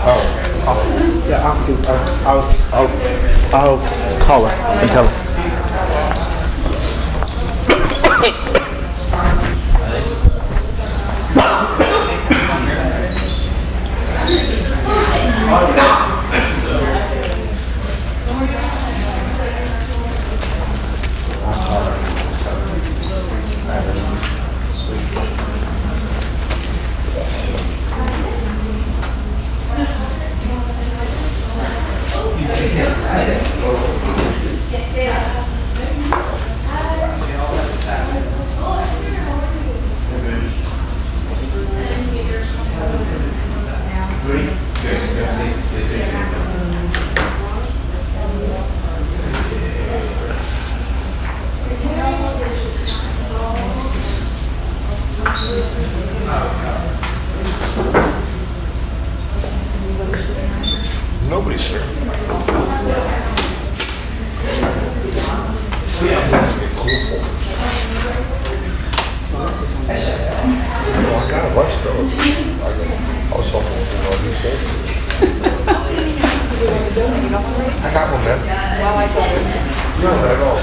Yeah, I'll call her and tell her. Nobody's here. I got a bunch of those. I was hoping to know these things. I got one, man. No, not at all.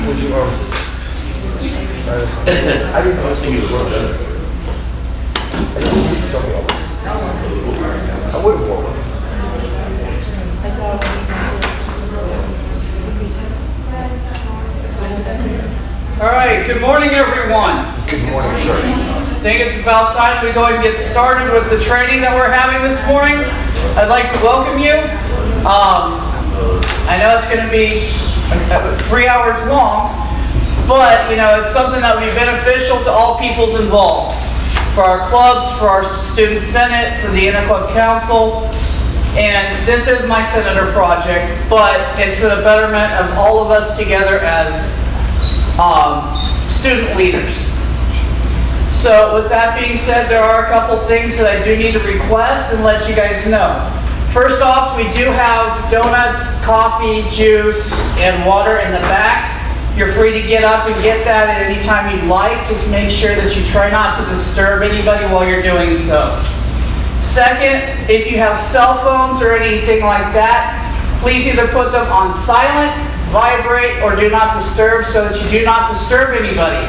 Would you, I didn't know if you were there. I didn't need to tell me all this. I wouldn't want one. All right, good morning, everyone. Good morning, sir. I think it's about time we go ahead and get started with the training that we're having this morning. I'd like to welcome you. I know it's going to be 3 hours long, but it's something that will be beneficial to all peoples involved. For our clubs, for our student senate, for the interclub council. And this is my senator project, but it's for the betterment of all of us together as student leaders. So with that being said, there are a couple things that I do need to request and let you guys know. First off, we do have donuts, coffee, juice, and water in the back. You're free to get up and get that at any time you'd like. Just make sure that you try not to disturb anybody while you're doing so. Second, if you have cell phones or anything like that, please either put them on silent, vibrate, or do not disturb so that you do not disturb anybody.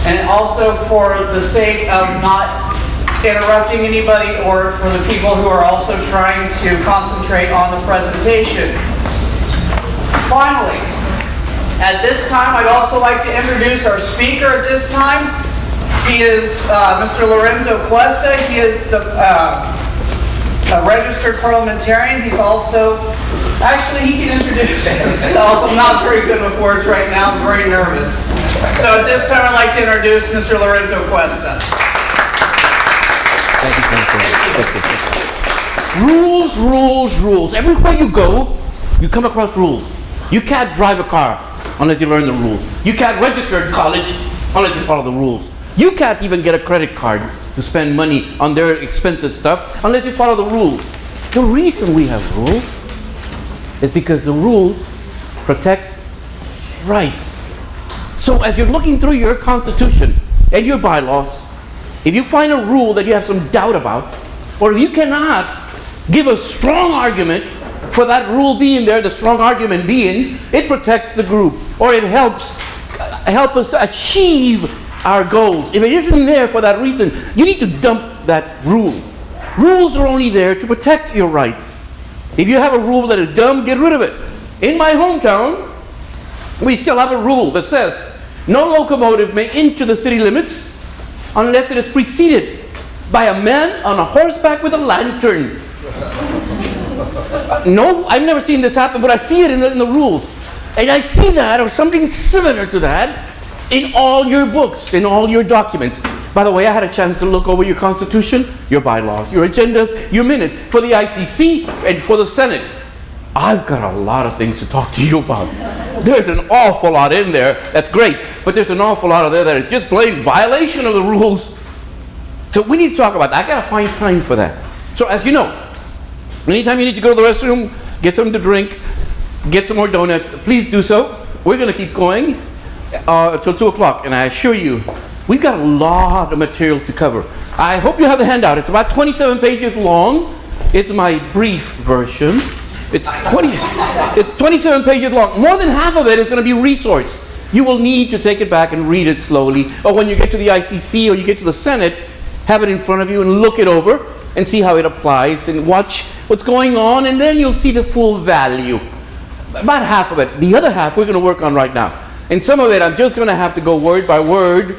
And also for the sake of not interrupting anybody or for the people who are also trying to concentrate on the presentation. Finally, at this time, I'd also like to introduce our speaker at this time. He is Mr. Lorenzo Cuesta. He is a registered parliamentarian. He's also, actually he can introduce himself. I'm not very good with words right now. I'm very nervous. So at this time I'd like to introduce Mr. Lorenzo Cuesta. Thank you. Rules, rules, rules. Everywhere you go, you come across rules. You can't drive a car unless you learn the rules. You can't register at college unless you follow the rules. You can't even get a credit card to spend money on their expensive stuff unless you follow the rules. The reason we have rules is because the rules protect rights. So as you're looking through your Constitution and your bylaws, if you find a rule that you have some doubt about, or if you cannot give a strong argument for that rule being there, the strong argument being, it protects the group, or it helps us achieve our goals. If it isn't there for that reason, you need to dump that rule. Rules are only there to protect your rights. If you have a rule that is dumb, get rid of it. In my hometown, we still have a rule that says no locomotive may enter the city limits unless it is preceded by a man on a horseback with a lantern. No, I've never seen this happen, but I see it in the rules. And I see that, or something similar to that, in all your books, in all your documents. By the way, I had a chance to look over your Constitution, your bylaws, your agendas, your minutes for the ICC and for the Senate. I've got a lot of things to talk to you about. There's an awful lot in there that's great, but there's an awful lot of there that is just plain violation of the rules. So we need to talk about that. I gotta find time for that. So as you know, anytime you need to go to the restroom, get something to drink, get some more donuts, please do so. We're gonna keep going until 2 o'clock, and I assure you, we've got a lot of material to cover. I hope you have the handout. It's about 27 pages long, It's my brief version. It's 27 pages long. More than half of it is going to be resource. You will need to take it back and read it slowly. Or when you get to the ICC or you get to the Senate, have it in front of you and look it over and see how it applies and watch what's going on, and then you'll see the full value. About half of it. The other half we're going to work on right now. And some of it I'm just going to have to go word by word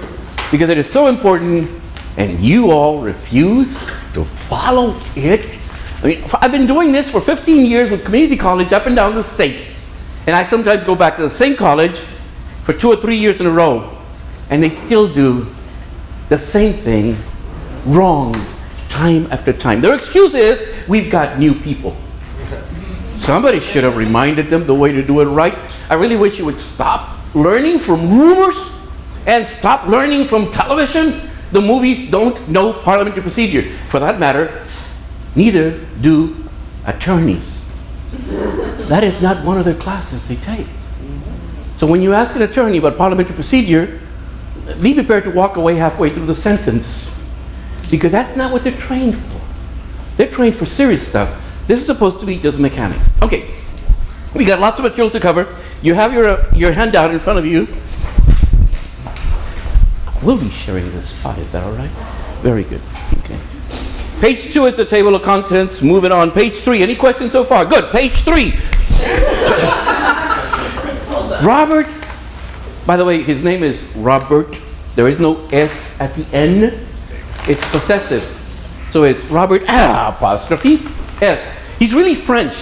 because it is so important and you all refuse to follow it. I mean, I've been doing this for 15 years with community college up and down the state. And I sometimes go back to the same college for 2 or 3 years in a row. And they still do the same thing wrong time after time. Their excuse is, we've got new people. Somebody should have reminded them the way to do it right. I really wish you would stop learning from rumors and stop learning from television. The movies don't know parliamentary procedure. For that matter, neither do attorneys. That is not one of their classes they take. So when you ask an attorney about parliamentary procedure, be prepared to walk away halfway through the sentence, because that's not what they're trained for. They're trained for serious stuff. This is supposed to be just mechanics. Okay, we got lots of material to cover. You have your handout in front of you. We'll be sharing this spot, is that all right? Very good. Okay. Page 2 is the table of contents. Moving on. Page 3. Any questions so far? Good. Page 3. Robert, by the way, his name is Robert. There is no S at the end. It's possessive. So it's Robert apostrophe S. He's really French.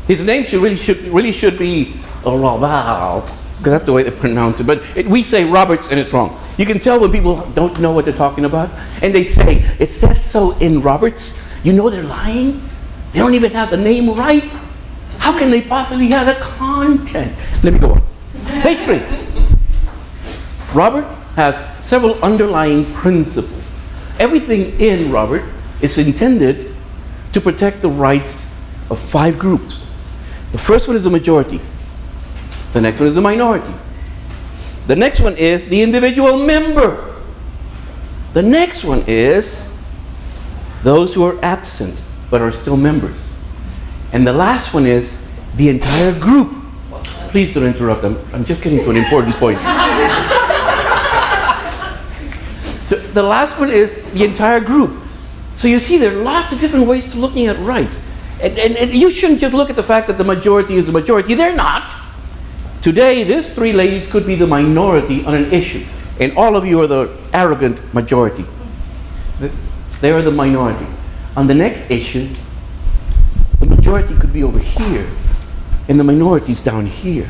His name really should be Robert, because that's the way they pronounce it. But we say Roberts and it's wrong. You can tell when people don't know what they're talking about, and they say, it says so in Roberts. You know they're lying. They don't even have the name right. How can they possibly have the content? Let me go on. Page 3. Robert has several underlying principles. Everything in Robert is intended to protect the rights of 5 groups. The first one is the majority. The next one is the minority. The next one is the individual member. The next one is those who are absent but are still members. And the last one is the entire group. Please don't interrupt. I'm just getting to an important point. So the last one is the entire group. So you see, there are lots of different ways to looking at rights. And you shouldn't just look at the fact that the majority is the majority. They're not. Today, these 3 ladies could be the minority on an issue. And all of you are the arrogant majority. They are the minority. On the next issue, the majority could be over here. And the minority is down here.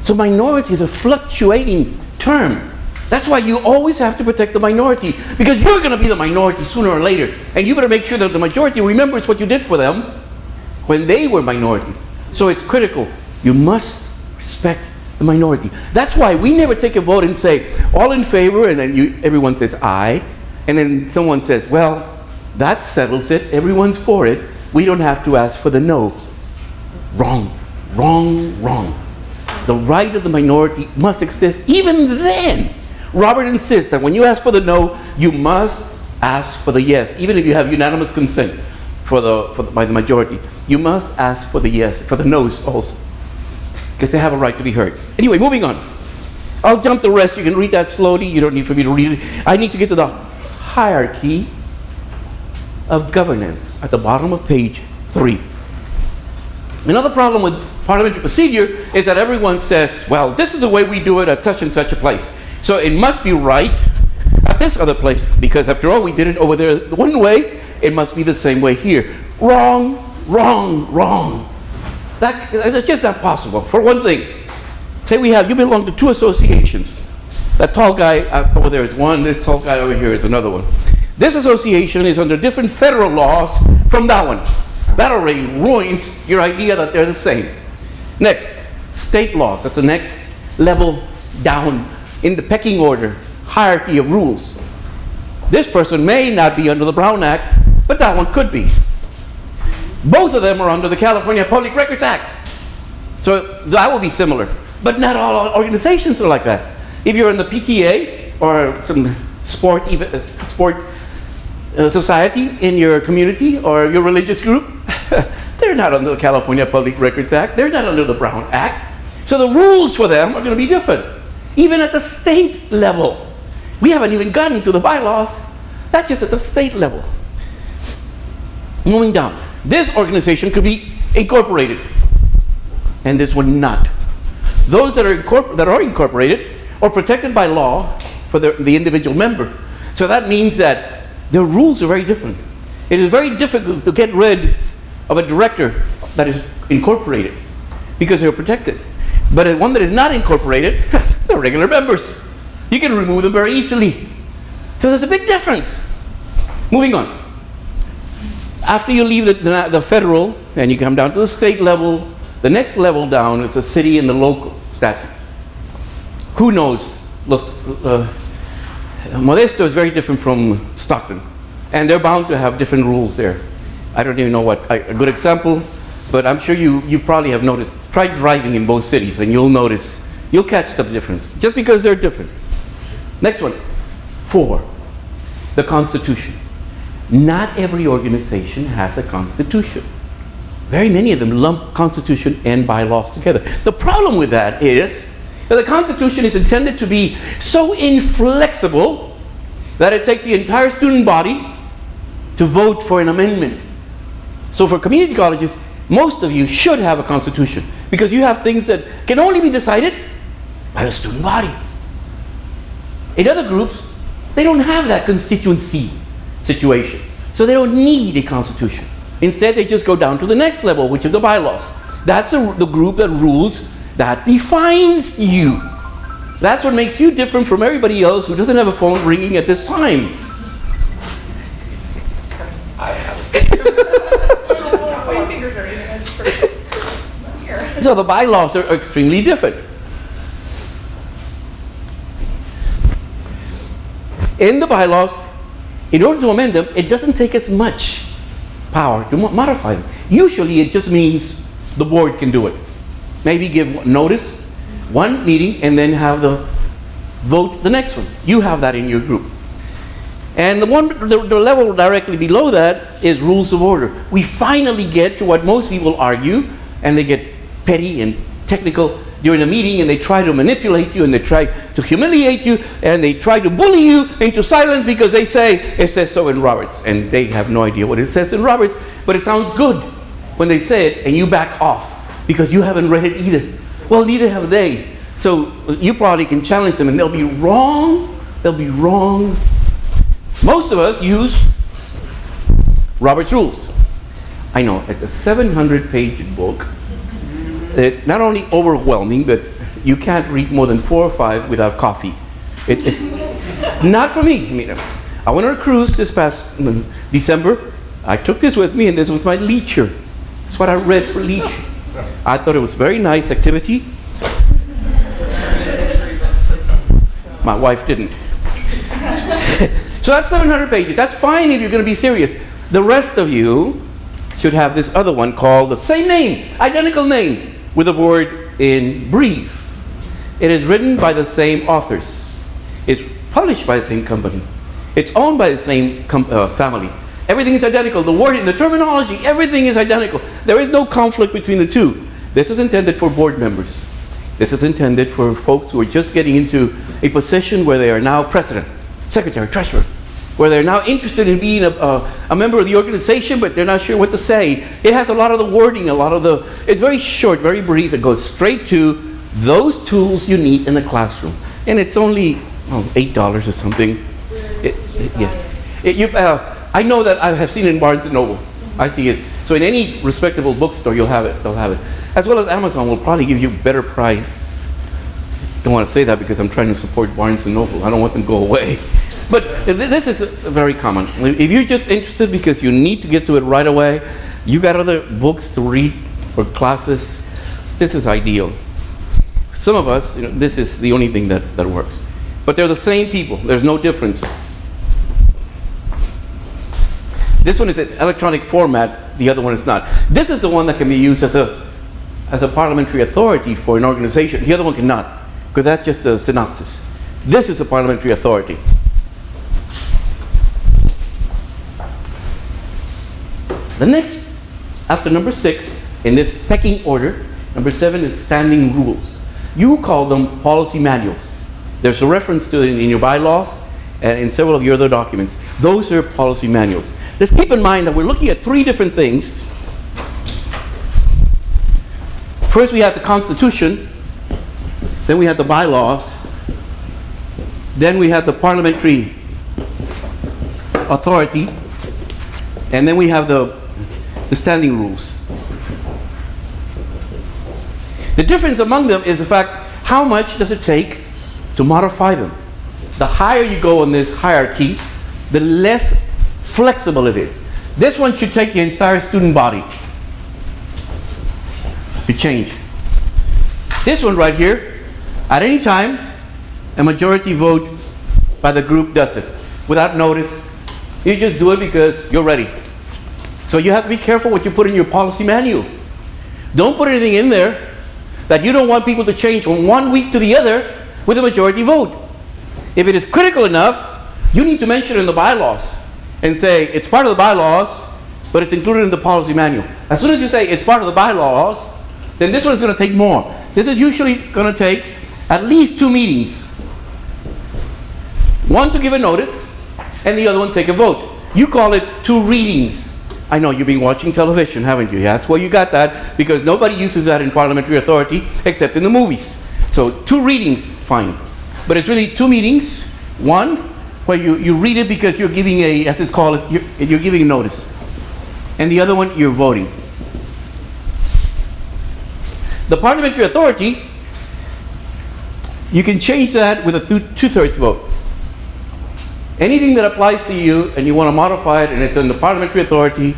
So minority is a fluctuating term. That's why you always have to protect the minority, because you're going to be the minority sooner or later. And you better make sure that the majority remembers what you did for them when they were minority. So it's critical. You must respect the minority. That's why we never take a vote and say, all in favor, and then everyone says aye. And then someone says, well, that settles it. Everyone's for it. We don't have to ask for the no. Wrong, wrong, wrong. The right of the minority must exist. Even then, Robert insists that when you ask for the no, you must ask for the yes. Even if you have unanimous consent by the majority, you must ask for the yes, for the no's also, because they have a right to be heard. Anyway, moving on. I'll jump the rest. You can read that slowly. You don't need for me to read it. I need to get to the hierarchy of governance at the bottom of page 3. Another problem with parliamentary procedure is that everyone says, well, this is the way we do it at such and such a place. So it must be right at this other place, because after all, we did it over there one way. It must be the same way here. Wrong, wrong, wrong. That's just not possible. For one thing, say you belong to 2 associations. That tall guy over there is one, this tall guy over here is another one. This association is under different federal laws from that one. That already ruins your idea that they're the same. Next, state laws. That's the next level down in the pecking order, hierarchy of rules. This person may not be under the Brown Act, but that one could be. Both of them are under the California Public Records Act. So that would be similar. But not all organizations are like that. If you're in the PTA or some sport society in your community or your religious group, they're not under the California Public Records Act. They're not under the Brown Act. So the rules for them are going to be different. Even at the state level. We haven't even gotten to the bylaws. That's just at the state level. Moving down. This organization could be incorporated, and this one not. Those that are incorporated are protected by law for the individual member. So that means that the rules are very different. It is very difficult to get rid of a director that is incorporated because they're protected. But one that is not incorporated, they're regular members. You can remove them very easily. So there's a big difference. Moving on. After you leave the federal and you come down to the state level, the next level down is the city and the local statutes. Who knows? Modesto is very different from Stockton, and they're bound to have different rules there. I don't even know what a good example, but I'm sure you probably have noticed. Try driving in both cities and you'll catch the difference, just because they're different. Next one, 4, the Constitution. Not every organization has a constitution. Very many of them lump constitution and bylaws together. The problem with that is that the Constitution is intended to be so inflexible that it takes the entire student body to vote for an amendment. So for community colleges, most of you should have a constitution because you have things that can only be decided by the student body. In other groups, they don't have that constituency situation. So they don't need a constitution. Instead, they just go down to the next level, which is the bylaws. That's the group that rules, that defines you. That's what makes you different from everybody else who doesn't have a phone ringing at this time. My fingers are even here. So the bylaws are extremely different. In the bylaws, in order to amend them, it doesn't take as much power to modify them. Usually it just means the board can do it. Maybe give notice, one meeting, and then have the vote the next one. You have that in your group. And the level directly below that is rules of order. We finally get to what most people argue, and they get petty and technical during a meeting, and they try to manipulate you, and they try to humiliate you, and they try to bully you into silence because they say, it says so in Roberts. And they have no idea what it says in Roberts, but it sounds good when they say it, and you back off because you haven't read it either. Well, neither have they. So you probably can challenge them, and they'll be wrong. They'll be wrong. Most of us use Robert's Rules. I know, it's a 700-page book. It's not only overwhelming, but you can't read more than 4 or 5 without coffee. It's not for me. I mean, I went on a cruise this past December. I took this with me, and this was my leisure. That's what I read for leisure. I thought it was a very nice activity. My wife didn't. So that's 700 pages. That's fine if you're going to be serious. The rest of you should have this other one called the same name, identical name, with the word in brief. It is written by the same authors. It's published by the same company. It's owned by the same family. Everything is identical. The wording, the terminology, everything is identical. There is no conflict between the two. This is intended for board members. This is intended for folks who are just getting into a position where they are now president, secretary, treasurer, where they're now interested in being a member of the organization, but they're not sure what to say. It has a lot of the wording, it's very short, very brief. It goes straight to those tools you need in the classroom. And it's only $8 or something. I know that I have seen it in Barnes & Noble. I see it. So in any respectable bookstore, you'll have it. They'll have it. As well as Amazon will probably give you a better price. Don't want to say that because I'm trying to support Barnes & Noble. I don't want them to go away. But this is very common. If you're just interested because you need to get to it right away, you got other books to read for classes, this is ideal. Some of us, this is the only thing that works. But they're the same people. There's no difference. This one is an electronic format. The other one is not. This is the one that can be used as a parliamentary authority for an organization. The other one cannot, because that's just a synopsis. This is a parliamentary authority. The next, after number 6, in this pecking order, number 7 is standing rules. You call them policy manuals. There's a reference to it in your bylaws and in several of your other documents. Those are policy manuals. Let's keep in mind that we're looking at 3 different things. First we have the Constitution, then we have the bylaws, then we have the parliamentary authority, and then we have the standing rules. The difference among them is the fact, how much does it take to modify them? The higher you go in this hierarchy, the less flexible it is. This one should take the entire student body to change. This one right here, at any time, a majority vote by the group does it. Without notice, you just do it because you're ready. So you have to be careful what you put in your policy manual. Don't put anything in there that you don't want people to change from one week to the other with a majority vote. If it is critical enough, you need to mention it in the bylaws and say it's part of the bylaws, but it's included in the policy manual. As soon as you say it's part of the bylaws, then this one is going to take more. This is usually going to take at least 2 meetings. One to give a notice, and the other one take a vote. You call it 2 readings. I know you've been watching television, haven't you? Yeah, that's where you got that, because nobody uses that in parliamentary authority except in the movies. So 2 readings, fine. But it's really 2 meetings. One, where you read it because you're giving a, as it's called, you're giving a notice. And the other one, you're voting. The parliamentary authority, you can change that with a 2/3 vote. Anything that applies to you and you want to modify it and it's in the parliamentary authority,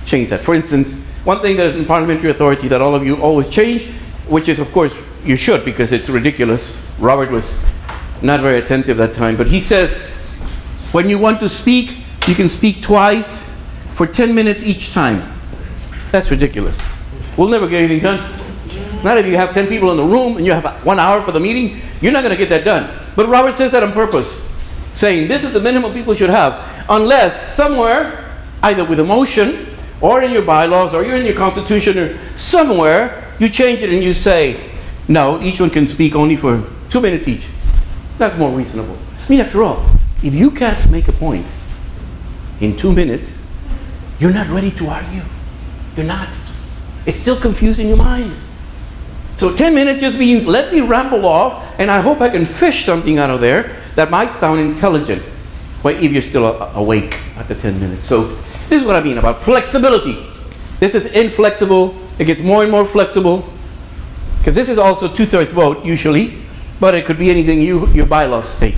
change that. For instance, one thing that is in parliamentary authority that all of you always change, which is, of course, you should because it's ridiculous. Robert was not very attentive that time, but he says, when you want to speak, you can speak twice for 10 minutes each time. That's ridiculous. We'll never get anything done. Not if you have 10 people in the room and you have 1 hour for the meeting, you're not going to get that done. But Robert says that on purpose, saying this is the minimum people should have, unless somewhere, either with a motion or in your bylaws or you're in your constitution or somewhere, you change it and you say, no, each one can speak only for 2 minutes each. That's more reasonable. I mean, after all, if you can't make a point in 2 minutes, you're not ready to argue. You're not. It's still confusing your mind. So 10 minutes just means let me ramble off and I hope I can fish something out of there that might sound intelligent, but if you're still awake after 10 minutes. So this is what I mean about flexibility. This is inflexible. It gets more and more flexible because this is also 2/3 vote usually, but it could be anything your bylaws state.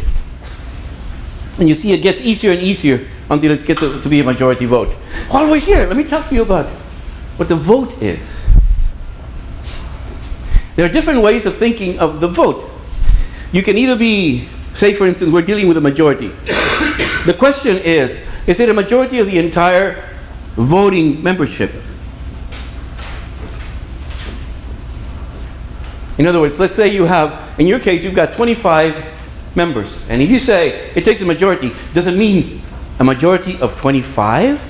And you see it gets easier and easier until it gets to be a majority vote. While we're here, let me talk to you about what the vote is. There are different ways of thinking of the vote. You can either be, say for instance, we're dealing with a majority. The question is it a majority of the entire voting membership? In other words, let's say you have, in your case, you've got 25 members. And if you say it takes a majority, does it mean a majority of 25?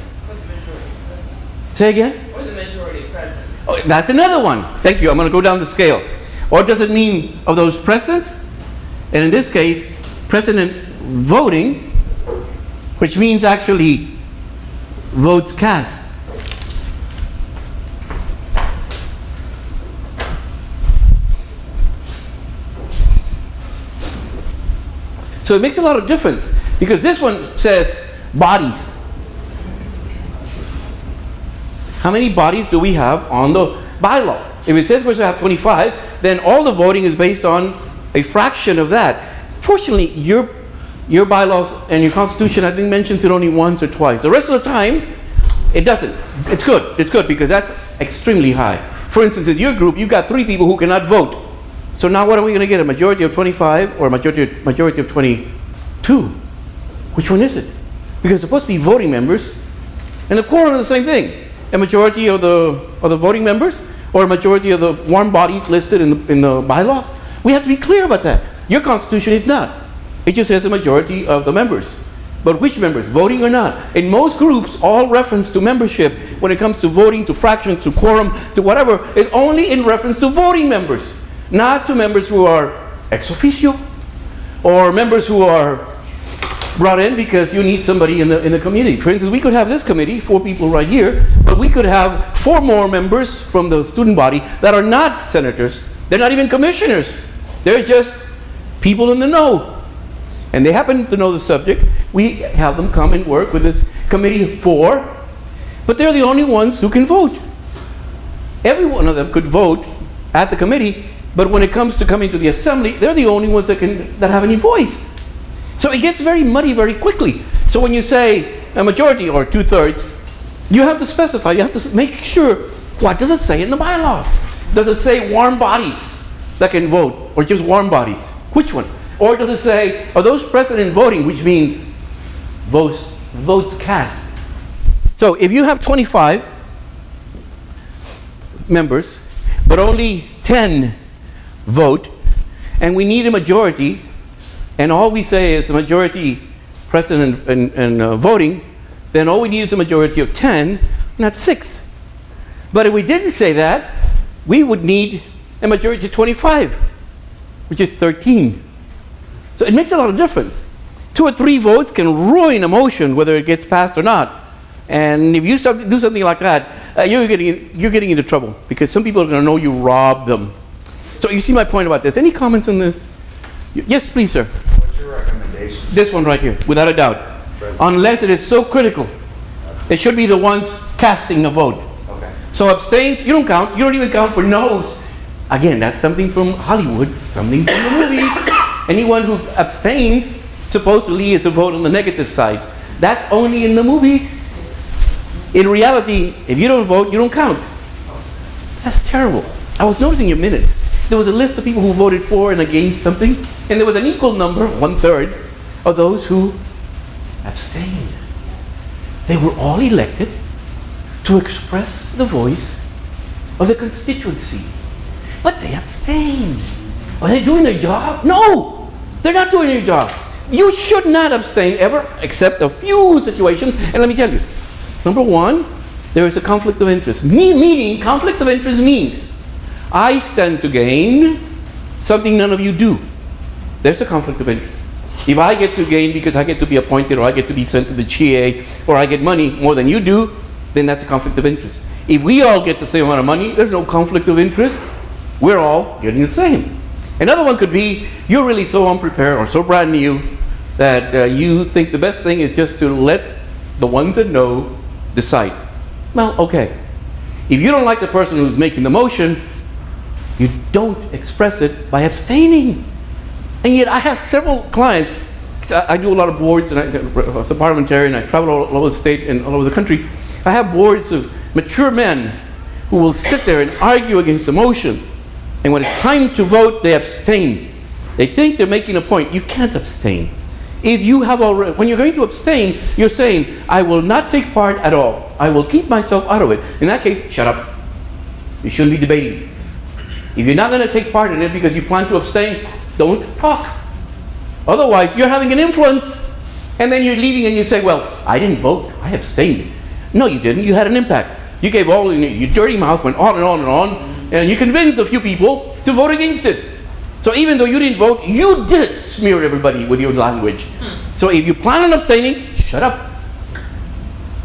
Say again? Or the majority present. Oh, that's another one. Thank you. I'm going to go down the scale. Or does it mean of those present? And in this case, present voting, which means actually votes cast. So it makes a lot of difference because this one says bodies. How many bodies do we have on the bylaw? If it says we're supposed to have 25, then all the voting is based on a fraction of that. Fortunately, your bylaws and your constitution, I think, mentions it only once or twice. The rest of the time, it doesn't. It's good. It's good because that's extremely high. For instance, in your group, you've got 3 people who cannot vote. So now what are we going to get? A majority of 25 or a majority of 22? Which one is it? Because it's supposed to be voting members. And the quorum is the same thing. A majority of the voting members or a majority of the warm bodies listed in the bylaws. We have to be clear about that. Your constitution is not. It just says a majority of the members. But which members? Voting or not? In most groups, all reference to membership when it comes to voting, to fractions, to quorum, to whatever, is only in reference to voting members, not to members who are ex officio or members who are brought in because you need somebody in the community. For instance, we could have this committee, 4 people right here, but we could have 4 more members from the student body that are not senators. They're not even commissioners. They're just people in the know. And they happen to know the subject. We have them come and work with this committee of 4, but they're the only ones who can vote. Every one of them could vote at the committee, but when it comes to coming to the assembly, they're the only ones that have any voice. So it gets very muddy very quickly. So when you say a majority or 2/3, you have to specify, you have to make sure, what does it say in the bylaws? Does it say warm bodies that can vote, or just warm bodies? Which one? Or does it say, are those present in voting, which means votes cast? So if you have 25 members, but only 10 vote, and we need a majority, and all we say is a majority present in voting, then all we need is a majority of 10, not 6. But if we didn't say that, we would need a majority of 25, which is 13. So it makes a lot of difference. 2 or 3 votes can ruin a motion, whether it gets passed or not. And if you do something like that, you're getting into trouble, because some people are going to know you robbed them. So you see my point about this. Any comments on this? Yes, please, sir. What's your recommendation? This one right here, without a doubt. Unless it is so critical, it should be the ones casting a vote. Okay. So abstains, you don't count. You don't even count for no's. Again, that's something from Hollywood, something from the movies. Anyone who abstains supposedly is a vote on the negative side. That's only in the movies. In reality, if you don't vote, you don't count. That's terrible. I was noticing your minutes. There was a list of people who voted for and against something, and there was an equal number, 1/3, of those who abstained. They were all elected to express the voice of the constituency, but they abstained. Are they doing their job? No, they're not doing their job. You should not abstain ever, except a few situations. And let me tell you, number 1, there is a conflict of interest. Meaning, conflict of interest means I stand to gain something none of you do. There's a conflict of interest. If I get to gain because I get to be appointed, or I get to be sent to the GA, or I get money more than you do, then that's a conflict of interest. If we all get the same amount of money, there's no conflict of interest. We're all getting the same. Another one could be, you're really so unprepared or so brand new that you think the best thing is just to let the ones that know decide. Well, okay. If you don't like the person who's making the motion, you don't express it by abstaining. And yet I have several clients, I do a lot of boards, and I'm a parliamentary, and I travel all over the state and all over the country. I have boards of mature men who will sit there and argue against the motion. And when it's time to vote, they abstain. They think they're making a point. You can't abstain. If you have already, when you're going to abstain, you're saying, I will not take part at all. I will keep myself out of it. In that case, shut up. You shouldn't be debating. If you're not going to take part in it because you plan to abstain, don't talk. Otherwise, you're having an influence. And then you're leaving and you say, well, I didn't vote. I abstained. No, you didn't. You had an impact. You gave all, your dirty mouth went on and on and on. And you convinced a few people to vote against it. So even though you didn't vote, you did smear everybody with your language. So if you plan on abstaining, shut up.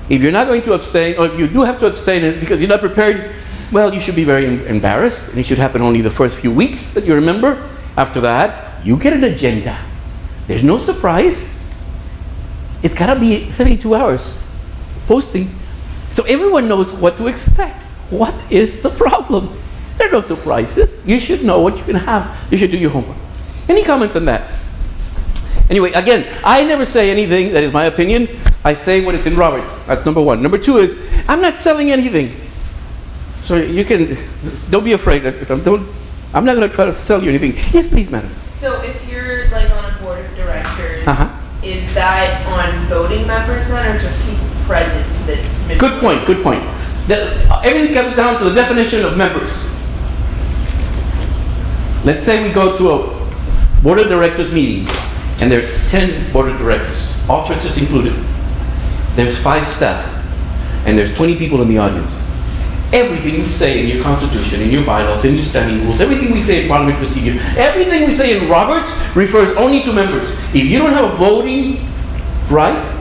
If you're not going to abstain, or if you do have to abstain because you're not prepared, well, you should be very embarrassed. And it should happen only the first few weeks that you remember. After that, you get an agenda. There's no surprise. It's got to be 72 hours posting. So everyone knows what to expect. What is the problem? There are no surprises. You should know what you can have. You should do your homework. Any comments on that? Anyway, again, I never say anything that is my opinion. I say what it's in Roberts. That's number 1. Number 2 is, I'm not selling anything. So you can, don't be afraid. I'm not going to try to sell you anything. Yes, please, madam. So if you're like on a board of directors, is that on voting members then, or just people present? Good point, good point. Everything comes down to the definition of members. Let's say we go to a board of directors meeting, and there's 10 board of directors. officers included, there's 5 staff, and there's 20 people in the audience. Everything we say in your constitution, in your bylaws, in your standing rules, everything we say in parliamentary procedure, everything we say in Roberts refers only to members. If you don't have a voting right,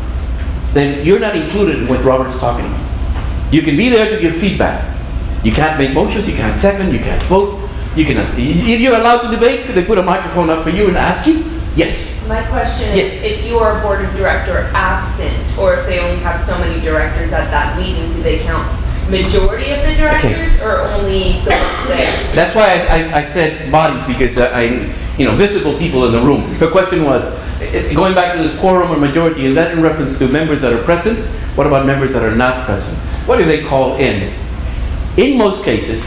then you're not included in what Roberts is talking about. You can be there to give feedback. You can't make motions, you can't second, you can't vote, you cannot. If you're allowed to debate, could they put a microphone up for you and ask you? Yes. My question Yes. is, if you are a board of director absent, or if they only have so many directors at that meeting, do they count majority of the directors or only the ones there? That's why I said bodies, because visible people in the room. Her question was, going back to this quorum or majority, is that in reference to members that are present? What about members that are not present? What do they call in? In most cases,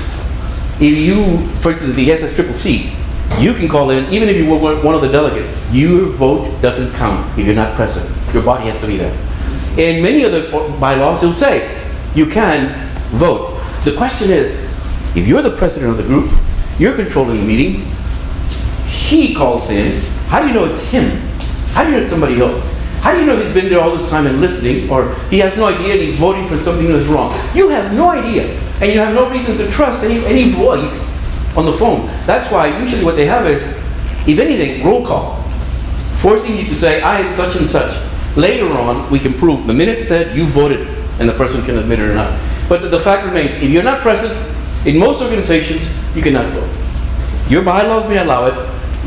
if you, for instance, the SSCCC, you can call in, even if you were one of the delegates, your vote doesn't count if you're not present. Your body has to be there. In many of the bylaws, it'll say you can vote. The question is, if you're the president of the group, you're controlling the meeting, he calls in, how do you know it's him? How do you know it's somebody else? How do you know he's been there all this time and listening, or he has no idea and he's voting for something that's wrong? You have no idea, and you have no reason to trust any voice on the phone. That's why usually what they have is, if anything, roll call, forcing you to say, I am such and such. Later on, we can prove the minute said you voted, and the person can admit it or not. But the fact remains, if you're not present, in most organizations, you cannot vote. Your bylaws may allow it,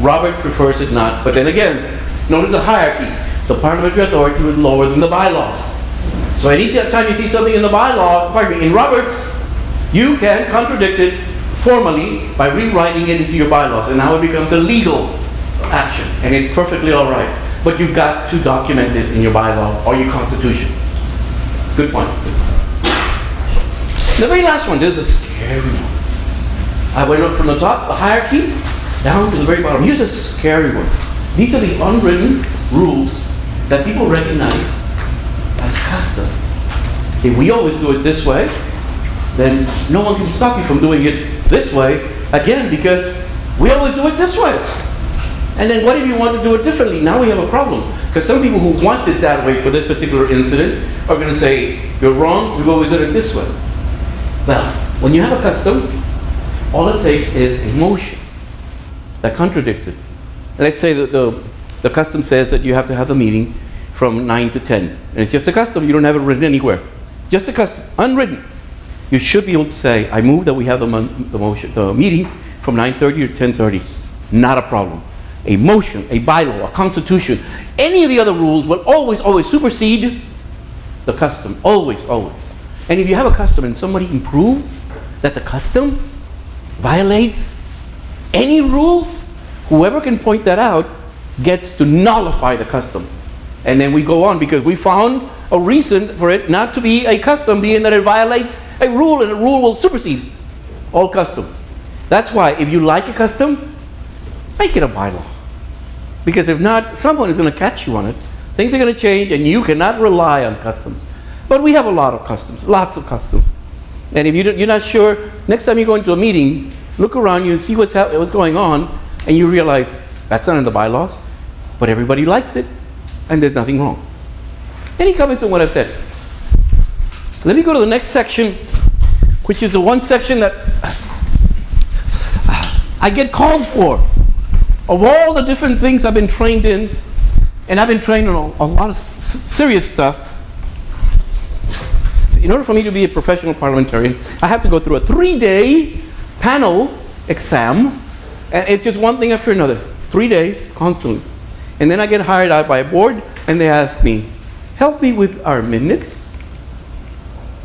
Robert prefers it not, but then again, notice the hierarchy. The parliamentary authority was lower than the bylaws. So anytime you see something in the bylaw, in Roberts, you can contradict it formally by rewriting it into your bylaws, and now it becomes a legal action, and it's perfectly all right. But you've got to document it in your bylaw or your constitution. Good point. The very last one, this is a scary one. I went up from the top, the hierarchy, down to the very bottom. Here's a scary one. These are the unwritten rules that people recognize as custom. If we always do it this way, then no one can stop you from doing it this way again, because we always do it this way. And then what if you want to do it differently? Now we have a problem, because some people who want it that way for this particular incident are going to say, you're wrong, we've always done it this way. Well, when you have a custom, all it takes is a motion that contradicts it. Let's say that the custom says that you have to have the meeting from 9 to 10. And it's just a custom, you don't have it written anywhere. Just a custom, unwritten. You should be able to say, I move that we have the meeting from 9:30 to 10:30. Not a problem. A motion, a bylaw, a constitution, any of the other rules will always supersede the custom. Always. And if you have a custom and somebody can prove that the custom violates any rule, whoever can point that out gets to nullify the custom. And then we go on, because we found a reason for it not to be a custom, being that it violates a rule, and a rule will supersede all customs. That's why if you like a custom, make it a bylaw. Because if not, someone is going to catch you on it. Things are going to change, and you cannot rely on customs. But we have a lot of customs, lots of customs. And if you're not sure, next time you go into a meeting, look around you and see what's going on, and you realize that's not in the bylaws, but everybody likes it, and there's nothing wrong. Any comments on what I've said? Let me go to the next section, which is the one section that I get called for. Of all the different things I've been trained in, and I've been trained on a lot of serious stuff, in order for me to be a professional parliamentarian, I have to go through a 3-day panel exam, and it's just one thing after another. 3 days, constantly. And then I get hired out by a board, and they ask me, help me with our minutes.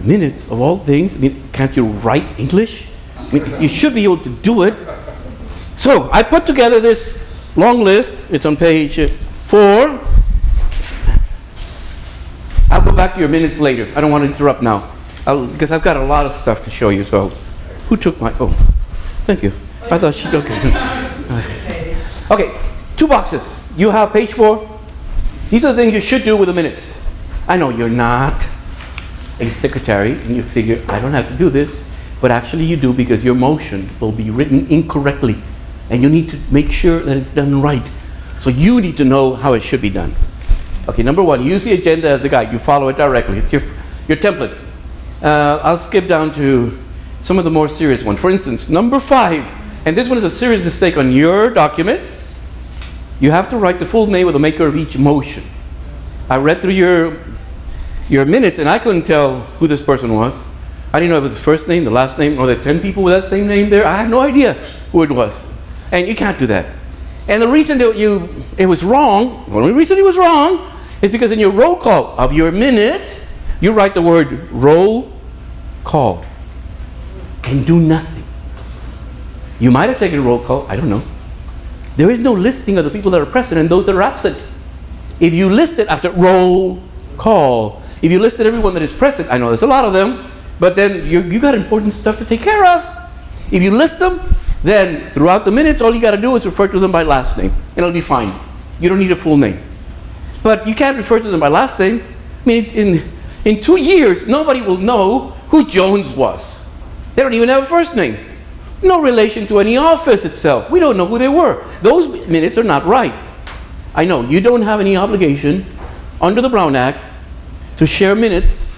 Minutes, of all things. I mean, can't you write English? I mean, you should be able to do it. So I put together this long list. It's on page 4. I'll go back to your minutes later. I don't want to interrupt now, because I've got a lot of stuff to show you. So, who took my? Oh, thank you. I thought she took it. Okay, 2 boxes. You have page 4. These are the things you should do with the minutes. I know you're not a secretary, and you figure I don't have to do this, but actually you do, because your motion will be written incorrectly, and you need to make sure that it's done right. So you need to know how it should be done. Okay, number one, use the agenda as a guide. You follow it directly. It's your template. I'll skip down to some of the more serious ones. For instance, number 5, and this one is a serious mistake on your documents. You have to write the full name of the maker of each motion. I read through your minutes and I couldn't tell who this person was. I didn't know if it was the first name, the last name, or the 10 people with that same name there. I had no idea who it was. And you can't do that. And the reason that it was wrong, the only reason it was wrong, is because in your roll call of your minutes, you write the word roll call and do nothing. You might have taken a roll call, I don't know. There is no listing of the people that are present and those that are absent. If you list it after roll call, if you listed everyone that is present, I know there's a lot of them, but then you got important stuff to take care of. If you list them, then throughout the minutes, all you got to do is refer to them by last name, and it'll be fine. You don't need a full name. But you can't refer to them by last name. I mean, in 2 years, nobody will know who Jones was. They don't even have a first name. No relation to any office itself. We don't know who they were. Those minutes are not right. I know, you don't have any obligation under the Brown Act to share minutes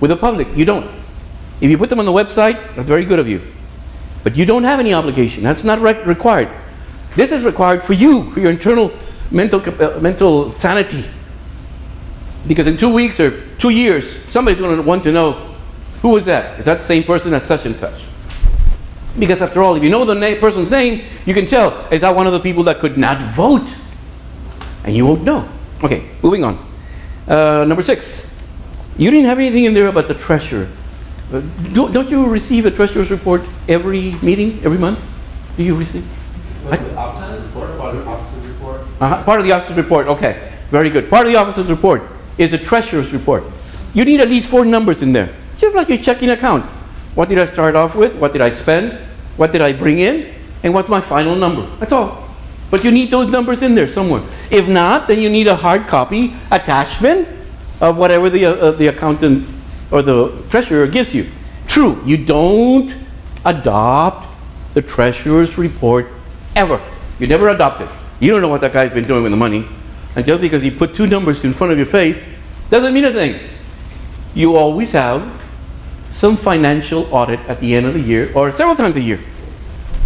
with the public. You don't. If you put them on the website, that's very good of you. But you don't have any obligation. That's not required. This is required for you, for your internal mental sanity. Because in 2 weeks or 2 years, somebody's going to want to know, who was that? Is that the same person as such and such? Because after all, if you know the person's name, you can tell, is that one of the people that could not vote? And you won't know. Okay, moving on. Number 6, you didn't have anything in there about the treasurer. Don't you receive a treasurer's report every meeting, every month? Do you receive? Part of the officer's report. Part of the officer's report, okay. Very good. Part of the officer's report is the treasurer's report. You need at least 4 numbers in there. Just like your checking account. What did I start off with? What did I spend? What did I bring in? And what's my final number? That's all. But you need those numbers in there somewhere. If not, then you need a hard copy attachment of whatever the accountant or the treasurer gives you. True, you don't adopt the treasurer's report ever. You never adopt it. You don't know what that guy's been doing with the money. And just because he put 2 numbers in front of your face doesn't mean a thing. You always have some financial audit at the end of the year or several times a year.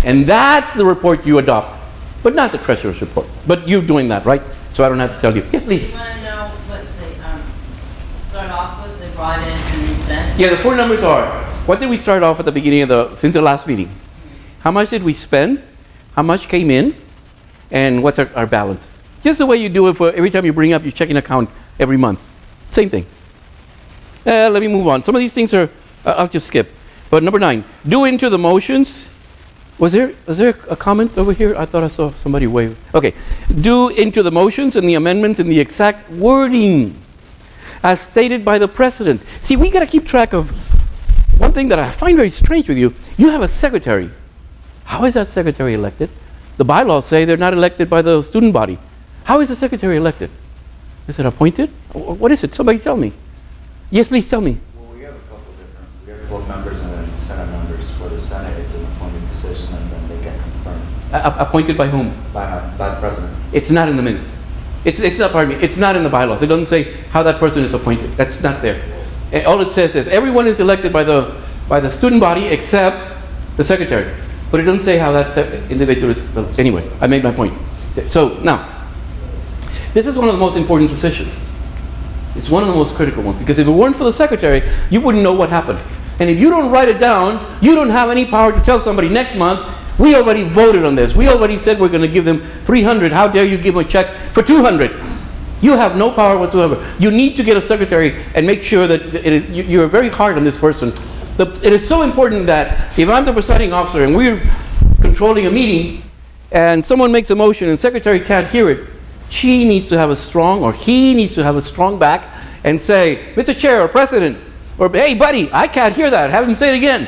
And that's the report you adopt, but not the treasurer's report. But you're doing that, right? So I don't have to tell you. Yes, please. You want to know what they start off with, they brought in and they spent? Yeah, the 4 numbers are, what did we start off at the beginning of since the last meeting? How much did we spend? How much came in? And what's our balance? Just the way you do it for every time you bring up your checking account every month. Same thing. Let me move on. Some of these things are, I'll just skip. But number 9, due into the motions. Was there a comment over here? I thought I saw somebody wave. Okay. Due into the motions and the amendments in the exact wording as stated by the president. See, we got to keep track of one thing that I find very strange with you. You have a secretary. How is that secretary elected? The bylaws say they're not elected by the student body. How is the secretary elected? Is it appointed? What is it? Somebody tell me. Yes, please tell me. Well, we have a couple different. We have both members and then Senate members. For the Senate, it's an appointed position, and then they get confirmed Appointed by whom? by the president. It's not in the minutes. It's not. Pardon me. It's not in the bylaws. It doesn't say how that person is appointed. That's not there. All it says is everyone is elected by the student body except the secretary. But it doesn't say how that individual is. Well, anyway, I made my point. So now, this is one of the most important positions. It's one of the most critical ones, because if it weren't for the secretary, you wouldn't know what happened. And if you don't write it down, you don't have any power to tell somebody next month, we already voted on this. We already said we're going to give them 300. How dare you give them a check for 200? You have no power whatsoever. You need to get a secretary and make sure that you're very hard on this person. It is so important that if I'm the presiding officer and we're controlling a meeting and someone makes a motion and the secretary can't hear it, she needs to have a strong, or he needs to have a strong back and say, Mr. Chair or President, or hey buddy, I can't hear that, have him say it again.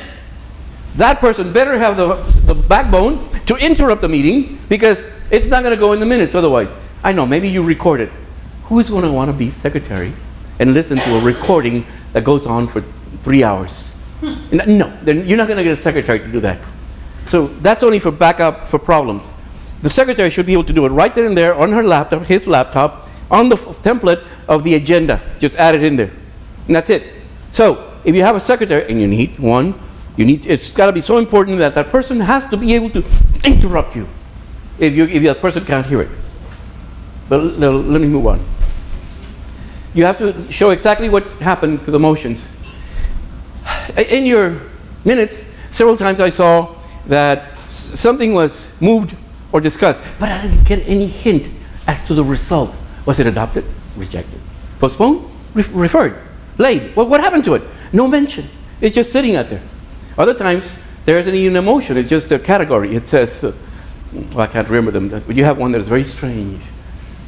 That person better have the backbone to interrupt the meeting, because it's not going to go in the minutes otherwise. I know, maybe you record it. Who's going to want to be secretary and listen to a recording that goes on for 3 hours? No, then you're not going to get a secretary to do that. So that's only for backup, for problems. The secretary should be able to do it right then and there on her laptop, his laptop, on the template of the agenda. Just add it in there. And that's it. So if you have a secretary, and you need one, it's got to be so important that that person has to be able to interrupt you if that person can't hear it. But let me move on. You have to show exactly what happened to the motions. In your minutes, several times I saw that something was moved or discussed, but I didn't get any hint as to the result. Was it adopted? Rejected. Postponed? Referred. Laid. Well, what happened to it? No mention. It's just sitting out there. Other times, there isn't even a motion. It's just a category. It says, well, I can't remember them, but you have one that is very strange.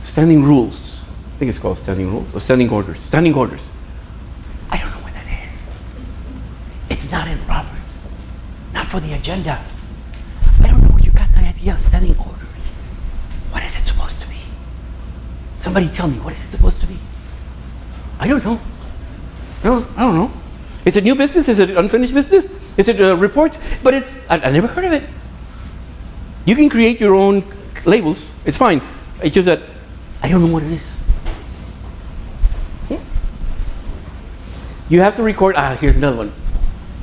Standing rules. I think it's called standing rules or standing orders. Standing orders. I don't know what that is. It's not in Robert. Not for the agenda. I don't know where you got the idea of standing orders. What is it supposed to be? Somebody tell me, what is it supposed to be? I don't know. No, I don't know. Is it new business? Is it unfinished business? Is it reports? But I never heard of it. You can create your own labels. It's fine. It's just that I don't know what it is. You have to record. Here's another one.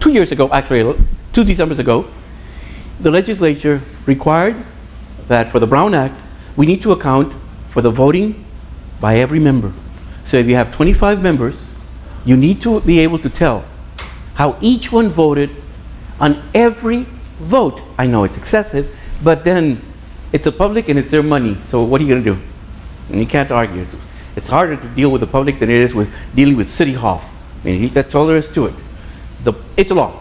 2 years ago, actually, 2 Decembers ago, the legislature required that for the Brown Act, we need to account for the voting by every member. So if you have 25 members, you need to be able to tell how each one voted on every vote. I know it's excessive, but then it's a public and it's their money. So what are you going to do? And you can't argue. It's harder to deal with the public than it is with dealing with City Hall. I mean, that's all there is to it. It's a law.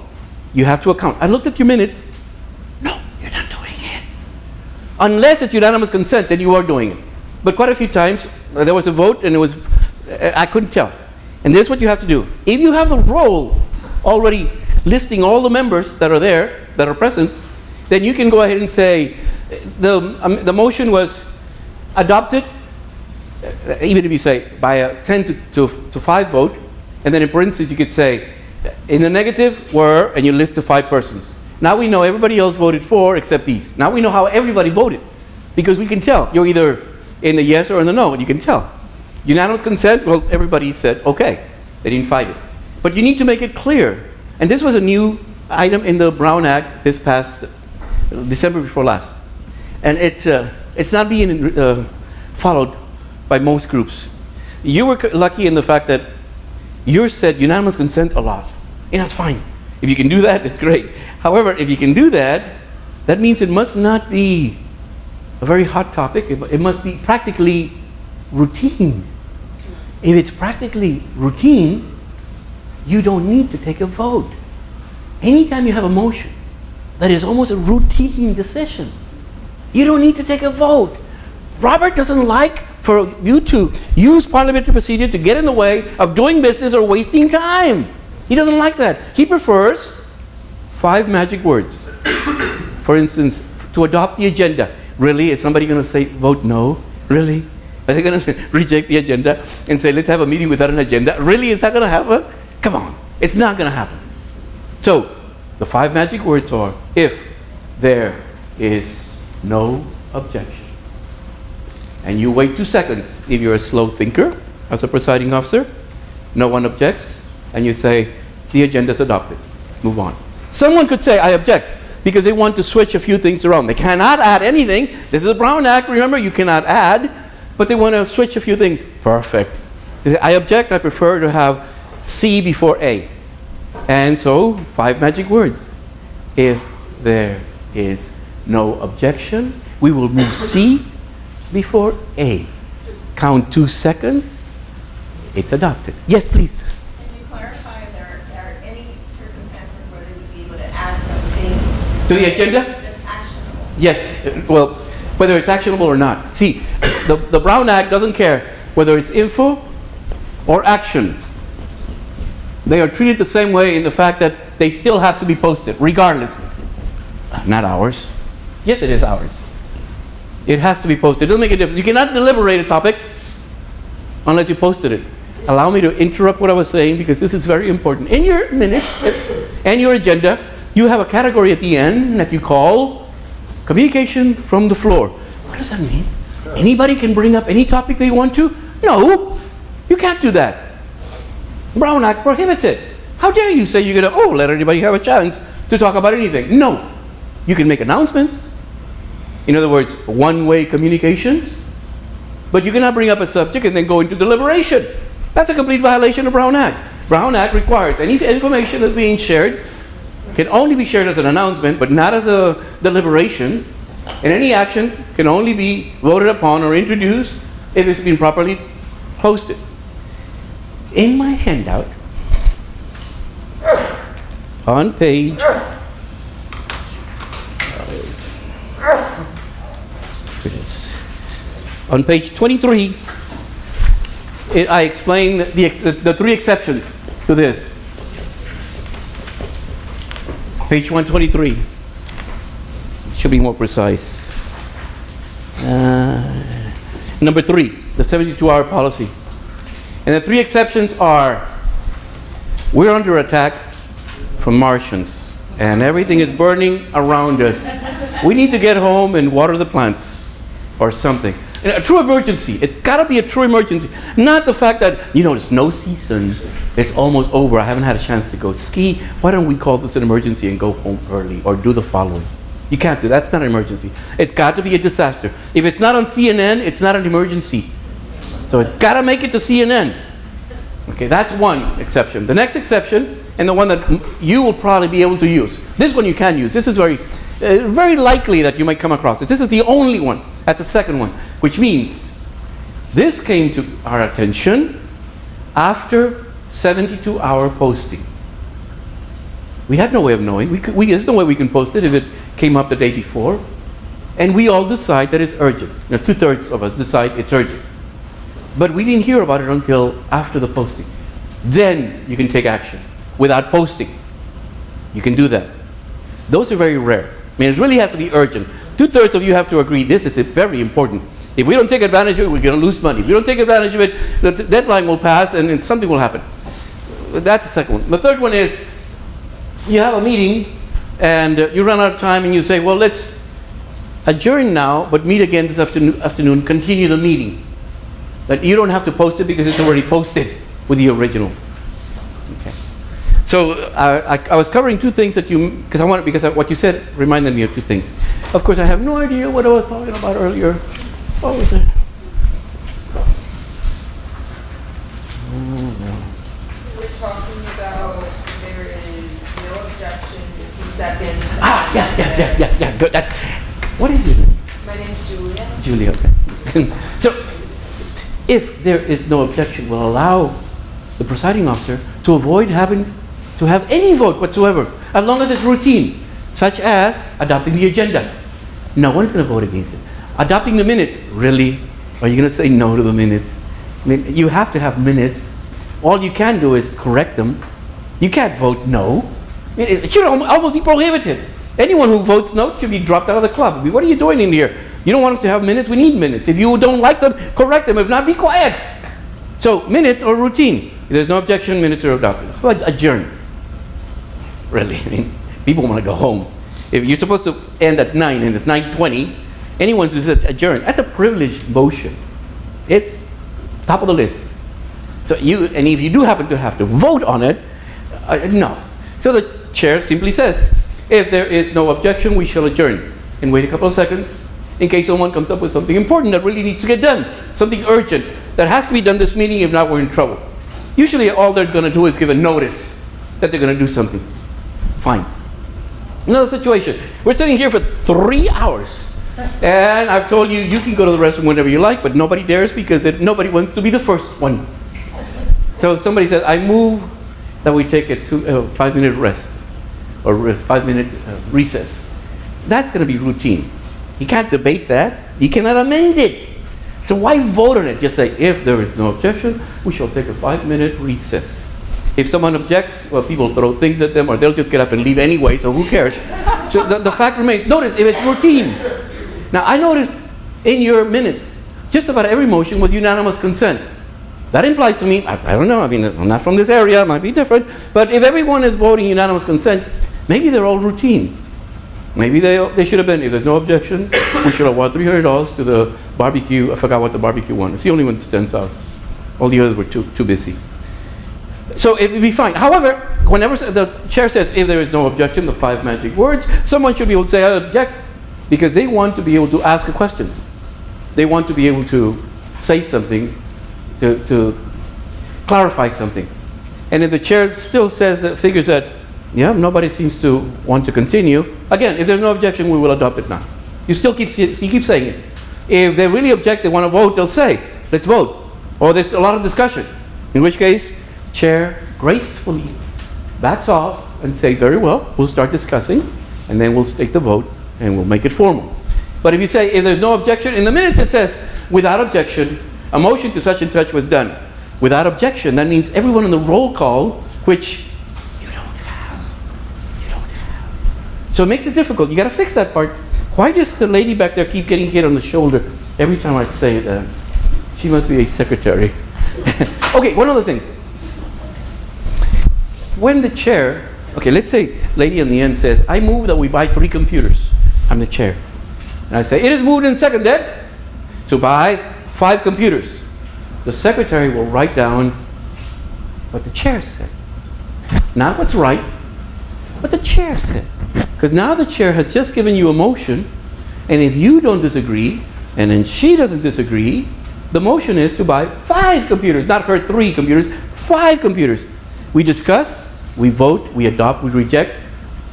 You have to account. I looked at your minutes. No, you're not doing it. Unless it's unanimous consent, then you are doing it. But quite a few times, there was a vote and I couldn't tell. And this is what you have to do. If you have the roll already listing all the members that are there, that are present, then you can go ahead and say, the motion was adopted, even if you say by a 10 to 5 vote, and then in parentheses you could say, in the negative were, and you list the 5 persons. Now we know everybody else voted for except these. Now we know how everybody voted, because we can tell. You're either in the yes or in the no, and you can tell. Unanimous consent, well, everybody said okay. They didn't fight it. But you need to make it clear. And this was a new item in the Brown Act this past December before last. And it's not being followed by most groups. You were lucky in the fact that yours said unanimous consent a lot. And that's fine. If you can do that, it's great. However, if you can do that, that means it must not be a very hot topic. It must be practically routine. If it's practically routine, you don't need to take a vote. Anytime you have a motion that is almost a routine decision, you don't need to take a vote. Robert doesn't like for you to use parliamentary procedure to get in the way of doing business or wasting time. He doesn't like that. He prefers 5 magic words. For instance, to adopt the agenda. Really? Is somebody going to say vote no? Really? Are they going to reject the agenda and say let's have a meeting without an agenda? Really? Is that going to happen? Come on. It's not going to happen. So, the 5 magic words are, if there is no objection. And you wait 2 seconds. If you're a slow thinker, as a presiding officer, no one objects, and you say, the agenda is adopted. Move on. Someone could say, I object, because they want to switch a few things around. They cannot add anything. This is a Brown Act, remember, you cannot add, but they want to switch a few things. Perfect. They say, I object, I prefer to have C before A. And so, 5 magic words. If there is no objection, we will move C before A. Count 2 seconds. It's adopted. Yes, please. Can you clarify if there are any circumstances where they would be able to add something To the agenda? that's actionable? Yes. Well, whether it's actionable or not. See, the Brown Act doesn't care whether it's info or action. They are treated the same way in the fact that they still have to be posted, regardless. Not ours. Yes, it is ours. It has to be posted. It doesn't make a difference. You cannot deliberate a topic unless you posted it. Allow me to interrupt what I was saying, because this is very important. In your minutes and your agenda, you have a category at the end that you call communication from the floor. What does that mean? Anybody can bring up any topic they want to? No, you can't do that. Brown Act prohibits it. How dare you say you're going to, let anybody have a chance to talk about anything? No. You can make announcements. In other words, one-way communications. But you cannot bring up a subject and then go into deliberation. That's a complete violation of Brown Act. Brown Act requires any information that's being shared can only be shared as an announcement, but not as a deliberation. And any action can only be voted upon or introduced if it's been properly posted. In my handout, on page on page 23, I explain the three exceptions to this. Page 123. Should be more precise. Number 3, the 72-hour policy. And the three exceptions are, we're under attack from Martians, and everything is burning around us. We need to get home and water the plants, or something. And a true emergency. It's got to be a true emergency. Not the fact that, the snow season is almost over. I haven't had a chance to go ski. Why don't we call this an emergency and go home early, or do the following? You can't do that. That's not an emergency. It's got to be a disaster. If it's not on CNN, it's not an emergency. So it's got to make it to CNN. Okay, that's one exception. The next exception, and the one that you will probably be able to use. This one you can use. This is very likely that you might come across it. This is the only one. That's the second one, which means this came to our attention after 72-hour posting. We had no way of knowing. There's no way we can post it if it came up the day before. And we all decide that it's urgent. 2/3 of us decide it's urgent. But we didn't hear about it until after the posting. Then you can take action without posting. You can do that. Those are very rare. It really has to be urgent. 2/3 of you have to agree this is very important. If we don't take advantage of it, we're going to lose money. If we don't take advantage of it, the deadline will pass and something will happen. That's the second one. The third one is, you have a meeting and you run out of time and you say, well, let's adjourn now, but meet again this afternoon, continue the meeting. But you don't have to post it because it's already posted with the original. Okay. So I was covering two things that because what you said reminded me of two things. Of course, I have no idea what I was talking about earlier. What was it? We're talking about there is no objection, 2 seconds. Yeah. Good. What is your name? My name's Julia. Julia. Okay. So, if there is no objection, we'll allow the presiding officer to avoid having to have any vote whatsoever, as long as it's routine, such as adopting the agenda. No one is going to vote against it. Adopting the minutes, really? Are you going to say no to the minutes? You have to have minutes. All you can do is correct them. You can't vote no. It should almost be prohibited. Anyone who votes no should be dropped out of the club. What are you doing in here? You don't want us to have minutes? We need minutes. If you don't like them, correct them. If not, be quiet. So minutes are routine. If there's no objection, minutes are adopted. How about adjourn? Really? People want to go home. If you're supposed to end at 9 and it's 9:20, anyone who says adjourn, that's a privileged motion. It's top of the list. So and if you do happen to have to vote on it, no. So the chair simply says, if there is no objection, we shall adjourn. And wait a couple of seconds in case someone comes up with something important that really needs to get done. Something urgent that has to be done this meeting, if not, we're in trouble. Usually all they're going to do is give a notice that they're going to do something. Fine. Another situation. We're sitting here for 3 hours. And I've told you, you can go to the restroom whenever you like, but nobody dares because nobody wants to be the first one. So somebody said, I move that we take a 5-minute rest or 5-minute recess. That's going to be routine. You can't debate that. You cannot amend it. So why vote on it? Just say, if there is no objection, we shall take a 5-minute recess. If someone objects, well, people throw things at them or they'll just get up and leave anyway, so who cares? So the fact remains. Notice, if it's routine. Now, I noticed in your minutes, just about every motion was unanimous consent. That implies to me, I don't know, I'm not from this area, it might be different, but if everyone is voting unanimous consent, maybe they're all routine. Maybe they should have been, if there's no objection, we should award $300 to the barbecue. I forgot what the barbecue one. It's the only one that stands out. All the others were too busy. So it would be fine. However, whenever the chair says, if there is no objection, the 5 magic words, someone should be able to say, I object, because they want to be able to ask a question. They want to be able to say something, to clarify something. And if the chair still says that, figures that, yeah, nobody seems to want to continue, again, if there's no objection, we will adopt it now. You keep saying it. If they really object, they want to vote, they'll say, let's vote. Or there's a lot of discussion. In which case, chair gracefully backs off and say, very well, we'll start discussing, and then we'll take the vote, and we'll make it formal. But if you say, if there's no objection, in the minutes it says, without objection, a motion to such and such was done. Without objection, that means everyone in the roll call, which you don't have. So it makes it difficult. You got to fix that part. Why does the lady back there keep getting hit on the shoulder every time I say that? She must be a secretary. Okay, one other thing. When the chair, okay, let's say lady in the end says, I move that we buy 3 computers. I'm the chair. And I say, it is moved and seconded to buy 5 computers. The secretary will write down what the chair said. Not what's right, what the chair said. Because now the chair has just given you a motion, and if you don't disagree, and then she doesn't disagree, the motion is to buy 5 computers, not her 3 computers, 5 computers. We discuss, we vote, we adopt, we reject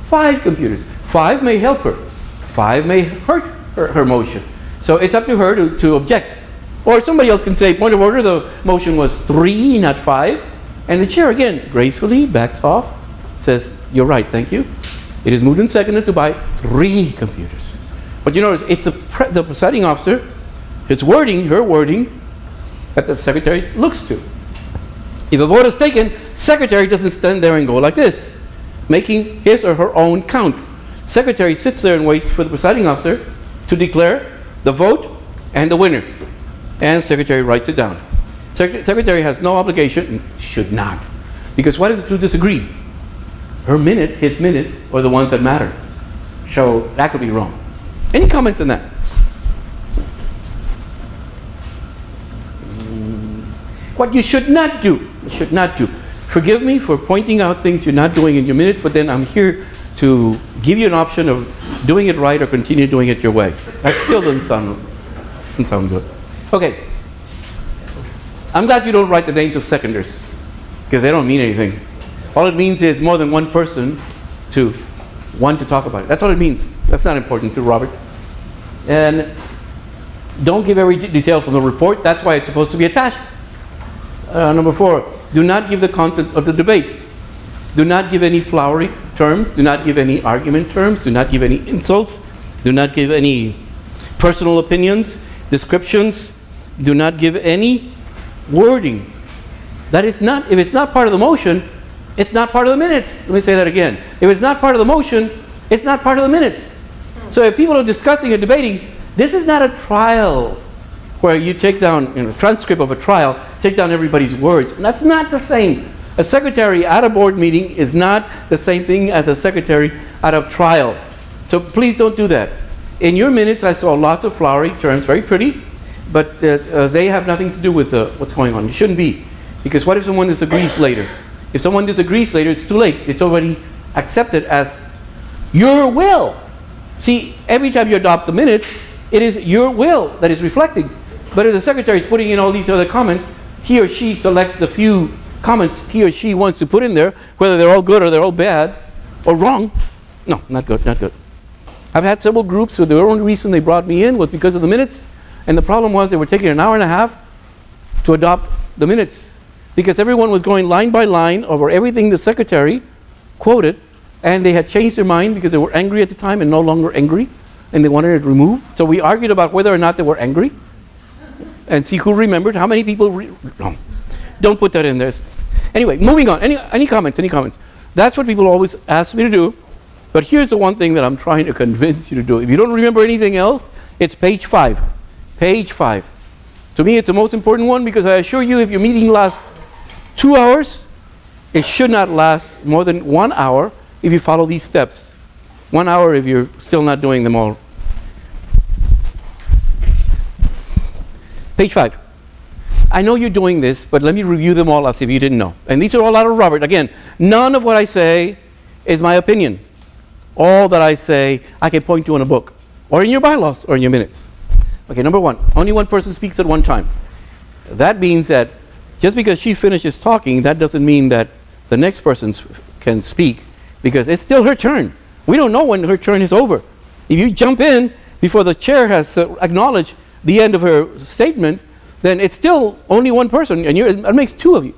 5 computers. 5 may help her. 5 may hurt her motion. So it's up to her to object. Or somebody else can say, point of order, the motion was 3, not 5. And the chair, again, gracefully backs off, says, you're right, thank you. It is moved and seconded to buy 3 computers. But you notice, it's the presiding officer, his wording, her wording, that the secretary looks to. If a vote is taken, secretary doesn't stand there and go like this, making his or her own count. Secretary sits there and waits for the presiding officer to declare the vote and the winner. And secretary writes it down. Secretary has no obligation, should not. Because what if the two disagree? Her minutes, his minutes, are the ones that matter. So that could be wrong. Any comments on that? What you should not do, Forgive me for pointing out things you're not doing in your minutes, but then I'm here to give you an option of doing it right or continue doing it your way. That still doesn't sound good. Okay. I'm glad you don't write the names of seconders, because they don't mean anything. All it means is more than one person to want to talk about it. That's all it means. That's not important to Robert. And don't give every detail from the report. That's why it's supposed to be attached. Number 4, do not give the content of the debate. Do not give any flowery terms. Do not give any argument terms. Do not give any insults. Do not give any personal opinions, descriptions. Do not give any wording. That is not, if it's not part of the motion, it's not part of the minutes. Let me say that again. If it's not part of the motion, it's not part of the minutes. So if people are discussing or debating, this is not a trial where you take down, a transcript of a trial, take down everybody's words. And that's not the same. A secretary at a board meeting is not the same thing as a secretary at a trial. So please don't do that. In your minutes, I saw lots of flowery terms, very pretty, but they have nothing to do with what's going on. It shouldn't be. Because what if someone disagrees later? If someone disagrees later, it's too late. It's already accepted as your will. See, every time you adopt the minutes, it is your will that is reflecting. But if the secretary is putting in all these other comments, he or she selects the few comments he or she wants to put in there, whether they're all good or they're all bad or wrong. No, not good, not good. I've had several groups where the only reason they brought me in was because of the minutes, and the problem was they were taking an hour and a half to adopt the minutes, because everyone was going line by line over everything the secretary quoted, and they had changed their mind because they were angry at the time and no longer angry, and they wanted it removed. So we argued about whether or not they were angry, and see who remembered, how many people no. Don't put that in there. Anyway, moving on. Any comments? Any comments? That's what people always ask me to do. But here's the one thing that I'm trying to convince you to do. If you don't remember anything else, it's page 5. Page 5. To me, it's the most important one, because I assure you, if your meeting lasts 2 hours, it should not last more than 1 hour if you follow these steps. 1 hour if you're still not doing them all. Page 5. I know you're doing this, but let me review them all as if you didn't know. And these are all out of Robert. Again, none of what I say is my opinion. All that I say, I can point to in a book, or in your bylaws, or in your minutes. Okay, number one, only one person speaks at one time. That means that just because she finishes talking, that doesn't mean that the next person can speak, because it's still her turn. We don't know when her turn is over. If you jump in before the chair has acknowledged the end of her statement, then it's still only one person, and it makes two of you.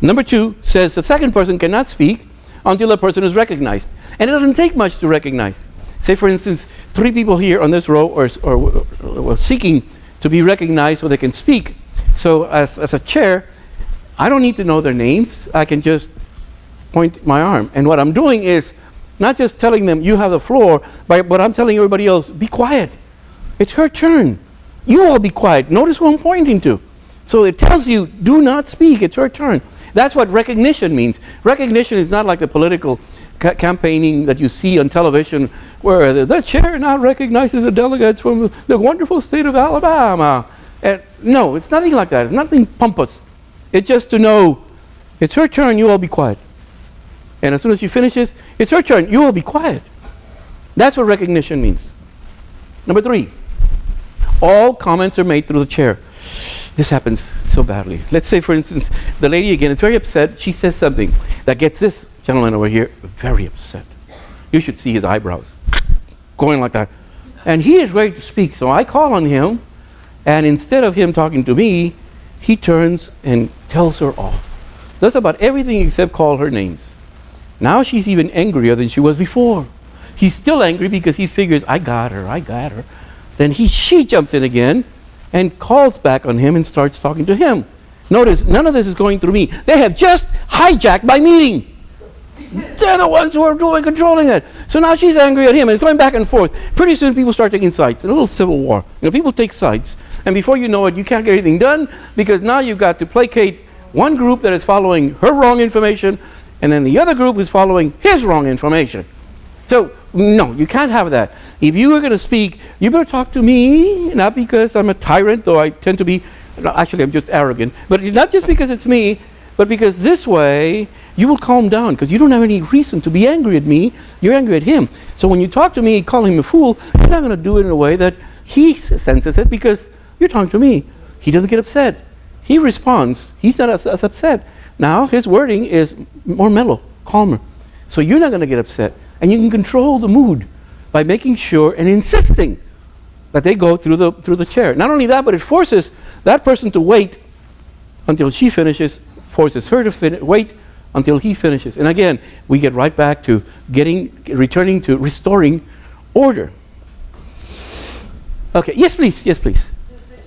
Number two says the second person cannot speak until a person is recognized. And it doesn't take much to recognize. Say, for instance, 3 people here on this row are seeking to be recognized so they can speak. So as a chair, I don't need to know their names. I can just point my arm. And what I'm doing is not just telling them, you have the floor, but I'm telling everybody else, be quiet. It's her turn. You all be quiet. Notice who I'm pointing to. So it tells you, do not speak. It's her turn. That's what recognition means. Recognition is not like the political campaigning that you see on television, where the chair now recognizes the delegates from the wonderful state of Alabama. No, it's nothing like that. It's nothing pompous. It's just to know, it's her turn, you all be quiet. And as soon as she finishes, it's her turn, you all be quiet. That's what recognition means. Number 3, all comments are made through the chair. This happens so badly. Let's say, for instance, the lady again is very upset. She says something that gets this gentleman over here very upset. You should see his eyebrows going like that. And he is ready to speak. So I call on him, and instead of him talking to me, he turns and tells her off. Does about everything except call her names. Now she's even angrier than she was before. He's still angry because he figures, I got her. Then she jumps in again and calls back on him and starts talking to him. Notice, none of this is going through me. They have just hijacked my meeting. They're the ones who are controlling it. So now she's angry at him, and it's going back and forth. Pretty soon people start taking sides. A little civil war. People take sides. And before you know it, you can't get anything done, because now you've got to placate one group that is following her wrong information, and then the other group is following his wrong information. So, no, you can't have that. If you are going to speak, you better talk to me, not because I'm a tyrant, though I tend to be. No, actually, I'm just arrogant. But not just because it's me, but because this way you will calm down, because you don't have any reason to be angry at me. You're angry at him. So when you talk to me, call him a fool, you're not going to do it in a way that he senses it, because you're talking to me. He doesn't get upset. He responds. He's not as upset. Now his wording is more mellow, calmer. So you're not going to get upset. And you can control the mood by making sure and insisting that they go through the chair. Not only that, but it forces that person to wait until she finishes, forces her to wait until he finishes. And again, we get right back to returning to restoring order. Okay, yes please. Does the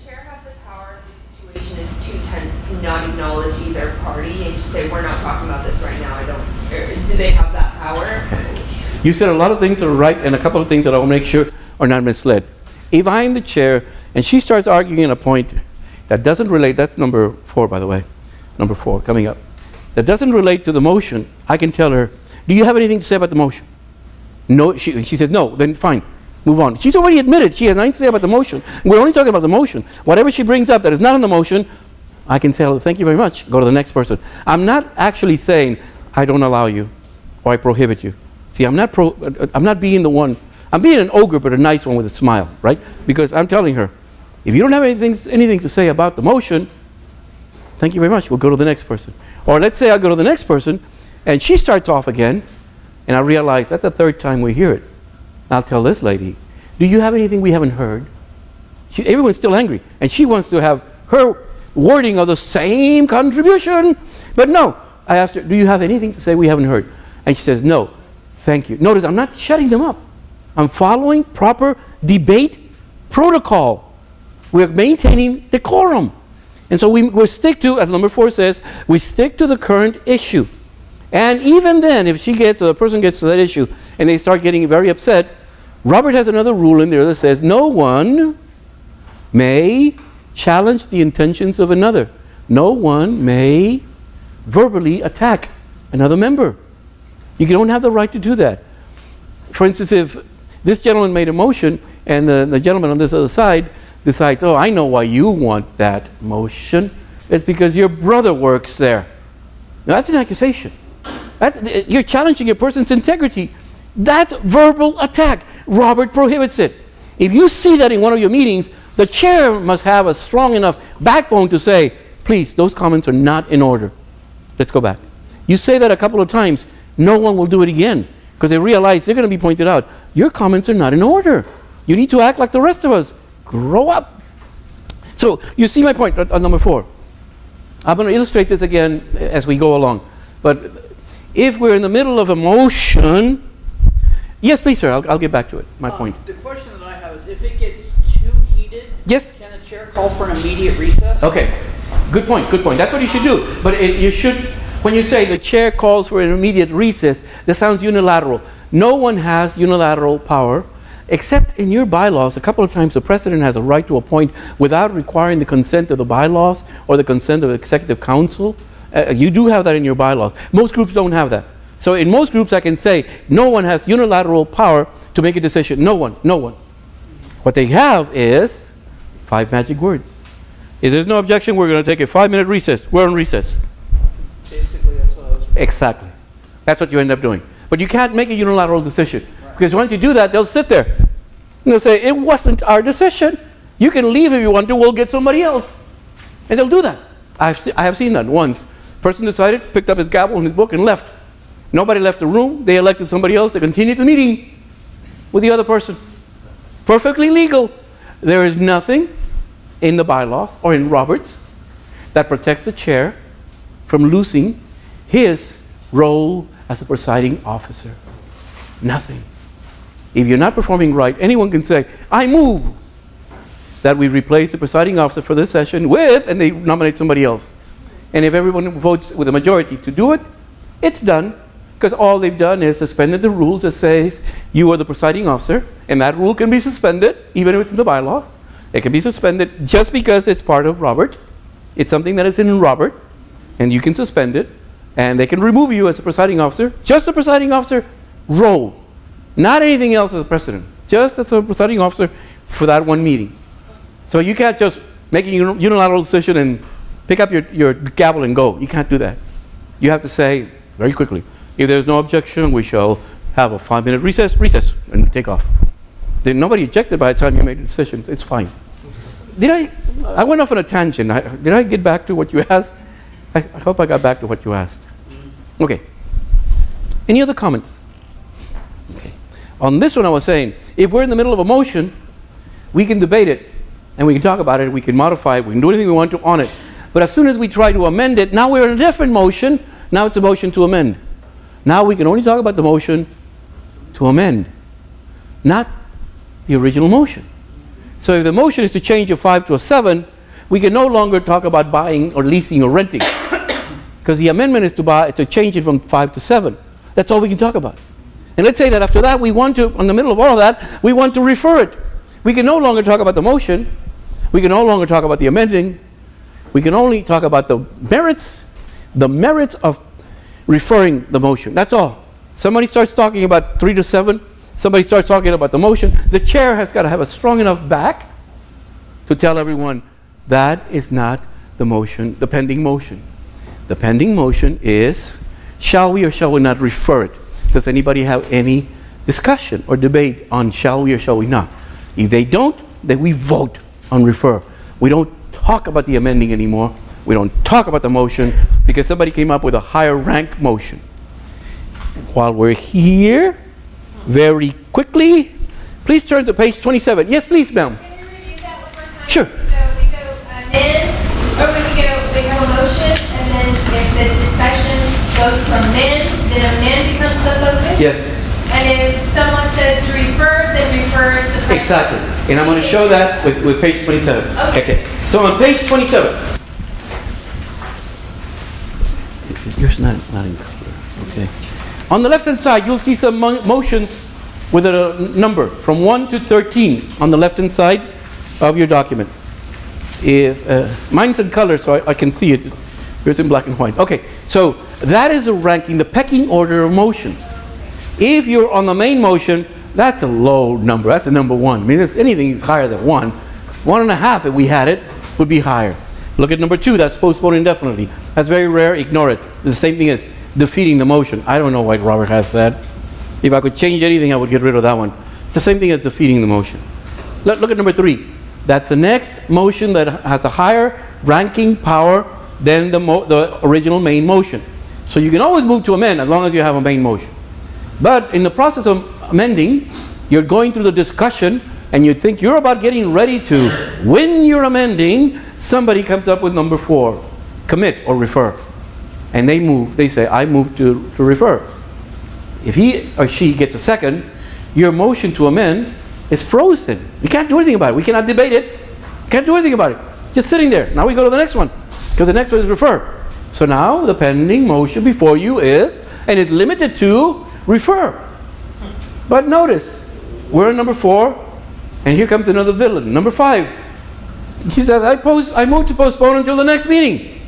chair have the power if the situation is too tense to not acknowledge either party and just say, we're not talking about this right now, do they have that power? You said a lot of things that are right, and a couple of things that I will make sure are not misled. If I'm the chair and she starts arguing a point that doesn't relate, that's number 4, by the way, number 4 coming up, that doesn't relate to the motion, I can tell her, do you have anything to say about the motion? No, she says no, then fine, move on. She's already admitted she has nothing to say about the motion. We're only talking about the motion. Whatever she brings up that is not in the motion, I can tell her, thank you very much, go to the next person. I'm not actually saying, I don't allow you, or I prohibit you. See, I'm not being the one, I'm being an ogre, but a nice one with a smile, right? Because I'm telling her, if you don't have anything to say about the motion, thank you very much, we'll go to the next person. Or let's say I go to the next person, and she starts off again, and I realize that's the 3rd time we hear it. I'll tell this lady, do you have anything we haven't heard? Everyone's still angry, and she wants to have her wording of the same contribution. But no, I asked her, do you have anything to say we haven't heard? And she says, no, thank you. Notice, I'm not shutting them up. I'm following proper debate protocol. We're maintaining decorum. And so we stick to, as number 4 says, we stick to the current issue. And even then, if the person gets to that issue and they start getting very upset, Robert has another rule in there that says no one may challenge the intentions of another. No one may verbally attack another member. You don't have the right to do that. For instance, if this gentleman made a motion and the gentleman on this other side decides, oh, I know why you want that motion. It's because your brother works there. Now, that's an accusation. You're challenging a person's integrity. That's verbal attack. Robert prohibits it. If you see that in one of your meetings, the chair must have a strong enough backbone to say, please, those comments are not in order. Let's go back. You say that a couple of times, no one will do it again because they realize they're going to be pointed out. Your comments are not in order. You need to act like the rest of us. Grow up. So you see my point on number 4. I'm going to illustrate this again as we go along. But if we're in the middle of a motion, yes, please, sir, I'll get back to it. My point. The question that I have is if it gets too heated, Yes. can the chair call for an immediate recess? Okay. Good point. Good point. That's what you should do. But you should, when you say the chair calls for an immediate recess, that sounds unilateral. No one has unilateral power, except in your bylaws. A couple of times the president has a right to appoint without requiring the consent of the bylaws or the consent of the executive council. You do have that in your bylaws. Most groups don't have that. So in most groups I can say no one has unilateral power to make a decision. No one. No one. What they have is 5 magic words. If there's no objection, we're going to take a 5-minute recess. We're on recess. Basically, that's what I was... Exactly. That's what you end up doing. But you can't make a unilateral decision. Because once you do that, they'll sit there. And they'll say, it wasn't our decision. You can leave if you want to. We'll get somebody else. And they'll do that. I have seen that once. Person decided, picked up his gavel and his book and left. Nobody left the room. They elected somebody else to continue the meeting with the other person. Perfectly legal. There is nothing in the bylaws or in Roberts that protects the chair from losing his role as a presiding officer. Nothing. If you're not performing right, anyone can say, I move that we replace the presiding officer for this session with, and they nominate somebody else. And if everyone votes with a majority to do it, it's done. Because all they've done is suspended the rules that says you are the presiding officer, and that rule can be suspended, even if it's in the bylaws. It can be suspended just because it's part of Robert. It's something that is in Robert, and you can suspend it, and they can remove you as a presiding officer, just a presiding officer role, not anything else as a president, just as a presiding officer for that one meeting. So you can't just make a unilateral decision and pick up your gavel and go. You can't do that. You have to say very quickly, if there's no objection, we shall have a 5-minute recess, and take off. Then nobody objected by the time you made the decision. It's fine. I went off on a tangent. Did I get back to what you asked? I hope I got back to what you asked. Okay. Any other comments? Okay. On this one I was saying, if we're in the middle of a motion, we can debate it, and we can talk about it, we can modify it, we can do anything we want to on it. But as soon as we try to amend it, now we're in a different motion. Now it's a motion to amend. Now we can only talk about the motion to amend, not the original motion. So if the motion is to change a 5 to a 7, we can no longer talk about buying or leasing or renting. Because the amendment is to change it from 5 to 7. That's all we can talk about. And let's say that after that we want to, in the middle of all of that, we want to refer it. We can no longer talk about the motion. We can no longer talk about the amending. We can only talk about the merits of referring the motion. That's all. Somebody starts talking about 3 to 7. Somebody starts talking about the motion. The chair has got to have a strong enough back to tell everyone that is not the motion, the pending motion. The pending motion is, shall we or shall we not refer it? Does anybody have any discussion or debate on shall we or shall we not? If they don't, then we vote on refer. We don't talk about the amending anymore. We don't talk about the motion because somebody came up with a higher rank motion. While we're here, very quickly, please turn to page 27. Yes, please, ma'am. Can you review that one more time? Sure. So we go amend, or we have a motion, and then if the discussion goes to amend, then amend becomes the focus? Yes. And if someone says to refer, then refers the president. Exactly. And I'm going to show that with page 27. Okay. So on page 27. Yours not in color. Okay. On the left-hand side, you'll see some motions with a number from 1 to 13 on the left-hand side of your document. Mine's in color, so I can see it. Yours in black and white. Okay, so that is a ranking, the pecking order of motions. If you're on the main motion, that's a low number. That's a number 1. I mean, anything that's higher than 1, 1.5 if we had it, would be higher. Look at number 2, that's postponed indefinitely. That's very rare, ignore it. It's the same thing as defeating the motion. I don't know why Robert has that. If I could change anything, I would get rid of that one. It's the same thing as defeating the motion. Look at number 3. That's the next motion that has a higher ranking power than the original main motion. So you can always move to amend as long as you have a main motion. But in the process of amending, you're going through the discussion and you think you're about getting ready to, when you're amending, somebody comes up with number 4, commit or refer. And they say, I move to refer. If he or she gets a second, your motion to amend is frozen. You can't do anything about it. We cannot debate it. Can't do anything about it. Just sitting there. Now we go to the next one, because the next one is refer. So now the pending motion before you is, and it's limited to refer. But notice, we're on number 4, and here comes another villain. Number 5. He says, I move to postpone until the next meeting.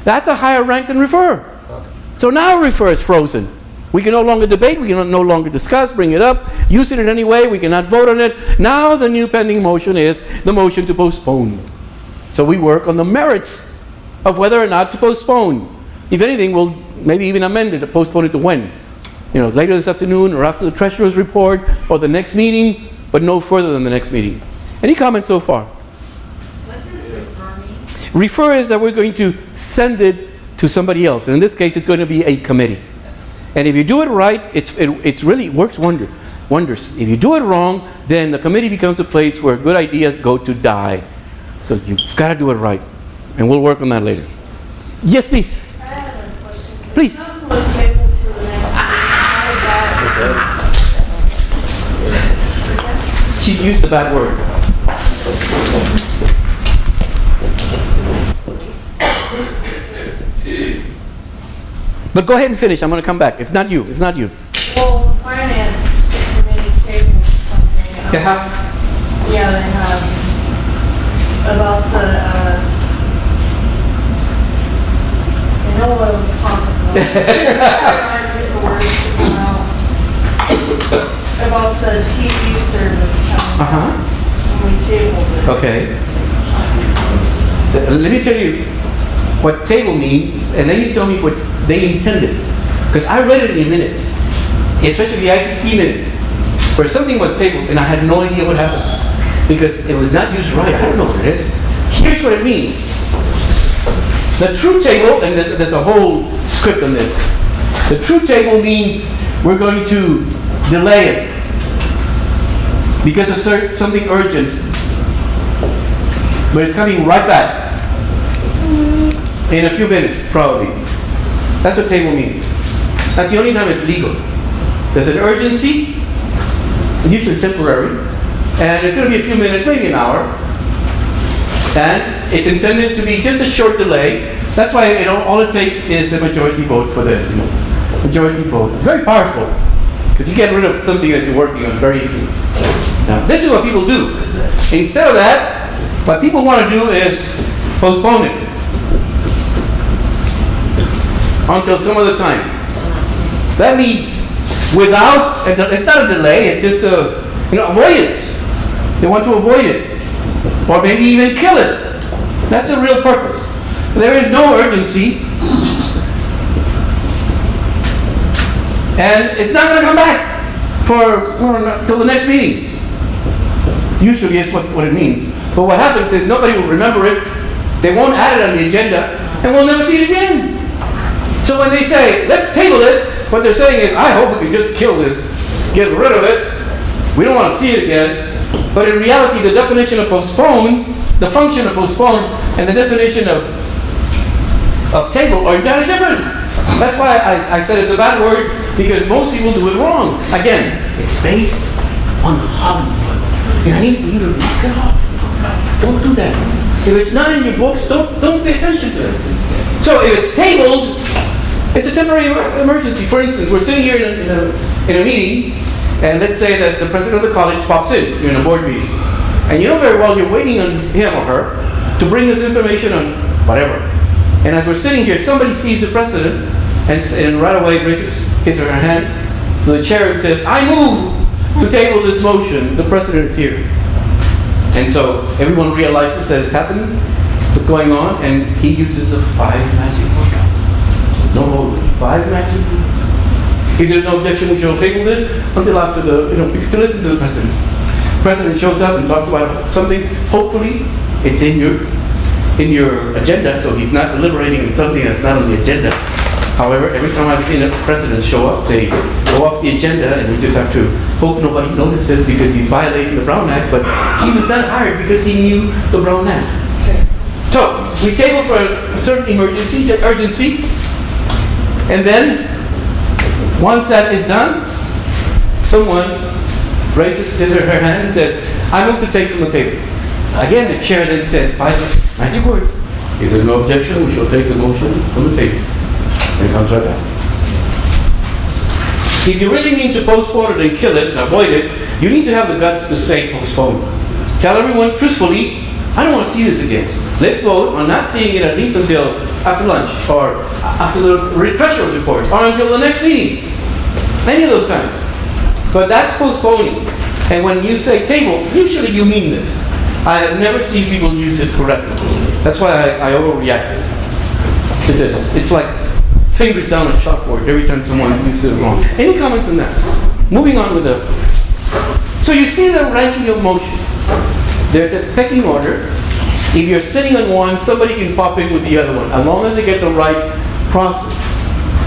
That's a higher rank than refer. So now refer is frozen. We can no longer debate, we can no longer discuss, bring it up, use it in any way, we cannot vote on it. Now the new pending motion is the motion to postpone. So we work on the merits of whether or not to postpone. If anything, we'll maybe even amend it to postpone it to when? Later this afternoon or after the treasurer's report or the next meeting, but no further than the next meeting. Any comments so far? What does refer mean? Refer is that we're going to send it to somebody else. And in this case, it's going to be a committee. And if you do it right, it really works wonders. If you do it wrong, then the committee becomes a place where good ideas go to die. So you've got to do it right. And we'll work on that later. Yes, please. I have a question. Please. Something was tabled to the next meeting. She used the bad word. But go ahead and finish. I'm going to come back. It's not you. It's not you. Well, the finance committee tabled something. Yeah. Yeah, they have. About the, I know what I was talking about. I read the words about the TV service coming out. When we tabled it. Okay. Let me tell you what table means, and then you tell me what they intended. Because I read it in minutes, especially the ICC minutes, where something was tabled and I had no idea what happened. Because it was not used right. I don't know what it is. Here's what it means. The true table, and there's a whole script on this. The true table means we're going to delay it because of something urgent. But it's coming right back in a few minutes, probably. That's what table means. That's the only time it's legal. There's an urgency, usually temporary, and it's going to be a few minutes, maybe an hour. And it's intended to be just a short delay. That's why all it takes is a majority vote for this. Majority vote. It's very powerful because you get rid of something that you're working on very easily. Now, this is what people do. Instead of that, what people want to do is postpone it until some other time. That means without, it's not a delay, it's just a avoidance. They want to avoid it, or maybe even kill it. That's the real purpose. There is no urgency, and it's not going to come back until the next meeting. Usually, is what it means. But what happens is nobody will remember it. They won't add it on the agenda, and we'll never see it again. So when they say let's table it, what they're saying is, I hope we can just kill this, get rid of it. We don't want to see it again. But in reality, the definition of postpone, the function of postpone, and the definition of table are entirely different. That's why I said it's a bad word, because most people do it wrong. Again, it's based on Hollywood. And I need for you to knock it off. Don't do that. If it's not in your books, don't pay attention to it. So if it's tabled, it's a temporary emergency. For instance, we're sitting here in a meeting, and let's say that the president of the college pops in. You're in a board meeting. And you know very well you're waiting on him or her to bring this information on whatever. And as we're sitting here, somebody sees the president and right away raises his or her hand to the chair and says, I move to table this motion. The president is here. And so everyone realizes that it's happening, what's going on, and he uses the 5 magic words. No vote, 5 magic words. If there's no objection, we shall table this until after the, to listen to the president. President shows up and talks about something. Hopefully, it's in your agenda, so he's not deliberating on something that's not on the agenda. However, every time I've seen a president show up, they go off the agenda, and we just have to hope nobody notices because he's violating the Brown Act, but he was not hired because he knew the Brown Act. So, we table for a certain emergency, urgency, and then, once that is done, someone raises his or her hand and says, I move to take from the table. Again, the chair then says, 5 magic words. If there's no objection, we shall take the motion from the table. And it comes right back. If you really mean to postpone it and kill it and avoid it, you need to have the guts to say postpone. Tell everyone truthfully, I don't want to see this again. Let's vote on not seeing it at least until after lunch, or after the threshold report, or until the next meeting. Any of those times. But that's postponing. And when you say table, usually you mean this. I have never seen people use it correctly. That's why I overreacted. It's like fingers down a chalkboard every time someone uses it wrong. Any comments on that? Moving on with the... So you see the ranking of motions. There's a pecking order. If you're sitting on one, somebody can pop in with the other one. As long as they get the right process,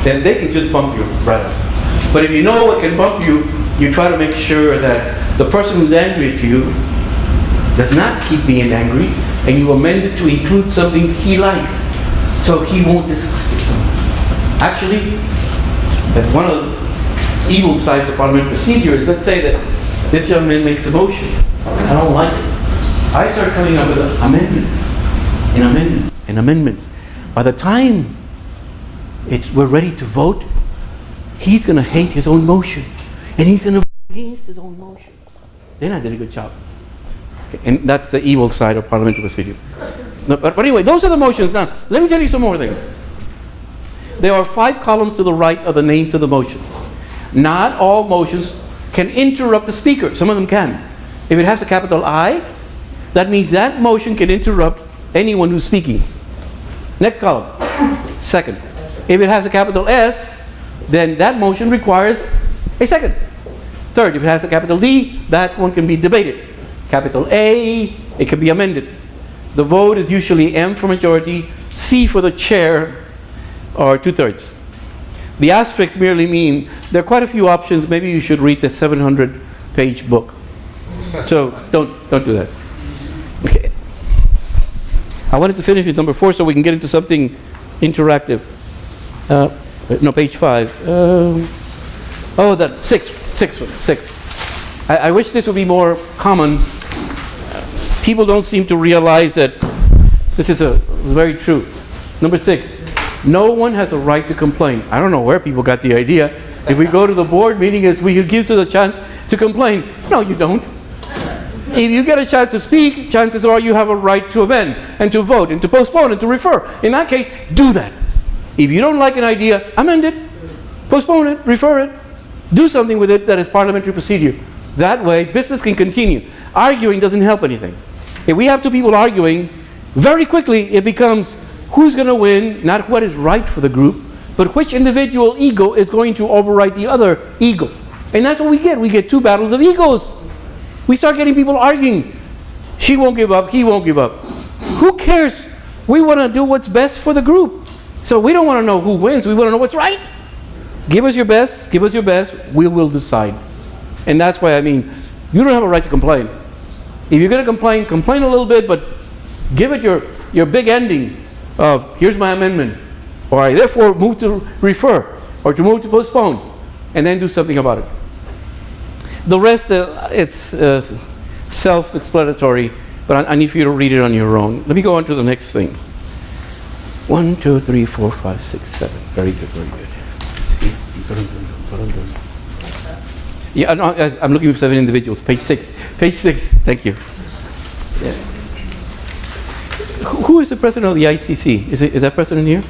then they can just bump you right up. But if you know what can bump you, you try to make sure that the person who's angry at you does not keep being angry, and you amend it to include something he likes, so he won't dislike it. Actually, that's one of the evil sides of parliamentary procedure. Is let's say that this young man makes a motion, and I don't like it. I start coming up with amendments. By the time we're ready to vote, he's going to hate his own motion, and he's going to vote against his own motion. Then I did a good job. Okay, and that's the evil side of parliamentary procedure. No, but anyway, those are the motions. Now, let me tell you some more things. There are 5 columns to the right of the names of the motion. Not all motions can interrupt the speaker. Some of them can. If it has a capital I, that means that motion can interrupt anyone who's speaking. Next column. Second. If it has a capital S, then that motion requires a second. Third, if it has a capital D, that one can be debated. Capital A, it can be amended. The vote is usually M for majority, C for the chair, or 2/3. The asterisks merely mean there are quite a few options. Maybe you should read the 700-page book. So don't do that. Okay. I wanted to finish with number 4 so we can get into something interactive. No, page 5. That 6. I wish this would be more common. People don't seem to realize that this is very true. Number 6. No one has a right to complain. I don't know where people got the idea. If we go to the board meeting, we give you the chance to complain. No, you don't. If you get a chance to speak, chances are you have a right to amend and to vote and to postpone and to refer. In that case, do that. If you don't like an idea, amend it, postpone it, refer it, do something with it that is parliamentary procedure. That way, business can continue. Arguing doesn't help anything. If we have 2 people arguing, very quickly it becomes who's going to win, not what is right for the group, but which individual ego is going to override the other ego. And that's what we get. We get 2 battles of egos. We start getting people arguing. She won't give up, he won't give up. Who cares? We want to do what's best for the group. So we don't want to know who wins, we want to know what's right. Give us your best, we will decide. And that's why you don't have a right to complain. If you're going to complain a little bit, but give it your big ending of, here's my amendment, or I therefore move to refer, or to move to postpone, and then do something about it. The rest, it's self-explanatory, but I need for you to read it on your own. Let me go on to the next thing. 1, 2, 3, 4, 5, 6, 7. Very good, very good. Let's see. Yeah, no, I'm looking for 7 individuals. Page 6. Page 6. Thank you. Yeah. Who is the president of the ICC? Is that president here?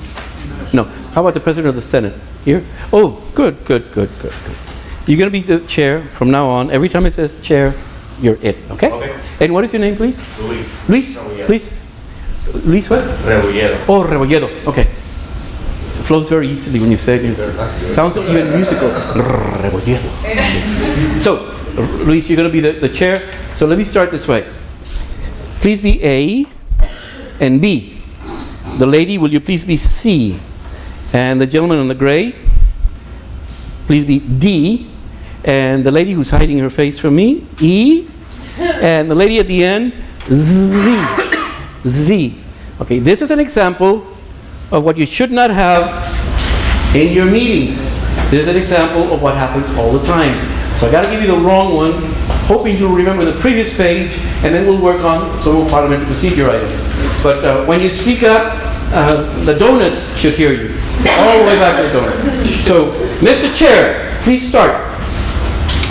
No. How about the president of the Senate? Here? Oh, good. You're going to be the chair from now on. Every time it says chair, you're it, okay? Okay. And what is your name, please? Luis. Luis? Rebolledo. Luis? Luis what? Rebolledo. Oh, Rebolledo. Okay. It flows very easily when you say it. Sounds like you're in musical. Rebolledo. So, Luis, you're going to be the chair. So let me start this way. Please be A and B. The lady, will you please be C? And the gentleman in the gray, please be D. And the lady who's hiding her face from me, E. And the lady at the end, Z. Z. Okay, this is an example of what you should not have in your meetings. This is an example of what happens all the time. So I got to give you the wrong one, hoping you'll remember the previous page, and then we'll work on some more parliamentary procedure items. But when you speak up, the donuts should hear you, all the way back to the donuts. So, Mr. Chair, please start.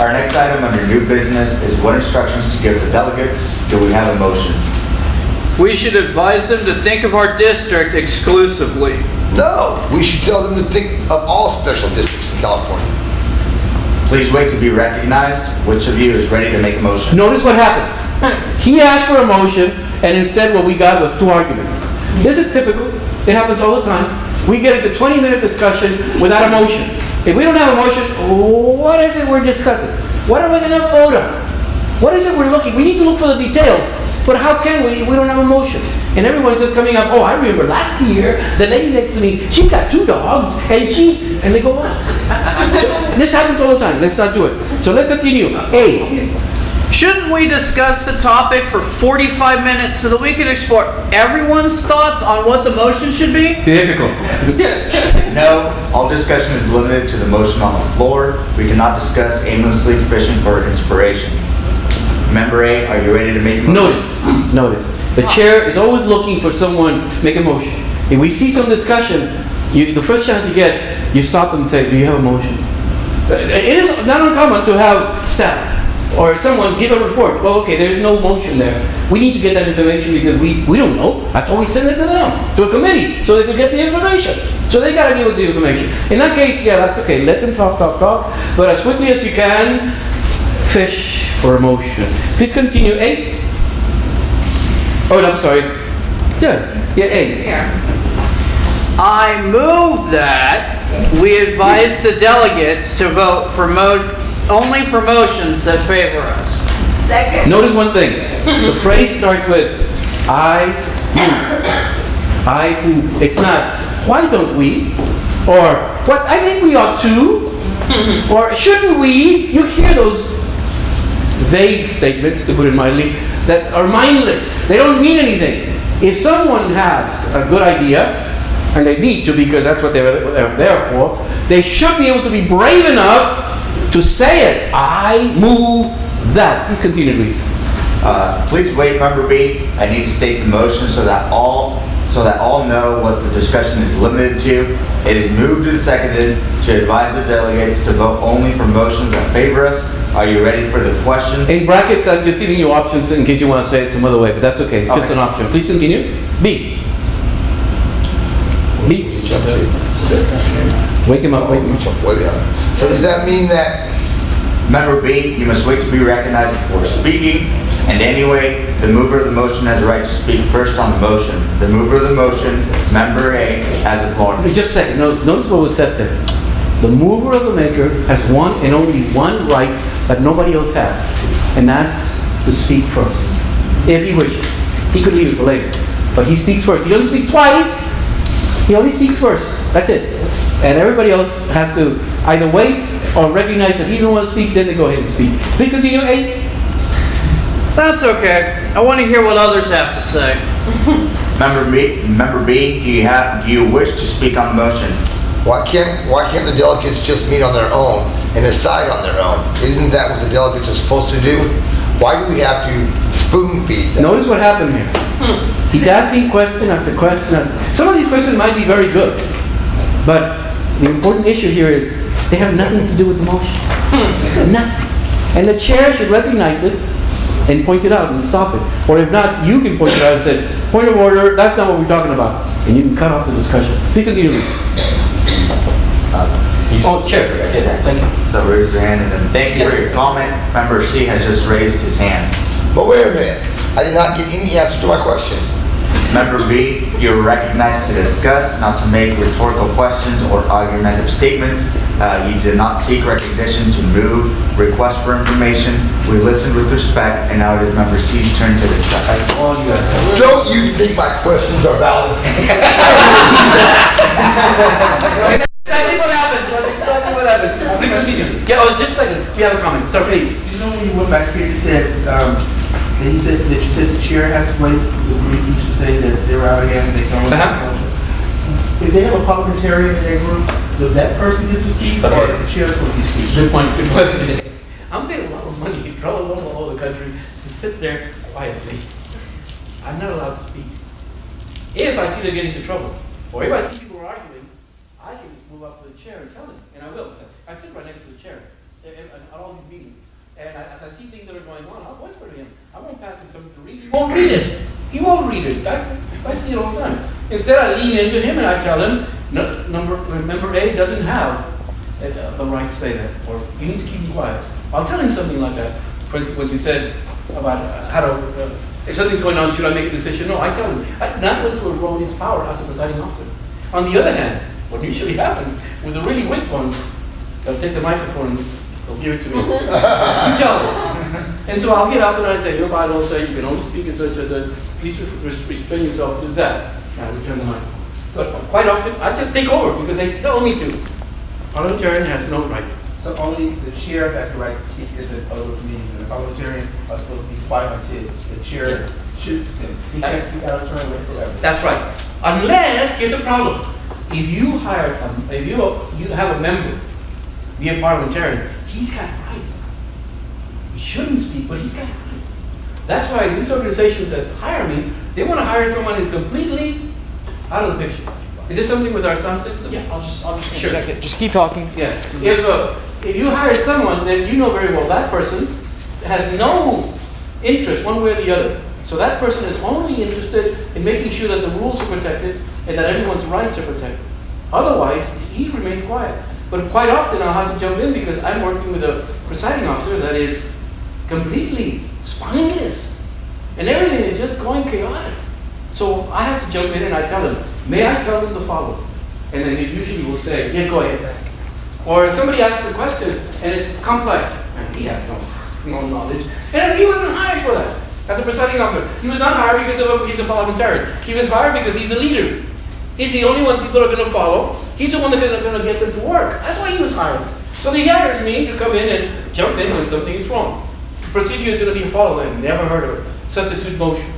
Our next item under new business is what instructions to give the delegates. Do we have a motion? We should advise them to think of our district exclusively. No, we should tell them to think of all special districts in California. Please wait to be recognized. Which of you is ready to make a motion? Notice what happened. He asked for a motion, and instead what we got was 2 arguments. This is typical. It happens all the time. We get into 20-minute discussion without a motion. If we don't have a motion, what is it we're discussing? What are we going to vote on? What is it we're looking? We need to look for the details. But how can we if we don't have a motion? And everyone's just coming up, oh, I remember last year, the lady next to me, she's got 2 dogs, and they go on. So this happens all the time. Let's not do it. So let's continue. A. Shouldn't we discuss the topic for 45 minutes so that we can explore everyone's thoughts on what the motion should be? Typical. No, all discussion is limited to the motion on the floor. We cannot discuss aimlessly fishing for inspiration. Member A, are you ready to make a motion? Notice. The chair is always looking for someone to make a motion. If we see some discussion, the first chance you get, you stop and say, do you have a motion? It is not uncommon to have staff or someone give a report. Well, okay, there's no motion there. We need to get that information because we don't know. That's why we send it to them, to a committee, so they can get the information. So they got to give us the information. In that case, yeah, that's okay. Let them talk. But as quickly as you can, fish for a motion. Please continue. A. Oh, no, I'm sorry. Yeah, A. I move that we advise the delegates to vote for only for motions that favor us. Second. Notice one thing. The phrase starts with I move. I move. It's not why don't we, or what I think we ought to, or shouldn't we. You hear those vague statements, to put it mildly, that are mindless. They don't mean anything. If someone has a good idea, and they need to because that's what they're there for, they should be able to be brave enough to say it. I move that. Please continue, please. Please wait, Member B. I need to state the motion so that all know what the discussion is limited to. It is moved and seconded to advise the delegates to vote only for motions that favor us. Are you ready for the question? In brackets, I'm just giving you options in case you want to say it some other way, but that's okay. Just an option. Please continue. B. B. Wake him up. So does that mean that Member B, you must wait to be recognized before speaking. And anyway, the mover of the motion has the right to speak first on the motion. The mover of the motion, Member A, has the floor. Just a second. Notice what was said there. The mover of the maker has one and only one right that nobody else has, and that's to speak first. If he wishes. He could leave it for later. But he speaks first. He doesn't speak twice. He only speaks first. That's it. And everybody else has to either wait or recognize that he doesn't want to speak, then they go ahead and speak. Please continue. A. That's okay. I want to hear what others have to say. Member B, do you wish to speak on the motion? why can't the delegates just meet on their own and decide on their own? Isn't that what the delegates are supposed to do? Why do we have to spoon feed them? Notice what happened here. He's asking question after question. Some of these questions might be very good, but the important issue here is they have nothing to do with the motion. Nothing. And the chair should recognize it and point it out and stop it. Or if not, you can point it out and say, point of order, that's not what we're talking about. And you can cut off the discussion. Please continue. Oh, Chair, yes, thank you. So raise your hand and then thank you for your comment. Member C has just raised his hand. But wait a minute, I did not get any answer to my question. Member B, you're recognized to discuss, not to make rhetorical questions or argumentative statements. You did not seek recognition to move, request for information. We listened with respect, and now it is Member C's turn to discuss. That's all you guys have. Don't you think my questions are valid? Exactly what happens, that's exactly what happens. Please continue. Yeah, oh, just a second, if you have a comment, sir, please. You know when you went back here, you said, you said the chair has to wait, you should say that they're out of hand, they can only. If they have a parliamentarian in their group, does that person get to speak, or Okay. is the chair supposed to speak? Good point, good point. I'm paying a lot of money, travel all over the country to sit there quietly. I'm not allowed to speak. If I see they're getting into trouble, or if I see people arguing, I can move up to the chair and tell them, and I will. I sit right next to the chair at all these meetings. And as I see things that are going on, I'll whisper to him. I won't pass him something to read. He won't read it. He won't read it. I see it all the time. Instead, I lean into him and I tell him, member A doesn't have the right to say that, or you need to keep him quiet. I'll tell him something like that. For instance, when you said about how to, if something's going on, should I make a decision? No, I tell him. I do not want to erode his power as a presiding officer. On the other hand, what usually happens with the really weak ones, they'll take the microphone and they'll give it to me. You tell them. And so I'll get up and I say, your bylaws say you can only speak in such as a, please restrain yourself to that. And I return the microphone. But quite often, I just take over because they tell me to. Parliamentarian has no right. So only the chair has the right to speak at those meetings, and the parliamentarian are supposed to be quiet until the chair shoots him. He can't speak out of turn whatsoever. That's right. Unless, here's the problem. If you hire, if you have a member, be a parliamentarian, he's got rights. He shouldn't speak, but he's got rights. That's why these organizations that hire me, they want to hire someone who's completely out of the picture. Is this something with our sound system? Yeah, I'll just Sure. check it. Just keep talking. Yeah. If you hire someone, then you know very well that person has no interest one way or the other. So that person is only interested in making sure that the rules are protected and that everyone's rights are protected. Otherwise, he remains quiet. But quite often I'll have to jump in because I'm working with a presiding officer that is completely spineless. And everything is just going chaotic. So I have to jump in and I tell him, may I tell them the following? And then he usually will say, yeah, go ahead. Or if somebody asks a question and it's complex, and he has no knowledge, and he wasn't hired for that as a presiding officer. He was not hired because he's a parliamentarian. He was hired because he's a leader. He's the only one people are going to follow. He's the one that's going to get them to work. That's why he was hired. So he hires me to come in and jump in when something is wrong. The procedure is going to be followed. Never heard of it. Substitute motion.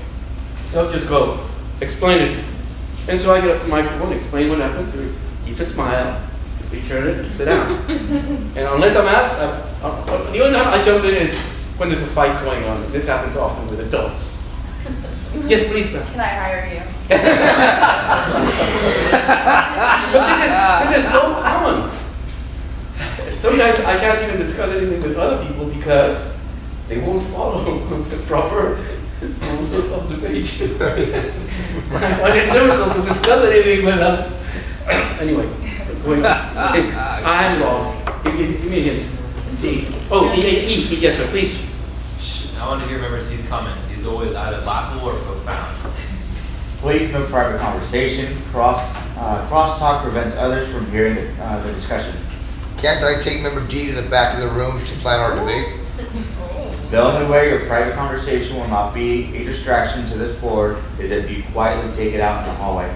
They'll just go, explain it. And so I get up to the microphone, explain what happens, keep a smile, return it, sit down. And unless I'm asked, the only time I jump in is when there's a fight going on. This happens often with adults. Yes, please, ma'am. Can I hire you? But this is so common. Sometimes I can't even discuss anything with other people because they won't follow the proper rules of debate. I find it difficult to discuss anything with them. Anyway, going on. I'm lost. Give me a hint. D. Oh, E. Yes, sir, please. I want to hear Member C's comments. He's always either laughable or profound. Please no private conversation. Crosstalk prevents others from hearing the discussion. Can't I take member D to the back of the room to plan our debate? The only way your private conversation will not be a distraction to this board is if you quietly take it out in the hallway.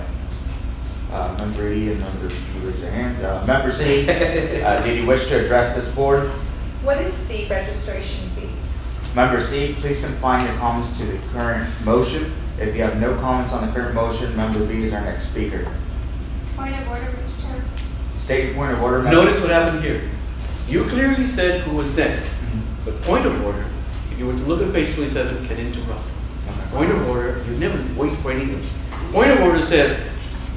Member E and member B raise their hands. Member C, did you wish to address this board? What is the registration fee? Member C, please confine your comments to the current motion. If you have no comments on the current motion, member B is our next speaker. Point of order, Mr. Chair. State your point of order, member. Notice what happened here. You clearly said who was next. But point of order, if you were to look at page 27, can interrupt. Point of order, you never wait for anything. Point of order says,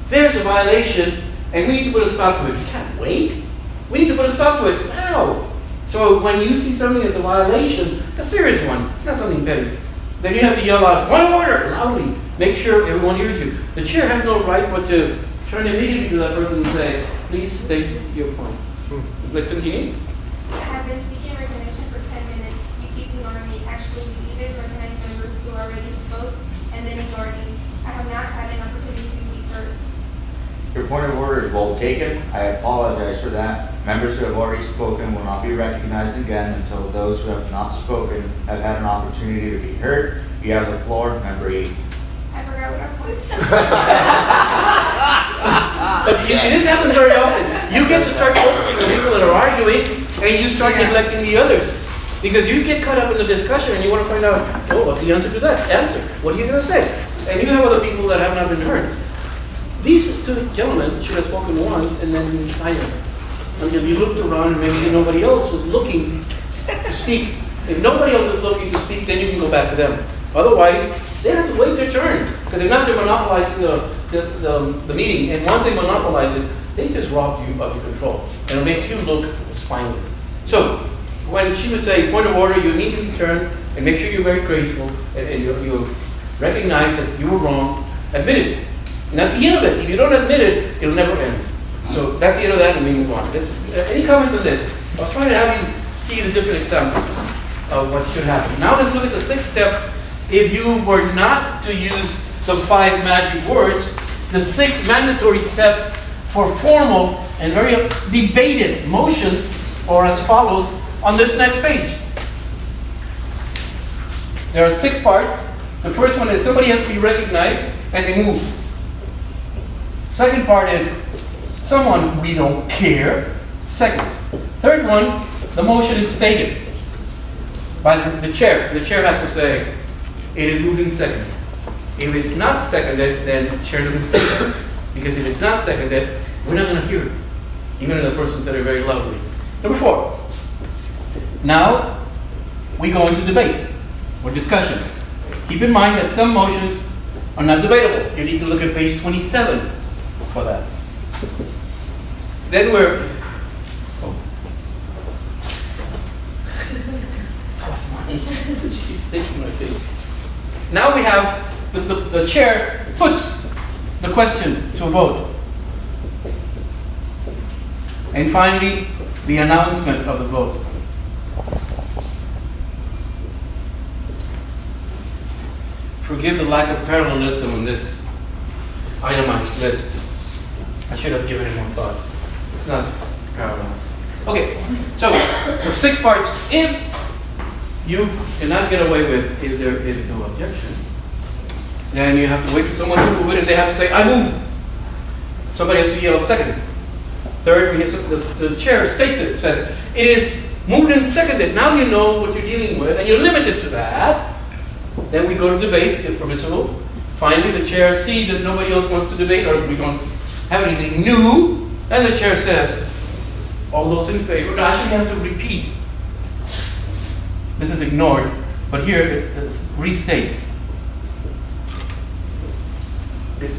there's a violation and we need to put a stop to it. You can't wait. We need to put a stop to it now. So when you see something as a violation, a serious one, not something petty, then you have to yell out, point of order, loudly. Make sure everyone hears you. The chair has no right but to turn immediately to that person and say, please state your point. let's continue. I have been seeking recognition for 10 minutes. You keep ignoring me. Actually, you even recognize members who already spoke and then ignored me. I have not had an opportunity to be heard. Your point of order is well taken. I apologize for that. Members who have already spoken will not be recognized again until those who have not spoken have had an opportunity to be heard. You have the floor, Member E. I forgot what I was going to say. But you see, this happens very often. You get to start focusing on people that are arguing, and you start neglecting the others. Because you get caught up in the discussion, and you want to find out, oh, what's the answer to that? Answer. What are you going to say? And you have other people that have not been heard. These two gentlemen should have spoken once and then been silent. Until you looked around and maybe nobody else was looking to speak. If nobody else is looking to speak, then you can go back to them. Otherwise, they have to wait their turn. Because if not, they're monopolizing the meeting. And once they monopolize it, they just rob you of your control. And it makes you look spineless. So, when she would say, point of order, you need to turn and make sure you're very graceful and you recognize that you were wrong, admit it. And that's the end of it. If you don't admit it, it'll never end. So that's the end of that, and we move on. Any comments on this? I was trying to have you see the different examples of what should happen. Now let's look at the 6 steps. If you were not to use the 5 magic words, the 6 mandatory steps for formal and very debated motions are as follows on this next page. There are 6 parts. The first one is somebody has to be recognized and they move. Second part is someone we don't care. Seconds. Third one, the motion is stated by the chair. The chair has to say, it is moved and seconded. If it's not seconded, then the chair doesn't say that. Because if it's not seconded, we're not going to hear it. Even if the person said it very loudly. Number 4. Now, we go into debate or discussion. Keep in mind that some motions are not debatable. You need to look at page 27 for that. Then we're... Oh. She's taking my thing. Now we have the chair puts the question to a vote. And finally, the announcement of the vote. Forgive the lack of parallelism on this itemized list. I should have given it more thought. It's not parallel. Okay, so the 6 parts. If you cannot get away with, if there is no objection, then you have to wait for someone to move it, and they have to say, I move. Somebody has to yell second. Third, the chair states it, says, it is moved and seconded. Now you know what you're dealing with, and you're limited to that. Then we go to debate, if permissible. Finally, the chair sees that nobody else wants to debate, or we don't have anything new, and the chair says, all those in favor. No, actually, you have to repeat. This is ignored, but here it restates.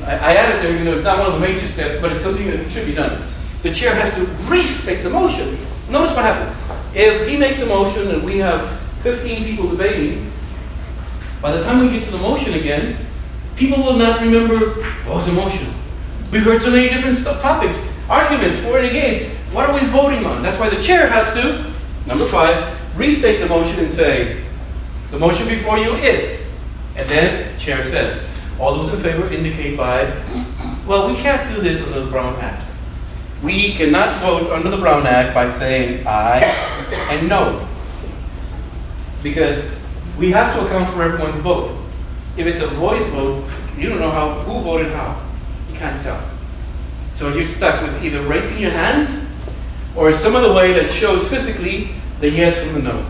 I added there, it's not one of the major steps, but it's something that should be done. The chair has to restate the motion. Notice what happens. If he makes a motion and we have 15 people debating, by the time we get to the motion again, people will not remember what was the motion. We've heard so many different topics, arguments for and against. What are we voting on? That's why the chair has to, number 5, restate the motion and say, the motion before you is. And then the chair says, all those in favor indicate by, well, we can't do this under the Brown Act. We cannot vote under the Brown Act by saying aye and no. Because we have to account for everyone's vote. If it's a voice vote, you don't know who voted how. You can't tell. So you're stuck with either raising your hand or some other way that shows physically the yes from the no.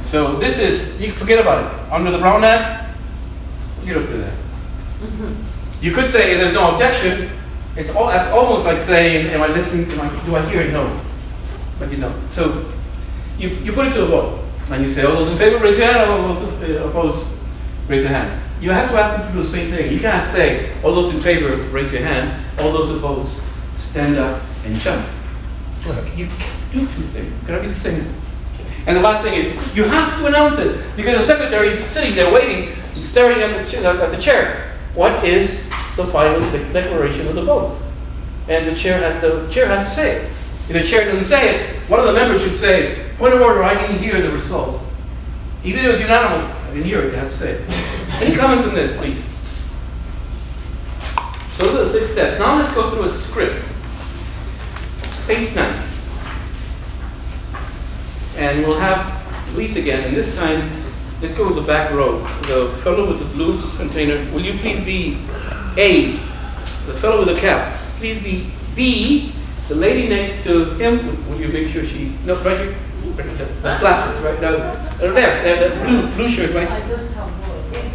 So this is, you can forget about it. Under the Brown Act, you don't do that. You could say if there's no objection. That's almost like saying, am I listening? Do I hear it? No. But you don't. So you put it to a vote. And you say, all those in favor, raise your hand. All those opposed, raise your hand. You have to ask them to do the same thing. You can't say, all those in favor, raise your hand. All those opposed, stand up and jump. You can't do 2 things. It's got to be the same. And the last thing is, you have to announce it. Because the secretary is sitting there waiting and staring at the chair. What is the final declaration of the vote? And the chair has to say it. If the chair doesn't say it, one of the members should say, point of order, I didn't hear the result. Even if it was unanimous, I didn't hear it, you have to say it. Any comments on this, please? So those are the 6 steps. Now let's go through a script. Page 9. And we'll have Luis again, and this time, let's go with the back row. The fellow with the blue container, will you please be A? The fellow with the cap, please be B. The lady next to him, will you make sure she, no, right here? The glasses, right now. There, the blue shirt, right?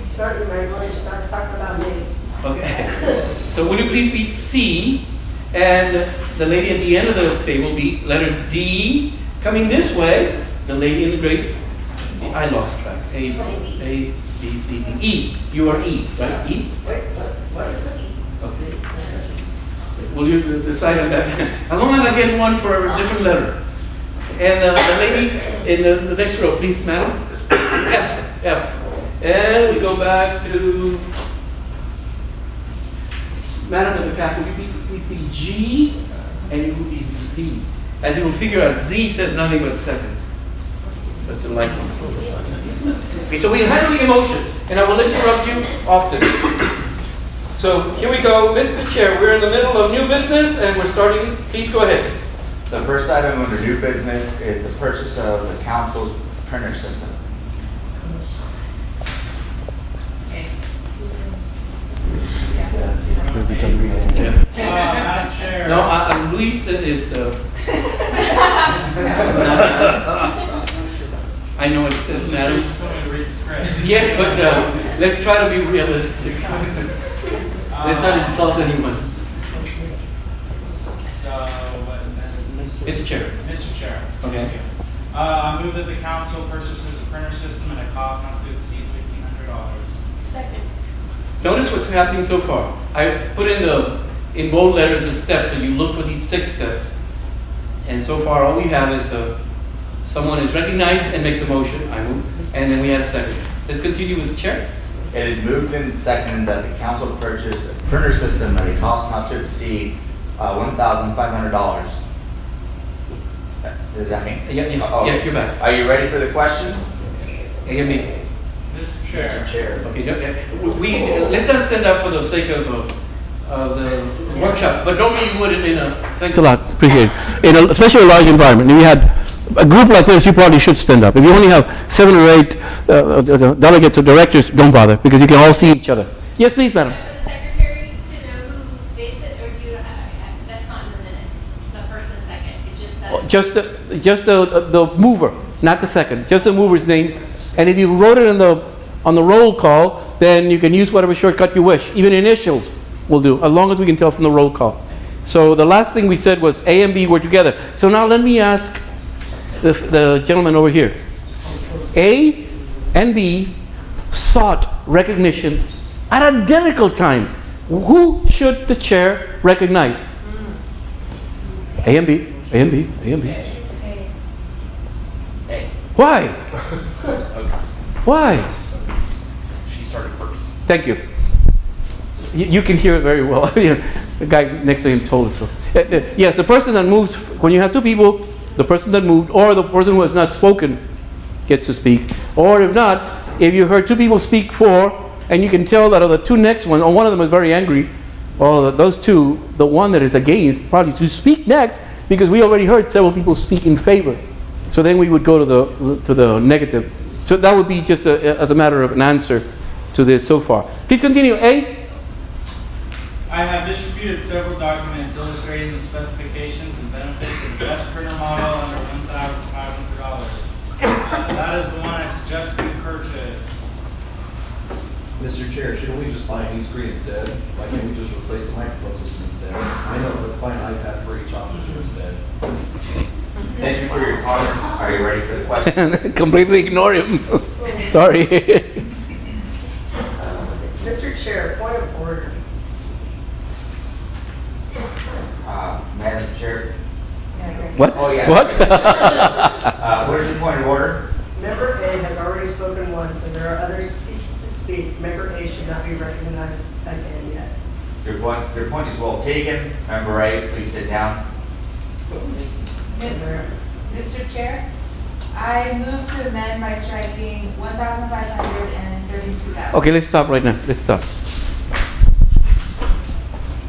Starting my voice, start talking about me. Okay. So will you please be C? And the lady at the end of the table be letter D. Coming this way, the lady in the gray, I lost track. A, B, C, D, E. You are E, right? E? Wait, what is it? Okay. Will you decide on that? As long as I get one for a different letter. And the lady in the next row, please, madam. F. And we go back to madam in the back. Will you please be G? And you will be Z. As you will figure out, Z says nothing but second. That's a light one. Okay, so we're handling emotion, and I will interrupt you often. So here we go, Mr. Chair. We're in the middle of new business, and we're starting. Please go ahead. The first item under new business is the purchase of the council's printer system. Madam Chair. No, Luis is I know it says madam. You told me to read the script. Yes, but let's try to be realistic. Let's not insult anyone. So, Mr. Chair. Mr. Chair. Okay. Thank you. I move that the council purchases a printer system at a cost not to exceed $1,500. Second. Notice what's happening so far. I put in bold letters the steps, so you look for these 6 steps. And so far, all we have is someone is recognized and makes a motion. I move, and then we have a second. Let's continue with the chair. It is moved and seconded that the council purchase a printer system at a cost not to exceed $1,500. Does that mean? Yes, you're back. Are you ready for the question? A and B. Mr. Chair. Mr. Chair. Okay, let's not stand up for the sake of the workshop, but normally you would in a. Thanks a lot, appreciate it. Especially a large environment. If you had a group like this, you probably should stand up. If you only have 7 or 8 delegates or directors, don't bother, because you can all see each other. Yes, please, madam. For the secretary to know who's made it, or do you, that's not in the minutes, the first and second, it's just that. Just the mover, not the second. Just the mover's name. And if you wrote it on the roll call, then you can use whatever shortcut you wish. Even initials will do, as long as we can tell from the roll call. So the last thing we said was A and B were together. So now let me ask the gentleman over here. A and B sought recognition at identical time. Who should the chair recognize? A and B, A and B, A and B. Why? Why? She started first. Thank you. You can hear it very well. The guy next to him told it so. Yes, the person that moves, when you have 2 people, the person that moved or the person who has not spoken gets to speak. Or if not, if you heard 2 people speak for, and you can tell that of the 2 next one, or one of them is very angry, well, those 2, the one that is against, probably to speak next, because we already heard several people speak in favor. So then we would go to the negative. So that would be just as a matter of an answer to this so far. Please continue. A. I have distributed several documents illustrating the specifications and benefits of the best printer model under $1,500. That is the one I suggest we purchase. Mr. Chair, shouldn't we just buy an e-screen instead? Why can't we just replace the microphone system instead? I know, let's buy an iPad for each officer instead. Thank you for your comments. Are you ready for the question? Completely ignore him. Sorry. Mr. Chair, point of order. Madam Chair. What? Oh, yeah. What? What is your point of order? Member A has already spoken once, and there are others seeking to speak. Member A should not be recognized again yet. Your point is well taken. Member A, please sit down. Mr. Chair, I move to amend by striking 1,500 and inserting 2,000. Okay, let's stop right now. Let's stop.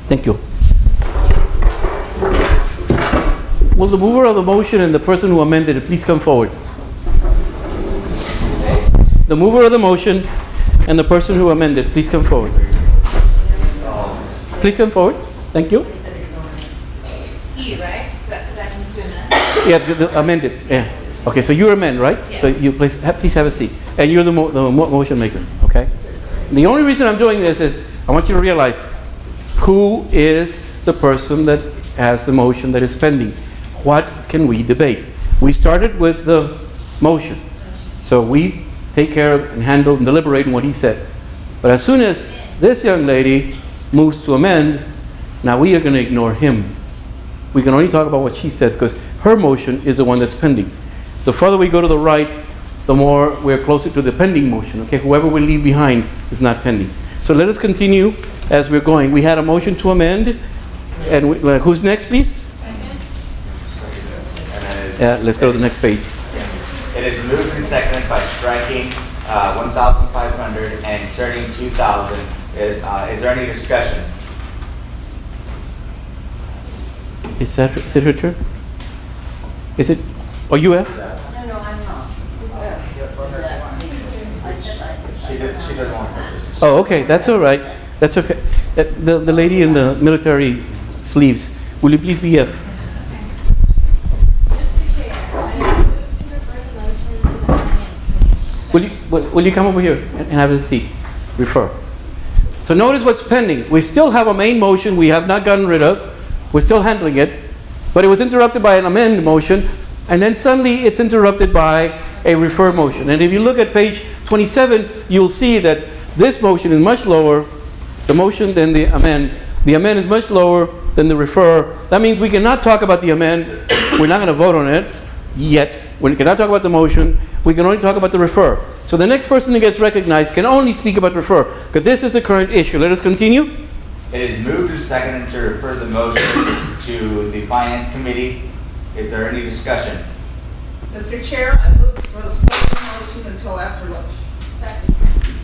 Thank you. Will the mover of the motion and the person who amended it please come forward? The mover of the motion and the person who amended, please come forward. Please come forward. Thank you. E, right? Because I moved to amend. Yeah, the amended. Yeah. Okay, so you're amend, right? Yes. So you please have a seat. And you're the motion maker, okay? The only reason I'm doing this is I want you to realize who is the person that has the motion that is pending. What can we debate? We started with the motion. So we take care of and handle and deliberate on what he said. But as soon as this young lady moves to amend, now we are going to ignore him. We can only talk about what she said because her motion is the one that's pending. The further we go to the right, the more we're closer to the pending motion. Okay, whoever we leave behind is not pending. So let us continue as we're going. We had a motion to amend, and who's next, please? Let's go to the next page. It is moved and seconded by striking 1,500 and inserting 2,000. Is there any discussion? Is it her turn? Is it? Or UF? No, I'm not. She doesn't want to. Oh, okay, that's all right. That's okay. The lady in the military sleeves, will you please be F? Mr. Chair, I move to refer the motion to the Finance Committee. Will you come over here and have a seat? Refer. So notice what's pending. We still have a main motion we have not gotten rid of. We're still handling it. But it was interrupted by an amend motion, and then suddenly it's interrupted by a refer motion. And if you look at page 27, you'll see that this motion is much lower, the motion, than the amend. The amend is much lower than the refer. That means we cannot talk about the amend. We're not going to vote on it yet. We cannot talk about the motion. We can only talk about the refer. So the next person that gets recognized can only speak about refer, because this is the current issue. Let us continue. It is moved and seconded to refer the motion to the Finance Committee. Is there any discussion? Mr. Chair, I move to postpone the motion until after lunch. Second.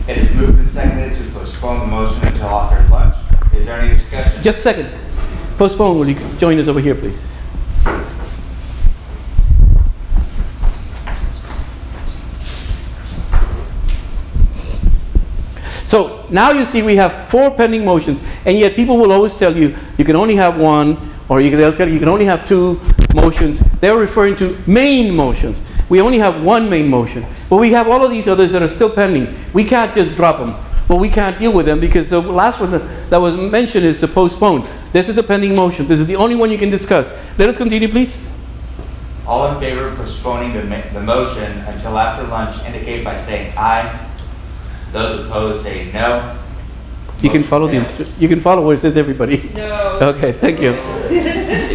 It is moved and seconded to postpone the motion until after lunch. Is there any discussion? Just a second. Postpone. Will you join us over here, please? So now you see we have 4 pending motions, and yet people will always tell you you can only have one, or they'll tell you you can only have 2 motions. They're referring to main motions. We only have 1 main motion, but we have all of these others that are still pending. We can't just drop them. Well, we can't deal with them because the last one that was mentioned is to postpone. This is a pending motion. This is the only one you can discuss. Let us continue, please. All in favor of postponing the motion until after lunch indicate by saying aye. Those opposed say no. You can follow you can follow where it says everybody. No. Okay, thank you.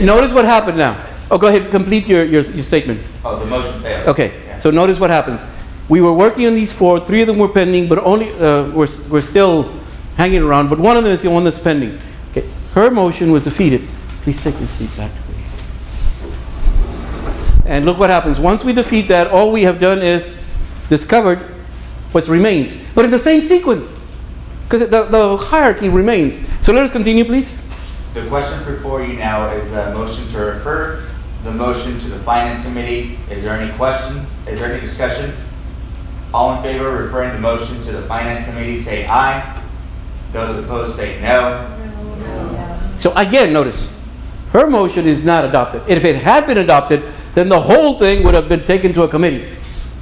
Notice what happened now. Oh, go ahead, complete your statement. Oh, the motion failed. Okay, Yeah. so notice what happens. We were working on these 4, 3 of them were pending, but only we're still hanging around, but one of them is the one that's pending. Okay, her motion was defeated. Please take your seat back. And look what happens. Once we defeat that, all we have done is discovered what remains, but in the same sequence, because the hierarchy remains. So let us continue, please. The question before you now is the motion to refer the motion to the Finance Committee. Is there any question? Is there any discussion? All in favor of referring the motion to the Finance Committee say aye. Those opposed say no. So again, notice, her motion is not adopted. If it had been adopted, then the whole thing would have been taken to a committee,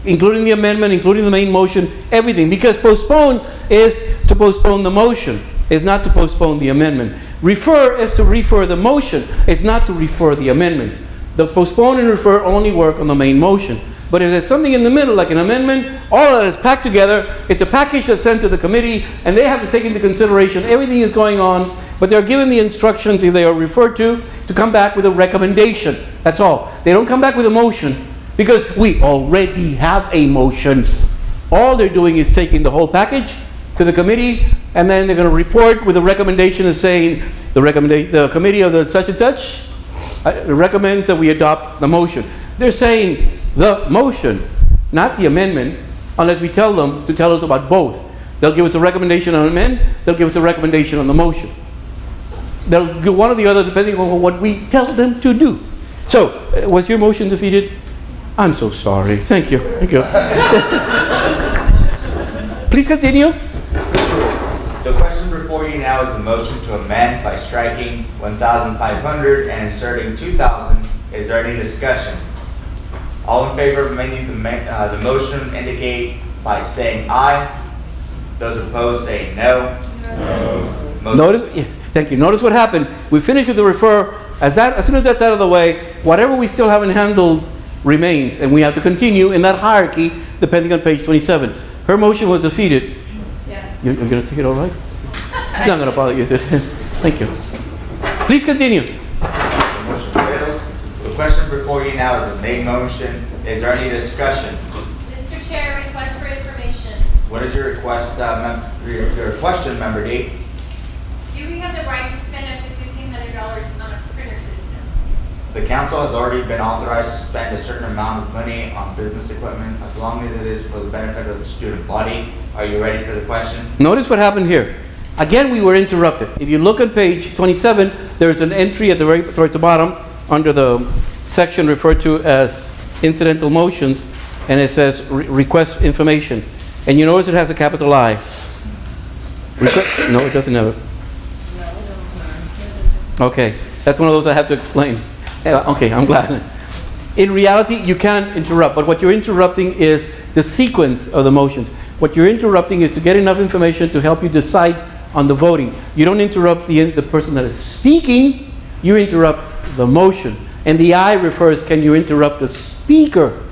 including the amendment, including the main motion, everything. Because postpone is to postpone the motion, is not to postpone the amendment. Refer is to refer the motion, it's not to refer the amendment. The postpone and refer only work on the main motion. But if there's something in the middle, like an amendment, all of that is packed together, it's a package that's sent to the committee, and they have to take into consideration everything is going on, but they're given the instructions, if they are referred to come back with a recommendation. That's all. They don't come back with a motion, because we already have a motion. All they're doing is taking the whole package to the committee, and then they're going to report with a recommendation of saying, the committee of the such and such recommends that we adopt the motion. They're saying the motion, not the amendment, unless we tell them to tell us about both. They'll give us a recommendation on amend, they'll give us a recommendation on the motion. They'll do one or the other depending on what we tell them to do. So, was your motion defeated? I'm so sorry. Thank you. Thank you. Please continue. The question before you now is the motion to amend by striking 1,500 and inserting 2,000. Is there any discussion? All in favor of amending the motion indicate by saying aye. Those opposed say no. No. Notice, thank you. Notice what happened. We finished with the refer. As soon as that's out of the way, whatever we still haven't handled remains, and we have to continue in that hierarchy depending on page 27. Her motion was defeated. Yes. You're going to take it all right? She's not going to bother you. Thank you. Please continue. The motion fails. The question before you now is the main motion. Is there any discussion? Mr. Chair, request for information. What is your request, your question, Member D? Do we have the right to spend up to $1,500 on a printer system? The council has already been authorized to spend a certain amount of money on business equipment as long as it is for the benefit of the student body. Are you ready for the question? Notice what happened here. Again, we were interrupted. If you look at page 27, there's an entry at the very towards the bottom under the section referred to as incidental motions, and it says request information. And you notice it has a capital I. No, it doesn't have it. Okay, that's one of those I have to explain. Okay, I'm glad. In reality, you can't interrupt, but what you're interrupting is the sequence of the motions. What you're interrupting is to get enough information to help you decide on the voting. You don't interrupt the person that is speaking, you interrupt the motion. And the I refers, can you interrupt the speaker?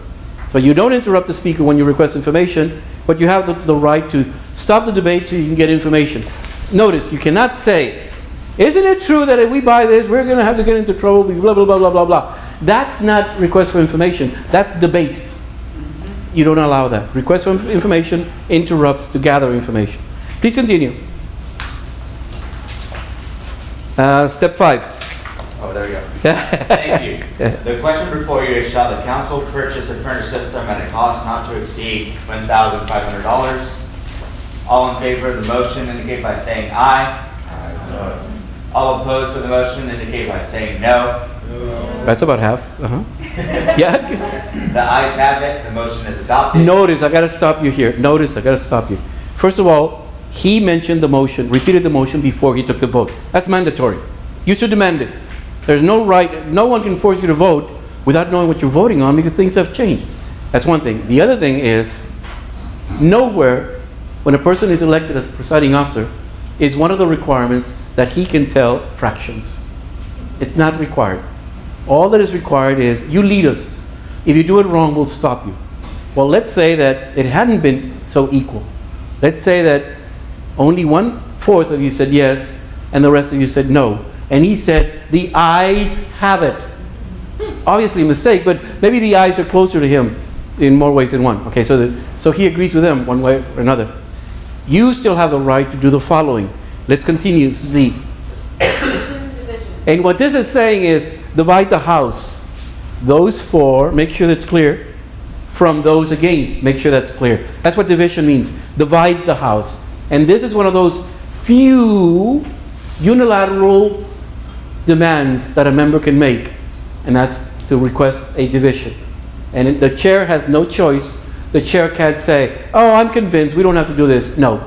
So you don't interrupt the speaker when you request information, but you have the right to stop the debate so you can get information. Notice, you cannot say, isn't it true that if we buy this, we're going to have to get into trouble, blah, blah, blah, blah, blah, blah. That's not request for information. That's debate. You don't allow that. Request for information interrupts to gather information. Please continue. Step 5. Oh, there we go. Thank you. The question before you is, shall the council purchase a printer system at a cost not to exceed $1,500? All in favor of the motion indicate by saying aye. Aye. All opposed to the motion indicate by saying no. That's about half. Yeah. The ayes have it. The motion is adopted. Notice, I got to stop you here. Notice, I got to stop you. First of all, he mentioned the motion, repeated the motion before he took the vote. That's mandatory. You should demand it. There's no right, no one can force you to vote without knowing what you're voting on because things have changed. That's one thing. The other thing is, nowhere, when a person is elected as presiding officer, is one of the requirements that he can tell fractions. It's not required. All that is required is, you lead us. If you do it wrong, we'll stop you. Well, let's say that it hadn't been so equal. Let's say that only 1/4 of you said yes, and the rest of you said no. And he said, the ayes have it. Obviously a mistake, but maybe the ayes are closer to him in more ways than one. Okay, so he agrees with them one way or another. You still have the right to do the following. Let's continue, Z. And what this is saying is, divide the House. Those for, make sure that's clear, from those against, make sure that's clear. That's what division means. Divide the House. And this is one of those few unilateral demands that a member can make, and that's to request a division. And the chair has no choice. The chair can't say, oh, I'm convinced, we don't have to do this. No.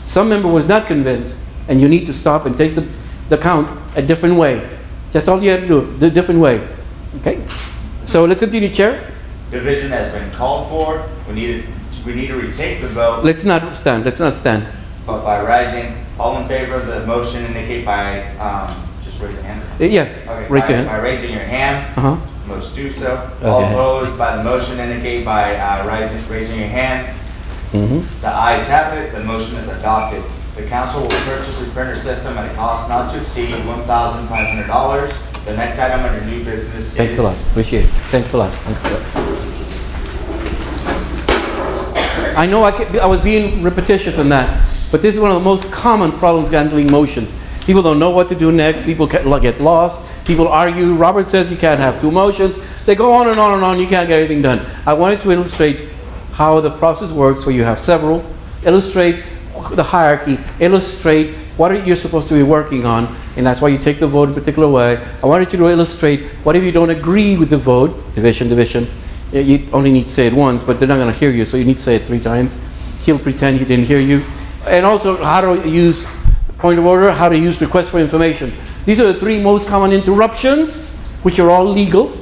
Some member was not convinced, and you need to stop and take the count a different way. That's all you have to do, the different way. Okay? So let's continue, Chair. Division has been called for. We need to retake the vote. Let's not stand. But by rising, all in favor of the motion indicate by, just raise your hand. Yeah, Okay, raise your hand. By raising your hand, Uh-huh. most do so. All Okay. opposed by the motion indicate by raising your hand. Mm-hmm. The ayes have it, the motion is adopted. The council will purchase a printer system at a cost not to exceed $1,500. The next item under new business is... Thanks a lot. Appreciate it. Thanks a lot. I know I was being repetitious in that, but this is one of the most common problems handling motions. People don't know what to do next. People get lost. People argue, Robert says you can't have two motions. They go on and on and on, you can't get anything done. I wanted to illustrate how the process works where you have several, illustrate the hierarchy, illustrate what you're supposed to be working on, and that's why you take the vote in a particular way. I wanted you to illustrate what if you don't agree with the vote, division. You only need to say it once, but they're not going to hear you, so you need to say it 3 times. He'll pretend he didn't hear you. And also how to use point of order, how to use request for information. These are the 3 most common interruptions, which are all legal,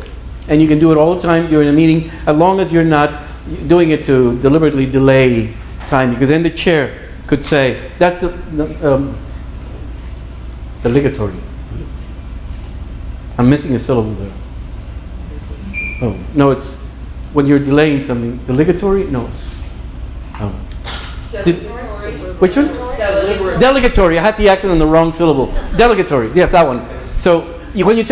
and you can do it all the time during a meeting, as long as you're not doing it to deliberately delay time, because then the chair could say, that's the delegatory. I'm missing a syllable there. Oh, no, it's when you're delaying something. Delegatory? No. Oh. Which one? Delegatory. I had the accent on the wrong syllable. Delegatory. Yes, that one. So when you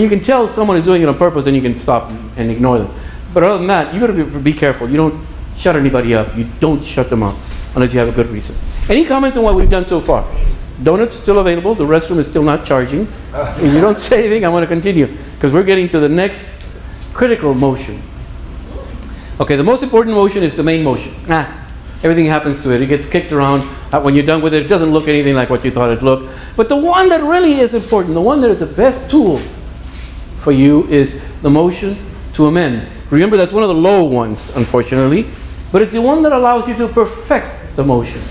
can tell someone is doing it on purpose, then you can stop and ignore them. But other than that, you got to be careful. You don't shut anybody up. You don't shut them up unless you have a good reason. Any comments on what we've done so far? Donuts are still available. The restroom is still not charging. If you don't say anything, I'm going to continue because we're getting to the next critical motion. Okay, the most important motion is the main motion. Everything happens to it. It gets kicked around. When you're done with it, it doesn't look anything like what you thought it looked. But the one that really is important, the one that is the best tool for you is the motion to amend. Remember, that's one of the low ones, unfortunately. But it's the one that allows you to perfect the motion.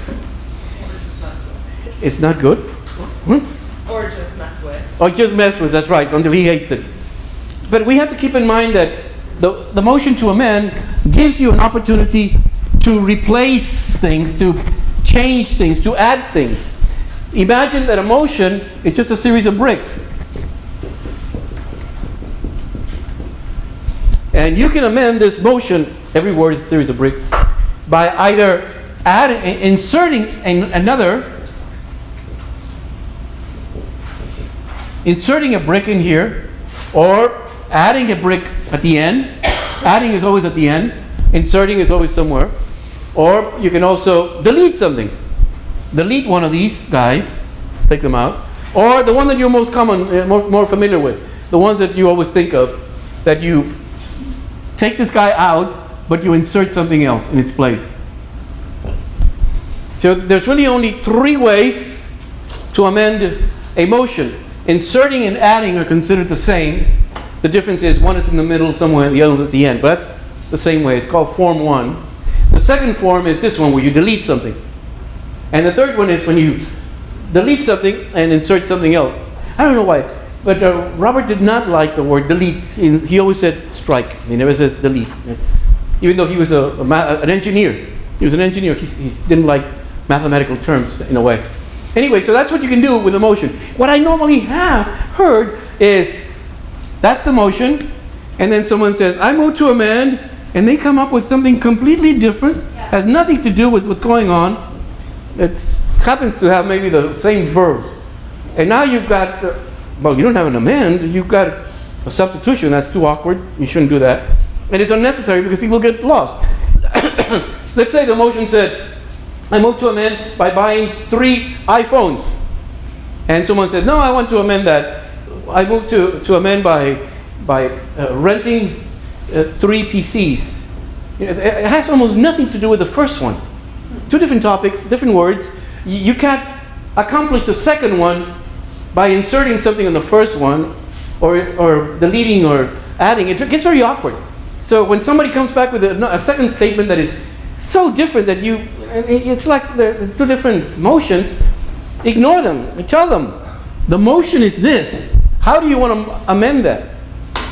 It's not good. Or just mess with. Or just mess with, that's right, until he hates it. But we have to keep in mind that the motion to amend gives you an opportunity to replace things, to change things, to add things. Imagine that a motion is just a series of bricks. And you can amend this motion, every word is a series of bricks, by either inserting a brick in here, or adding a brick at the end. Adding is always at the end. Inserting is always somewhere. Or you can also delete something. Delete one of these guys, take them out. Or the one that you're most more familiar with, the ones that you always think of, that you take this guy out, but you insert something else in its place. So there's really only 3 ways to amend a motion. Inserting and adding are considered the same. The difference is one is in the middle somewhere, the other is at the end. But that's the same way. It's called Form 1. The second form is this one, where you delete something. And the third one is when you delete something and insert something else. I don't know why, but Robert did not like the word delete. He always said strike. He never says delete. Even though he was an engineer. He was an engineer. He didn't like mathematical terms in a way. Anyway, so that's what you can do with a motion. What I normally have heard is, that's the motion, and then someone says, I move to amend, and they come up with something completely different, has nothing to do with what's going on. It happens to have maybe the same verb. And now you've got, well, you don't have an amend, you've got a substitution. That's too awkward. You shouldn't do that. And it's unnecessary because people get lost. Let's say the motion said, I move to amend by buying 3 iPhones. And someone said, no, I want to amend that. I move to amend by renting 3 PCs. It has almost nothing to do with the first one. 2 different topics, different words. You can't accomplish the second one by inserting something in the first one, or deleting or adding. It gets very awkward. So when somebody comes back with a second statement that is so different that it's like they're 2 different motions, ignore them and tell them, the motion is this. How do you want to amend that?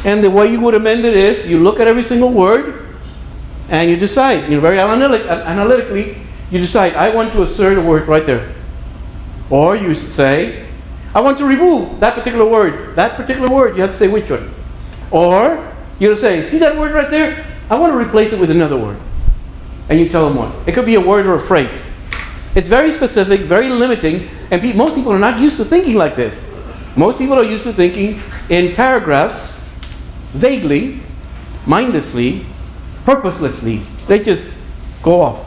And the way you would amend it is, you look at every single word and you decide, very analytically, you decide, I want to assert a word right there. Or you say, I want to remove that particular word. That particular word, you have to say which one. Or you'll say, see that word right there? I want to replace it with another word. And you tell them what. It could be a word or a phrase. It's very specific, very limiting, and most people are not used to thinking like this. Most people are used to thinking in paragraphs, vaguely, mindlessly, purposelessly. They just go off.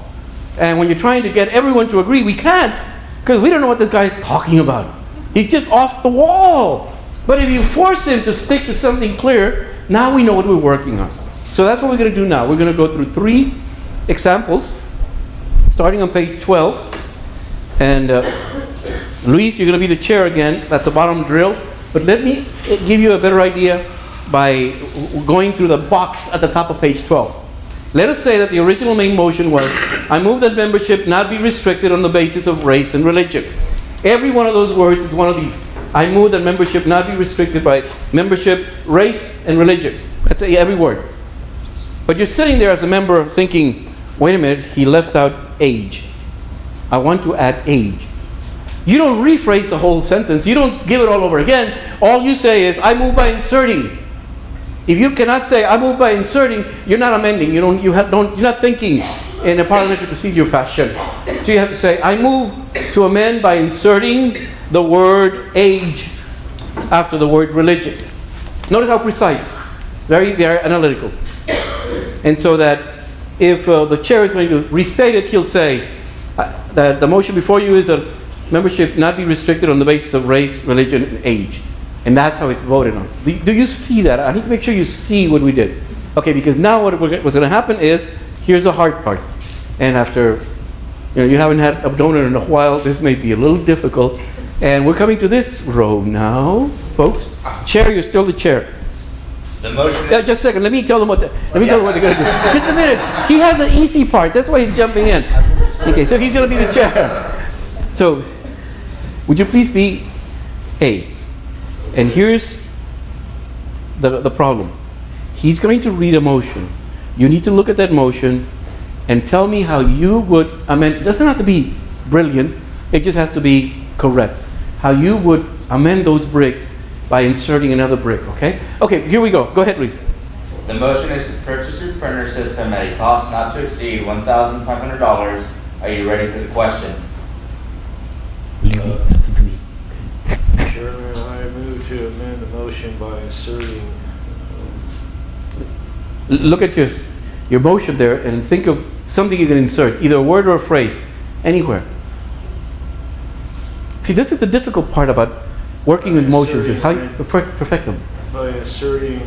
And when you're trying to get everyone to agree, we can't, because we don't know what this guy is talking about. He's just off the wall. But if you force him to stick to something clear, now we know what we're working on. So that's what we're going to do now. We're going to go through 3 examples, starting on page 12. And Luis, you're going to be the chair again. That's the bottom drill. But let me give you a better idea by going through the box at the top of page 12. Let us say that the original main motion was, I move that membership not be restricted on the basis of race and religion. Every one of those words is one of these. I move that membership not be restricted by membership, race, and religion. That's every word. But you're sitting there as a member thinking, wait a minute, he left out age. I want to add age. You don't rephrase the whole sentence. You don't give it all over again. All you say is, I move by inserting. If you cannot say, I move by inserting, you're not amending. You're not thinking in a parliamentary procedure fashion. So you have to say, I move to amend by inserting the word age after the word religion. Notice how precise. Very, very analytical. And so that if the chair is going to restate it, he'll say that the motion before you is that membership not be restricted on the basis of race, religion, and age. And that's how it's voted on. Do you see that? I need to make sure you see what we did. Okay, because now what's going to happen is, here's the hard part. And after, you haven't had a donor in a while, this may be a little difficult. And we're coming to this row now, folks. Chair, you're still the chair. The motion Just a second, let me tell them what they're going to do. Just a minute. He has the easy part. That's why he's jumping in. Okay, so he's going to be the chair. So, would you please be A? And here's the problem. He's going to read a motion. You need to look at that motion and tell me how you would amend. It doesn't have to be brilliant. It just has to be correct. How you would amend those bricks by inserting another brick, okay? Okay, here we go. Go ahead, please. The motion is to purchase a printer system at a cost not to exceed $1,500. Are you ready for the question? Chairman, I move to amend the motion by inserting. Look at your motion there and think of something you can insert, either a word or a phrase, anywhere. See, this is the difficult part about working with motions, is how you perfect them. By inserting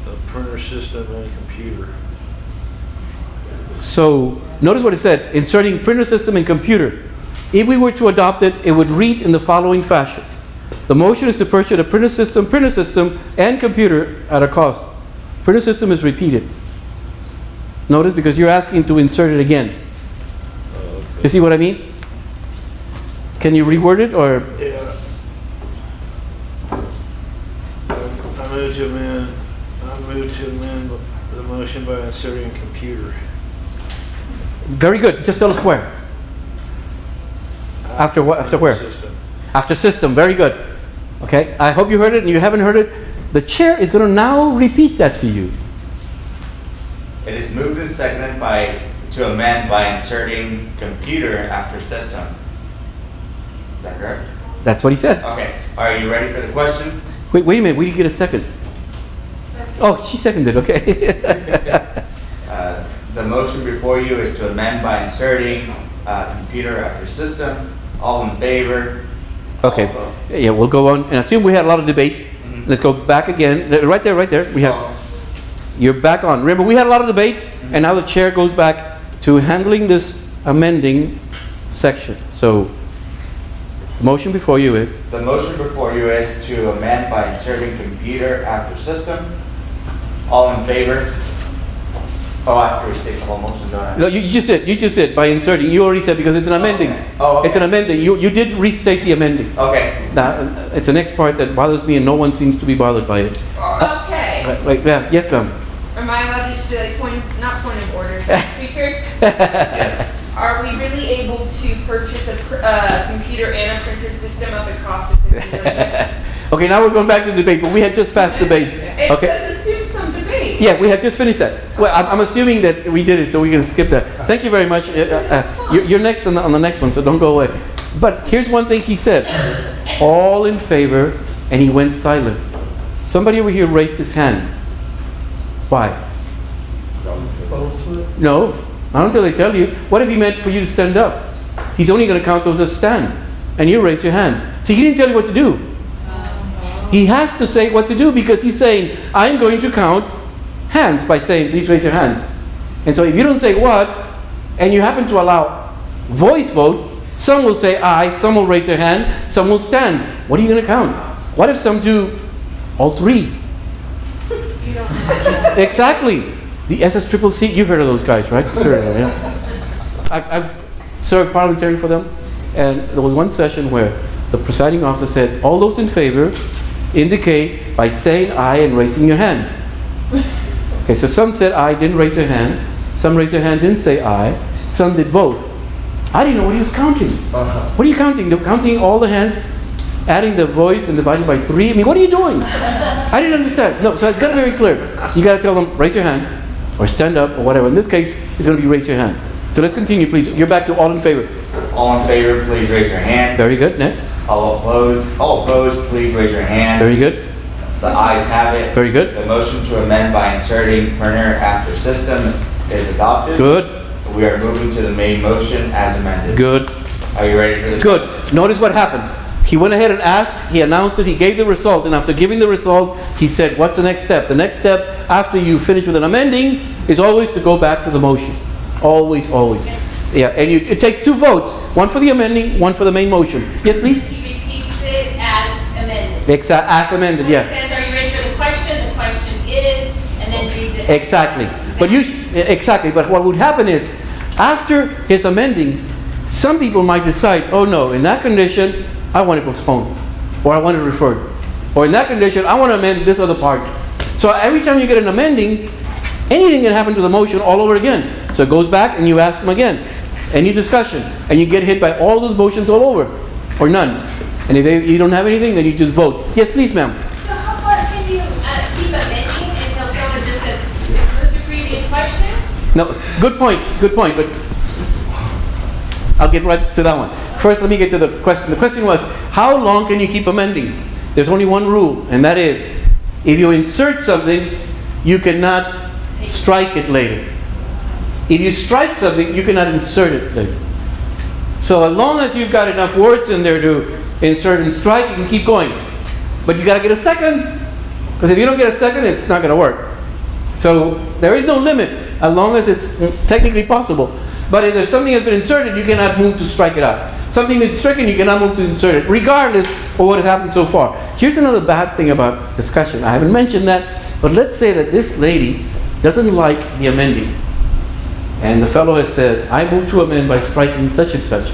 a printer system and a computer. So, notice what it said, inserting printer system and computer. If we were to adopt it, it would read in the following fashion. The motion is to purchase a printer system, and computer at a cost. Printer system is repeated. Notice, because you're asking to insert it again. Okay. You see what I mean? Can you reword it, or? Yeah. I move to amend the motion by inserting computer. Very good. Just tell us where. After what? After where? System. After system. Very good. Okay. I hope you heard it, and you haven't heard it. The chair is going to now repeat that to you. It is moved and seconded to amend by inserting computer after system. Is that correct? That's what he said. Okay. Are you ready for the question? Wait a minute. We didn't get a second. Oh, she seconded. Okay. The motion before you is to amend by inserting computer after system. All in favor? Okay. Yeah, we'll go on. And assume we had a lot of debate. Let's go back again. Right there. We have. You're back on. Remember, we had a lot of debate, and now the chair goes back to handling this amending section. So, the motion before you is? The motion before you is to amend by inserting computer after system. All in favor? Oh, I have to restate the whole motion, don't I? No, you just did by inserting. You already said, because it's an amending. Okay. Oh, okay. It's an amending. You did restate the amending. Okay. Now, it's the next part that bothers me, and no one seems to be bothered by it. Okay. Wait, yeah, yes, ma'am. Am I allowed to just be like not point of order, speaker? Yes. Are we really able to purchase a computer and a printer system at the cost of $1,500? Okay, now we're going back to debate, but we had just passed debate. It Okay. says assume some debate. Yeah, we had just finished that. Well, I'm assuming that we did it, so we can skip that. Thank you very much. You're next on the next one, so don't go away. But here's one thing he said. All in favor, and he went silent. Somebody over here raised his hand. Why? No, not until they tell you. What if he meant for you to stand up? He's only going to count those as stand. And you raised your hand. So he didn't tell you what to do. He has to say what to do because he's saying, I'm going to count hands by saying, please raise your hands. And so if you don't say what, and you happen to allow voice vote, some will say aye, some will raise their hand, some will stand. What are you going to count? What if some do all three? Exactly. The SSCCC, you've heard of those guys, right? Sure, yeah. I've served parliamentary for them, and there was one session where the presiding officer said, all those in favor indicate by saying aye and raising your hand. Okay, so some said aye, didn't raise their hand. Some raised their hand, didn't say aye. Some did both. I didn't know what he was counting. What are you counting? Counting all the hands, adding the voice and dividing by 3? I mean, what are you doing? I didn't understand. No, so it's got to be very clear. You got to tell them, raise your hand, or stand up, or whatever. In this case, it's going to be raise your hand. So let's continue, please. You're back to all in favor. All in favor, please raise your hand. Very good. Next. All opposed, please raise your hand. Very good. The ayes have it. Very good. The motion to amend by inserting printer after system is adopted. Good. We are moving to the main motion as amended. Good. Are you ready for this? Good. Notice what happened. He went ahead and asked, he announced it, he gave the result, and after giving the result, he said, what's the next step? The next step, after you finish with an amending, is always to go back to the motion. Always, always. Yeah, and it takes 2 votes. One for the amending, one for the main motion. Yes, please? He repeats it as amended. As amended, yeah. It says, are you ready for the question? The question is, and then reads it. Exactly. But exactly. But what would happen is, after his amending, some people might decide, oh no, in that condition, I want to postpone, or I want to refer, or in that condition, I want to amend this other part. So every time you get an amending, anything can happen to the motion all over again. So it goes back and you ask them again. Any discussion, and you get hit by all those motions all over, or none. And if you don't have anything, then you just vote. Yes, please, ma'am. So how far can you keep amending until someone just says to move the previous question? No, good point, but I'll get right to that one. First, let me get to the question. The question was, how long can you keep amending? There's only one rule, and that is, if you insert something, you cannot strike it later. If you strike something, you cannot insert it later. So as long as you've got enough words in there to insert and strike, you can keep going. But you got to get a second, because if you don't get a second, it's not going to work. So there is no limit, as long as it's technically possible. But if there's something that's been inserted, you cannot move to strike it out. Something that's stricken, you cannot move to insert it, regardless of what has happened so far. Here's another bad thing about discussion. I haven't mentioned that, but let's say that this lady doesn't like the amending. And the fellow has said, I move to amend by striking such and such.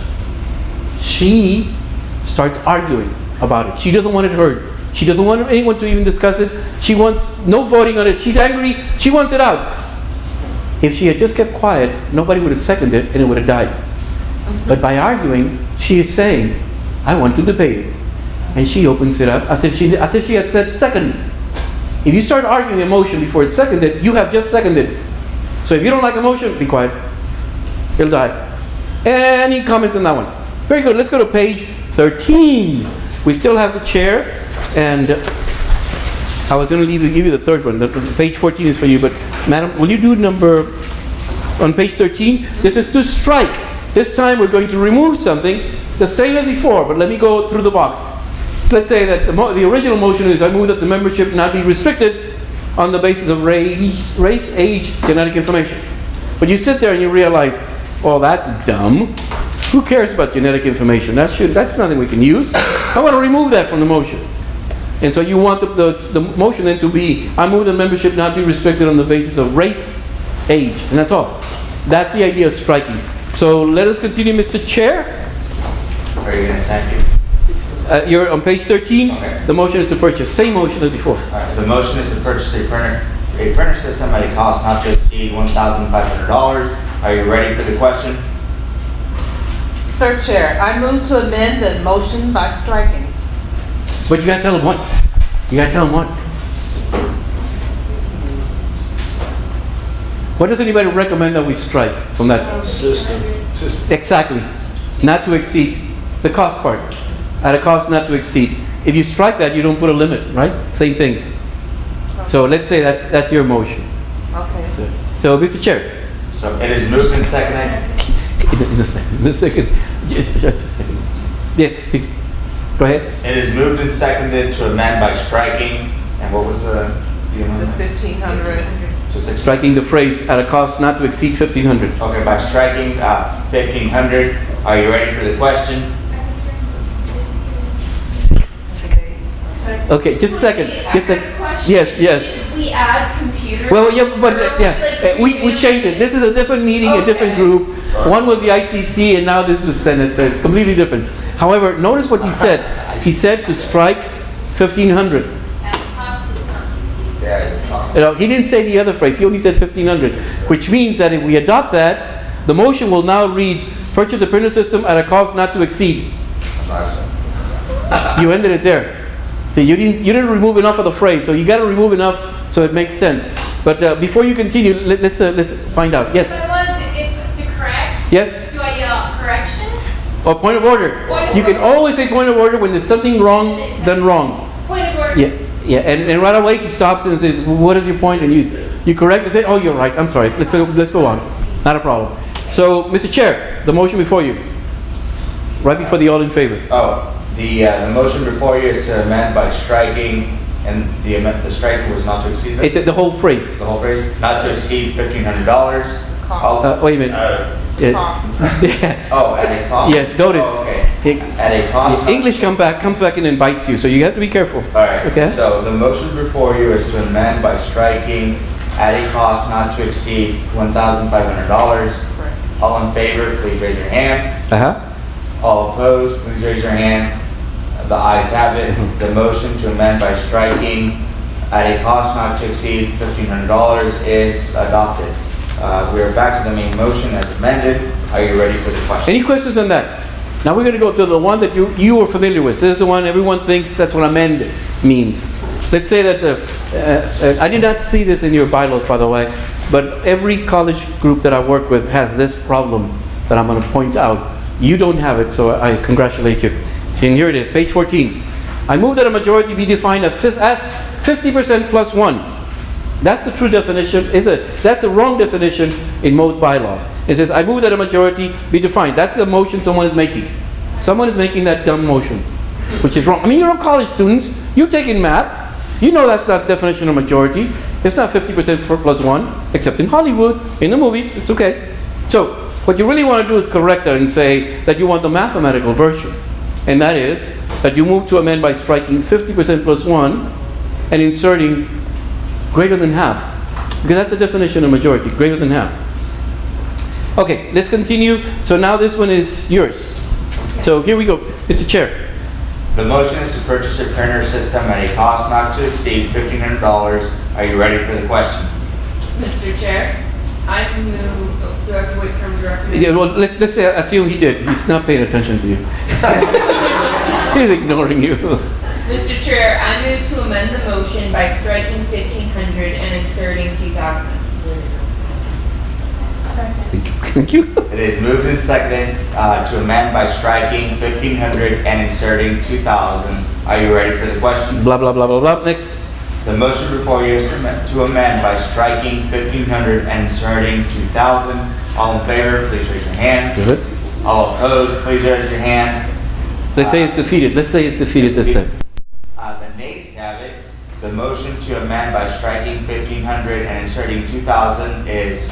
She starts arguing about it. She doesn't want it heard. She doesn't want anyone to even discuss it. She wants no voting on it. She's angry. She wants it out. If she had just kept quiet, nobody would have seconded it and it would have died. But by arguing, she is saying, I want to debate it. And she opens it up as if she had said second. If you start arguing a motion before it's seconded, you have just seconded. So if you don't like a motion, be quiet. It'll die. Any comments on that one? Very good. Let's go to page 13. We still have the chair, and I was going to give you the third one. Page 14 is for you, but madam, will you do number on page 13? This is to strike. This time we're going to remove something, the same as before, but let me go through the box. So let's say that the original motion is I move that the membership not be restricted on the basis of race, age, genetic information. But you sit there and you realize, well, that's dumb. Who cares about genetic information? That's nothing we can use. I want to remove that from the motion. And so you want the motion then to be, I move the membership not be restricted on the basis of race, age, and that's all. That's the idea of striking. So let us continue, Mr. Chair. Are you going to thank you? You're on page 13. Okay. The motion is to purchase. Same motion as before. The motion is to purchase a printer system at a cost not to exceed $1,500. Are you ready for the question? Sir Chair, I move to amend the motion by striking. But you gotta tell them what. You gotta tell them what. What does anybody recommend that we strike from that? System. Exactly. Not to exceed. The cost part. At a cost not to exceed. If you strike that, you don't put a limit, right? Same thing. So let's say that's your motion. Okay. So Mr. Chair. So it is moved and seconded. In a second. Just a second. Yes, please. Go ahead. It is moved and seconded to amend by striking, and what was the amendment? 1,500. Striking the phrase at a cost not to exceed 1,500. Okay, by striking 1,500, are you ready for the question? Okay, just a second. Just a, yes, yes. Did we add computers? Well, yeah, but Or yeah, we changed it. This is a different meeting, a different group. One was the ICC, and now this is the Senate. So it's completely different. However, notice what he said. He said to strike 1,500. You know, he didn't say the other phrase. He only said 1,500, which means that if we adopt that, the motion will now read: purchase a printer system at a cost not to exceed. You ended it there. So you didn't remove enough of the phrase. So you got to remove enough so it makes sense. But before you continue, let's find out. Yes. So I wanted to correct. Yes. Do I yell correction? Or point of order. You can always say point of order when there's something wrong, then wrong. Point of order. Yeah. Yeah, and right away he stops and says, "What is your point?" And you correct and say, "Oh, you're right. I'm sorry. Let's go on. Not a problem." So, Mr. Chair, the motion before you, right before the all in favor. Oh, the motion before you is to amend by striking, and the striking was not to exceed. It's the whole phrase. The whole phrase, not to exceed $1,500. Wait a minute. Cost. Yeah. Oh, at a cost. Yeah. Notice. Oh, okay. At a cost. English comes back in and bites you, so you have to be careful. All right. Okay. So the motion before you is to amend by striking at a cost not to exceed $1,500. All in favor, please raise your hand. All opposed, please raise your hand. The ayes have it. The motion to amend by striking at a cost not to exceed $1,500 is adopted. We are back to the main motion as amended. Are you ready for the question? Any questions on that? Now we're going to go to the one that you were familiar with. This is the one everyone thinks that's what amend means. Let's say that I did not see this in your bylaws, by the way, but every college group that I work with has this problem that I'm going to point out. You don't have it, so I congratulate you. And here it is, page 14. I move that a majority be defined as 50% plus 1. That's the true definition. That's the wrong definition in most bylaws. It says, I move that a majority be defined. That's a motion someone is making. Someone is making that dumb motion, which is wrong. I mean, you're all college students. You take in math. You know that's not definition of majority. It's not 50% plus 1, except in Hollywood, in the movies. It's okay. So, what you really want to do is correct that and say that you want the mathematical version. And that is that you move to amend by striking 50% plus 1 and inserting greater than half. Because that's the definition of majority, greater than half. Okay, let's continue. So now this one is yours. So here we go. Mr. Chair. The motion is to purchase a printer system at a cost not to exceed $1,500. Are you ready for the question? Mr. Chair, I move, do I have to wait for him directly? Yeah, well, let's say, assume he did. He's not paying attention to you. He's ignoring you. Mr. Chair, I move to amend the motion by striking 1,500 and inserting 2,000. Thank you. It is moved and seconded to amend by striking 1,500 and inserting 2,000. Are you ready for the question? Blah, blah, blah, blah, blah. Next. The motion before you is to amend by striking 1,500 and inserting 2,000. All in favor, please raise your hand. Good. All opposed, please raise your hand. Let's say it's defeated. Let's say it's defeated this time. The nays have it. The motion to amend by striking 1,500 and inserting 2,000 is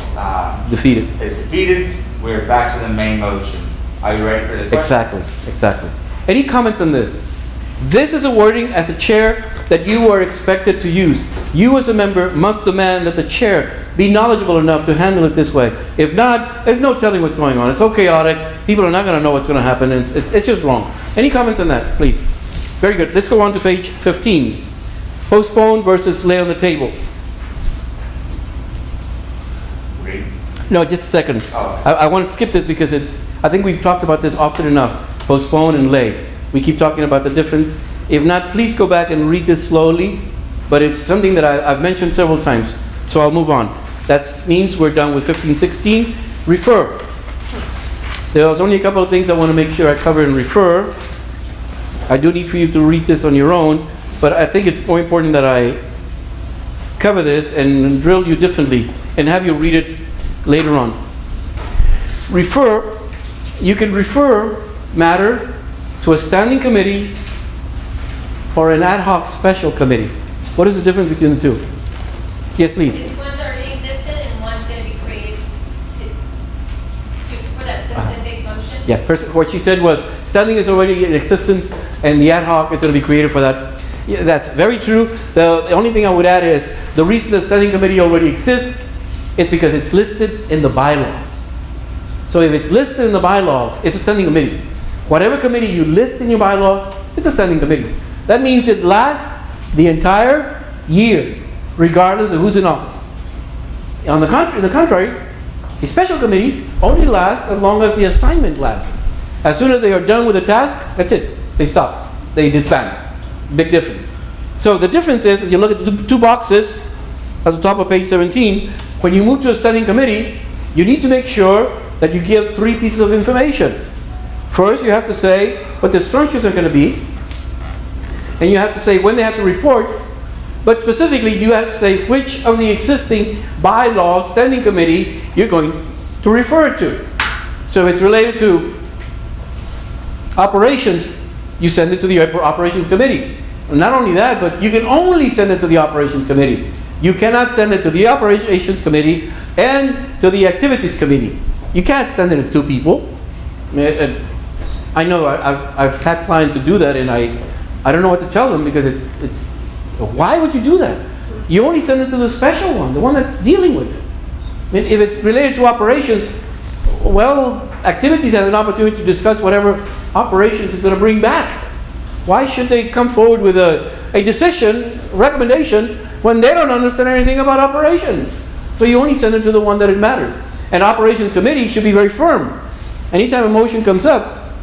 Defeated. Is defeated. We're back to the main motion. Are you ready for the question? Exactly. Any comments on this? This is a wording as a chair that you are expected to use. You as a member must demand that the chair be knowledgeable enough to handle it this way. If not, there's no telling what's going on. It's so chaotic. People are not going to know what's going to happen. And it's just wrong. Any comments on that, please? Very good. Let's go on to page 15. Postpone versus lay on the table. Read. No, just a second. Oh. I want to skip this because I think we've talked about this often enough. Postpone and lay. We keep talking about the difference. If not, please go back and read this slowly. But it's something that I've mentioned several times. So I'll move on. That means we're done with 1516. Refer. There's only a couple of things I want to make sure I cover and refer. I do need for you to read this on your own, but I think it's more important that I cover this and drill you differently and have you read it later on. Refer, you can refer matter to a standing committee or an ad hoc special committee? What is the difference between the two? Yes, please. One's already existed and one's gonna be created for that specific motion. Yeah, what she said was, standing is already in existence, and the ad hoc is going to be created for that. Yeah, that's very true. The only thing I would add is, the reason the standing committee already exists is because it's listed in the bylaws. So if it's listed in the bylaws, it's a standing committee. Whatever committee you list in your bylaws, it's a standing committee. That means it lasts the entire year, regardless of who's in office. On the contrary, a special committee only lasts as long as the assignment lasts. As soon as they are done with the task, that's it. They stop. They disband. Big difference. So the difference is, if you look at the two boxes at the top of page 17, when you move to a standing committee, you need to make sure that you give 3 pieces of information. First, you have to say what the structures are going to be, and you have to say when they have to report, but specifically you have to say which of the existing bylaws standing committee you're going to refer to. So if it's related to operations, you send it to the operations committee. And not only that, but you can only send it to the operations committee. You cannot send it to the operations committee and to the activities committee. You can't send it to 2 people. I know I've had clients who do that, and I don't know what to tell them, because it's why would you do that? You only send it to the special one, the one that's dealing with it. I mean, if it's related to operations, well, activities has an opportunity to discuss whatever operations it's going to bring back. Why should they come forward with a decision, recommendation, when they don't understand anything about operations? So you only send it to the one that it matters. And operations committee should be very firm. Anytime a motion comes up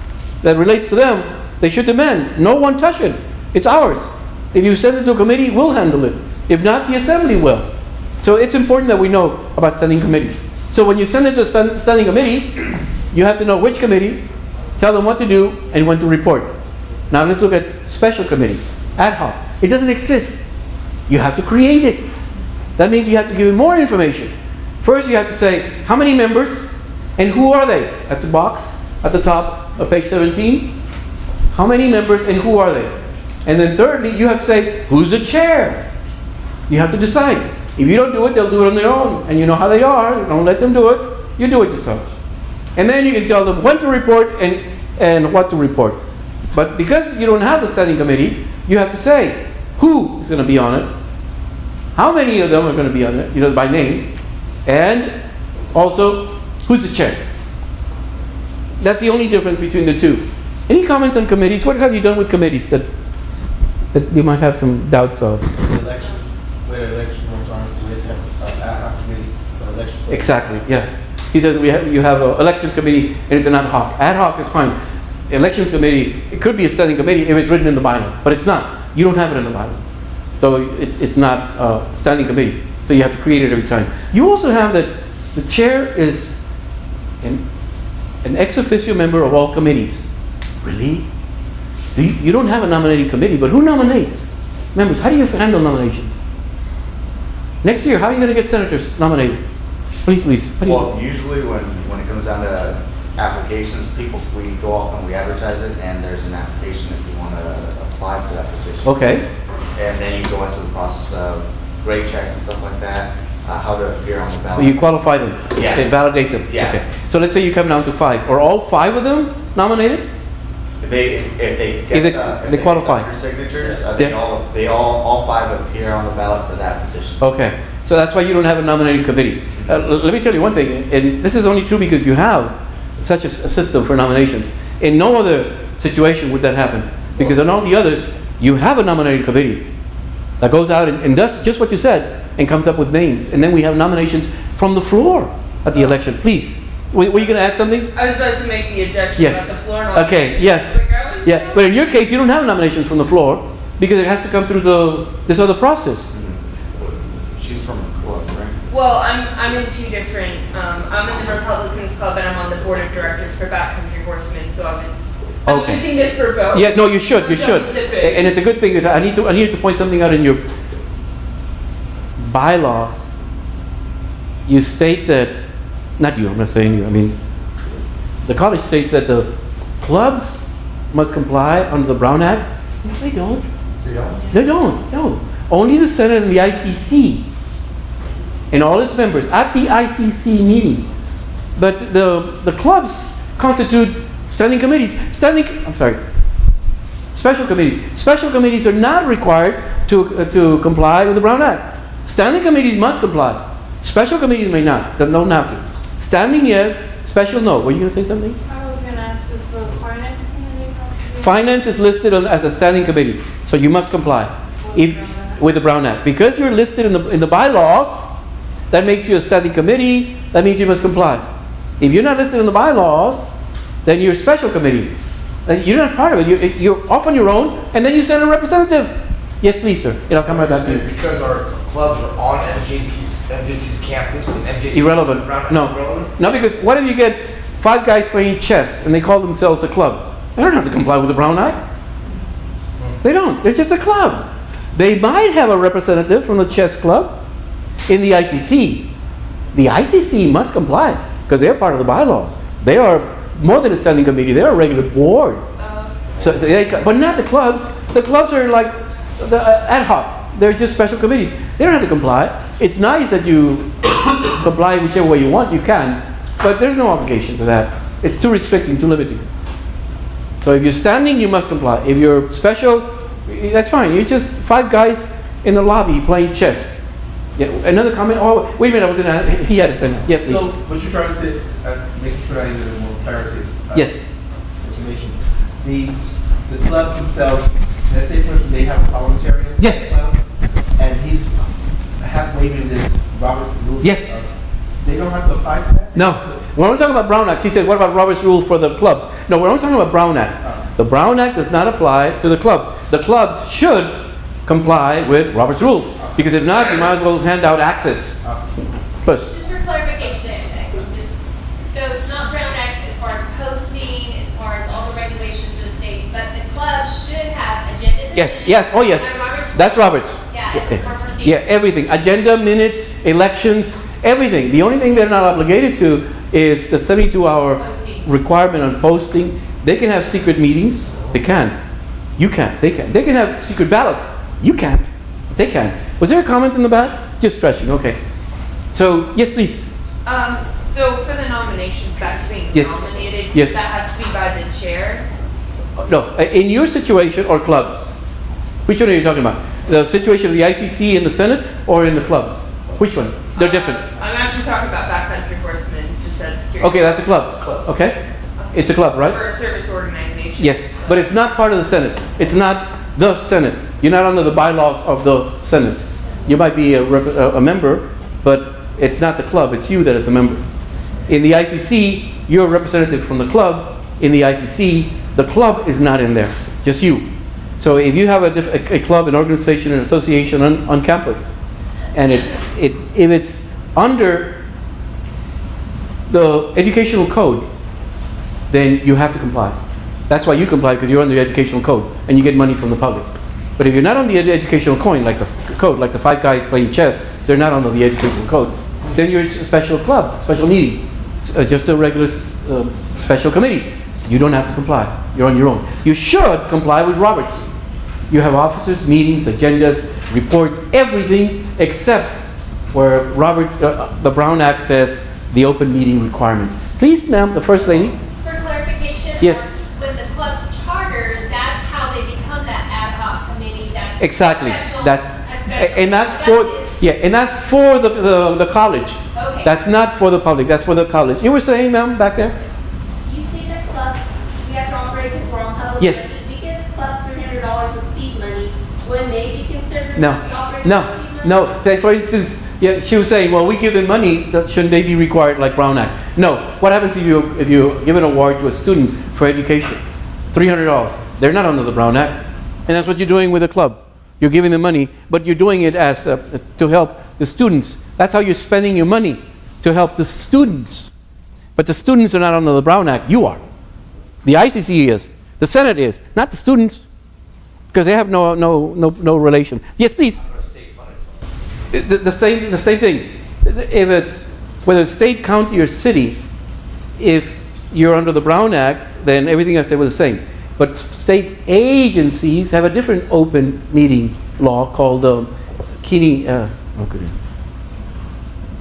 that relates to them, they should demand, no one touch it. It's ours. If you send it to a committee, we'll handle it. If not, the assembly will. So it's important that we know about standing committees. So when you send it to a standing committee, you have to know which committee, tell them what to do, and when to report. Now let's look at special committee, ad hoc. It doesn't exist. You have to create it. That means you have to give it more information. First, you have to say how many members and who are they? That's the box at the top of page 17. How many members and who are they? And then thirdly, you have to say who's the chair. You have to decide. If you don't do it, they'll do it on their own. And you know how they are. Don't let them do it. You do it yourself. And then you can tell them when to report and what to report. But because you don't have the standing committee, you have to say who is going to be on it, how many of them are going to be on it, by name, and also who's the chair. That's the only difference between the two. Any comments on committees? What have you done with committees that you might have some doubts of? Elections. We had election one time. We had an ad hoc committee for elections. Exactly. Yeah. He says you have an elections committee and it's an ad hoc. Ad hoc is fine. Elections committee, it could be a standing committee if it's written in the bylaws, but it's not. You don't have it in the bylaws. So it's not a standing committee. So you have to create it every time. You also have that the chair is an ex officio member of all committees. Really? You don't have a nominating committee, but who nominates members? How do you handle nominations? Next year, how are you going to get senators nominated? Please. Well, usually when it comes down to applications, we go off and we advertise it, and there's an application if you want to apply for that position. Okay. And then you go into the process of grade checks and stuff like that, how to appear on the ballot. So you qualify them? Yeah. They validate them? Yeah. Okay. So let's say you come down to 5. Are all 5 of them nominated? If they qualify. 100 signatures, Yeah. all 5 appear on the ballot for that position. Okay. So that's why you don't have a nominating committee. Let me tell you one thing, and this is only true because you have such a system for nominations. In no other situation would that happen. Because in all the others, you have a nominating committee that goes out and does just what you said and comes up with names. And then we have nominations from the floor at the election. Please. Were you going to add something? I was about to make the objection Yeah. about the floor. Okay, yes. Yeah, but in your case, you don't have nominations from the floor because it has to come through this other process. She's from the club, right? Well, I'm in 2 different, I'm in the Republicans Club and I'm on the board of directors for Backcountry Horsemen, so I'm using this for both. Yeah, no, you should. And it's a good thing. I needed to point something out in your bylaws. You state that, not you, I'm not saying you, I mean, the college states that the clubs must comply under the Brown Act. No, they don't. They don't? They don't, no. Only the Senate and the ICC and all its members at the ICC meeting. But the clubs constitute standing committees. Special committees. Special committees are not required to comply with the Brown Act. Standing committees must comply. Special committees may not, don't have to. Standing yes, special no. Were you going to say something? I was gonna ask this for the finance committee. Finance is listed as a standing committee, so you must comply with the Brown Act. Because you're listed in the bylaws, that makes you a standing committee, that means you must comply. If you're not listed in the bylaws, then you're a special committee. You're not part of it. You're off on your own, and then you send a representative. Yes, please, sir. And I'll come right back to you. Because our clubs are on MJC's campus and MJC's Irrelevant. No. Irrelevant? No, because what if you get 5 guys playing chess and they call themselves a club? They don't have to comply with the Brown Act. They don't. They're just a club. They might have a representative from the chess club in the ICC. The ICC must comply because they're part of the bylaws. They are more than a standing committee. They're a regular board. So but not the clubs. The clubs are like the ad hoc. They're just special committees. They don't have to comply. It's nice that you comply whichever way you want. You can, but there's no obligation to that. It's too restricting, too limiting. So if you're standing, you must comply. If you're special, that's fine. You're just 5 guys in the lobby playing chess. Yeah, another comment? Oh, wait a minute, he had a statement. Yeah, please. So, what you're trying to say, making sure I get a more clarity. Yes. Information. The clubs themselves, let's say for instance, they have a parliamentarian. Yes. Club, and he's waiving this Robert's rules. Yes. They don't have to apply to that? No. When we're talking about Brown Act, he said, what about Robert's rule for the clubs? No, we're only talking about Brown Act. The Brown Act does not apply to the clubs. The clubs should comply with Robert's rules. Because if not, you might as well hand out access. Plus. Just for clarification, so it's not Brown Act as far as posting, as far as all the regulations for the state, but the club should have agendas. Yes, oh yes. That's Robert's. Yeah, for procedure. Yeah, everything. Agenda, minutes, elections, everything. The only thing they're not obligated to is the 72-hour requirement on posting. They can have secret meetings. They can. You can't. They can. They can have secret ballots. You can't. They can. Was there a comment in the back? Just stretching. Okay. So, yes, please. So for the nominations, that's being Yes. nominated, Yes. that has to be by the chair? No, in your situation or clubs? Which one are you talking about? The situation of the ICC in the Senate or in the clubs? Which one? They're different. I'm actually talking about backcountry horsemen, just as curious. Okay, that's a club. Okay? It's a club, right? Or a service organization. Yes, but it's not part of the Senate. It's not the Senate. You're not under the bylaws of the Senate. You might be a member, but it's not the club. It's you that is the member. In the ICC, you're a representative from the club. In the ICC, the club is not in there. Just you. So if you have a club, an organization, an association on campus, and if it's under the educational code, then you have to comply. That's why you comply, because you're on the educational code and you get money from the public. But if you're not on the educational code, like the 5 guys playing chess, they're not under the educational code. Then you're a special club, special meeting, just a regular special committee. You don't have to comply. You're on your own. You should comply with Roberts. You have officers, meetings, agendas, reports, everything except where the Brown Act says the open meeting requirements. Please, ma'am, the First Lady. For clarification, Yes. when the club's charter, that's how they become that ad hoc committee. That's Exactly. special- That's a special and that's for perspective. and that's for the college. Okay. That's not for the public. That's for the college. You were saying, ma'am, back there? You say that clubs, we have to operate as we're on public. Yes. money. We give clubs $300 of seed money. Wouldn't they be considered No, to be operating no, as seed money? no. Say, for instance, yeah, she was saying, well, we give them money. Shouldn't they be required like Brown Act? No. What happens if you give an award to a student for education? $300. They're not under the Brown Act, and that's what you're doing with a club. You're giving them money, but you're doing it as to help the students. That's how you're spending your money, to help the students. But the students are not under the Brown Act. You are. The ICC is. The Senate is. Not the students, because they have no relation. Yes, please. The same thing. If it's whether it's state, county, or city, if you're under the Brown Act, then everything has to stay with the same. But state agencies have a different open meeting law called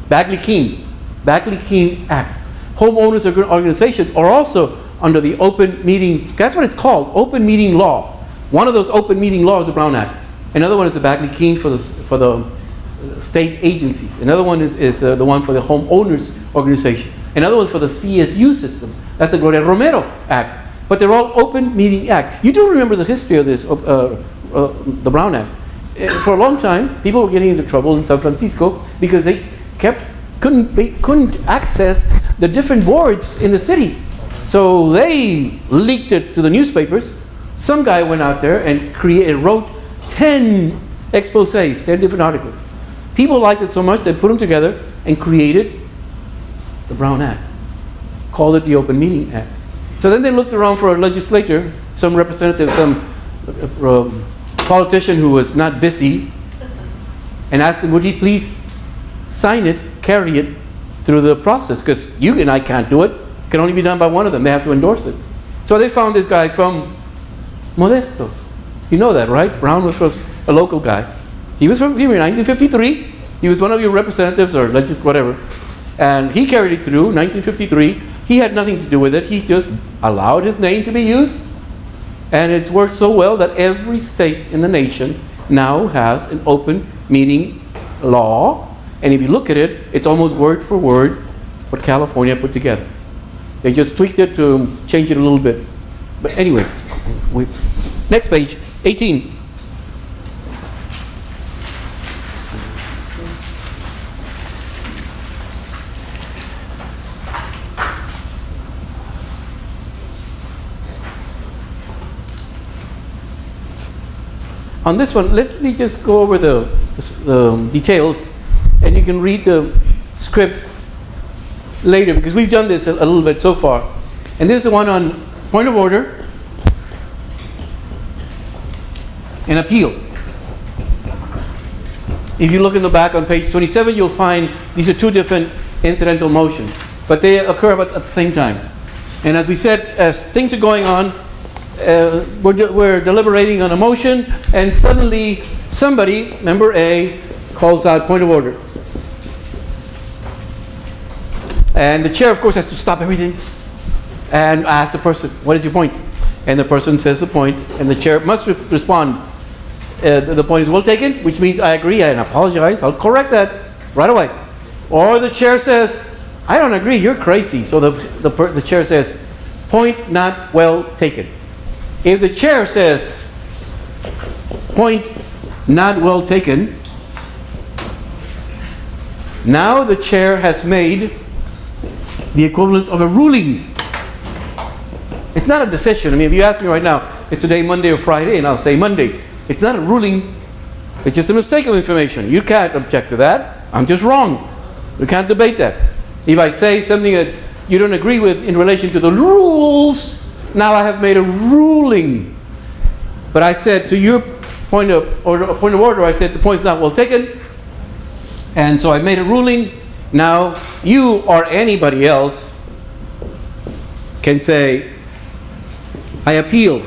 Bagley-Keene Act. Homeowners organizations are also under the open meeting, that's what it's called, open meeting law. One of those open meeting laws is the Brown Act. Another one is the Bagley-Keene for the state agencies. Another one is the one for the homeowners organization. Another one is for the CSU system. That's the Gloria Romero Act. But they're all open meeting act. You do remember the history of this, the Brown Act. For a long time, people were getting into trouble in San Francisco because they couldn't access the different boards in the city. So they leaked it to the newspapers. Some guy went out there and wrote 10 exposés, 10 different articles. People liked it so much they put them together and created the Brown Act, called it the Open Meeting Act. So then they looked around for a legislator, some representative, some politician who was not busy, and asked him, would he please sign it, carry it through the process, because you and I can't do it. It can only be done by one of them. They have to endorse it. So they found this guy from Modesto. You know that, right? Brown was a local guy. He was from here in 1953. He was one of your representatives or whatever. And he carried it through 1953. He had nothing to do with it. He just allowed his name to be used. And it's worked so well that every state in the nation now has an open meeting law. And if you look at it, it's almost word for word what California put together. They just tweaked it to change it a little bit. But anyway, next page, 18. On this one, let me just go over the details, and you can read the script later, because we've done this a little bit so far. And this is the one on point of order and appeal. If you look in the back on page 27, you'll find these are two different incidental motions, but they occur at the same time. And as we said, as things are going on, we're deliberating on a motion, and suddenly somebody, member A, calls out point of order. And the chair, of course, has to stop everything and ask the person, what is your point? And the person says the point, and the chair must respond. The point is well taken, which means I agree and apologize. I'll correct that right away. Or the chair says, I don't agree, you're crazy. So the chair says, point not well taken. If the chair says, point not well taken, now the chair has made the equivalent of a ruling. It's not a decision. I mean, if you ask me right now, is today Monday or Friday? And I'll say Monday. It's not a ruling. It's just a mistake of information. You can't object to that. I'm just wrong. We can't debate that. If I say something that you don't agree with in relation to the rules, now I have made a ruling. But I said to your point of order, I said the point's not well taken. And so I made a ruling. Now you or anybody else can say, I appeal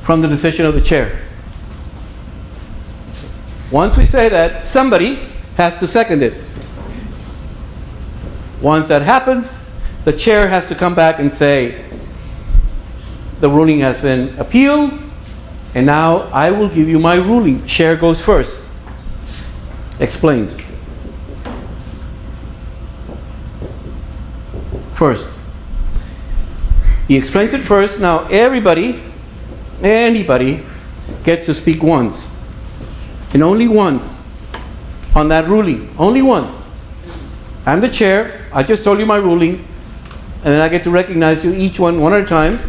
from the decision of the chair. Once we say that, somebody has to second it. Once that happens, the chair has to come back and say, the ruling has been appealed, and now I will give you my ruling. Chair goes first. Explains. First. He explains it first. Now anybody gets to speak once. And only once on that ruling. Only once. I'm the chair. I just told you my ruling. And then I get to recognize you each one at a time.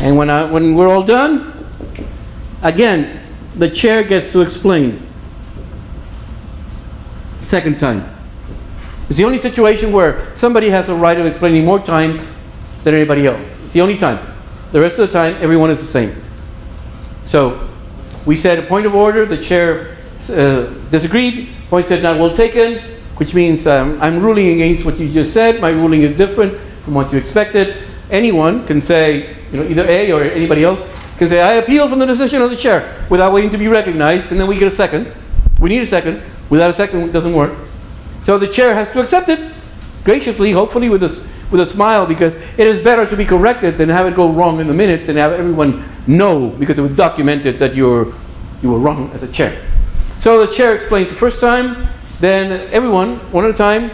And when we're all done, again, the chair gets to explain. Second time. It's the only situation where somebody has a right of explaining more times than anybody else. It's the only time. The rest of the time, everyone is the same. So, we said a point of order, the chair disagreed, point said not well taken, which means I'm ruling against what you just said, my ruling is different from what you expected, anyone can say, either A or anybody else can say, I appeal from the decision of the chair without waiting to be recognized, and then we get a second. We need a second. Without a second, it doesn't work. So the chair has to accept it graciously, hopefully with a smile, because it is better to be corrected than have it go wrong in the minutes and have everyone know, because it was documented that you were wrong as a chair. So the chair explains the first time, then everyone, one at a time,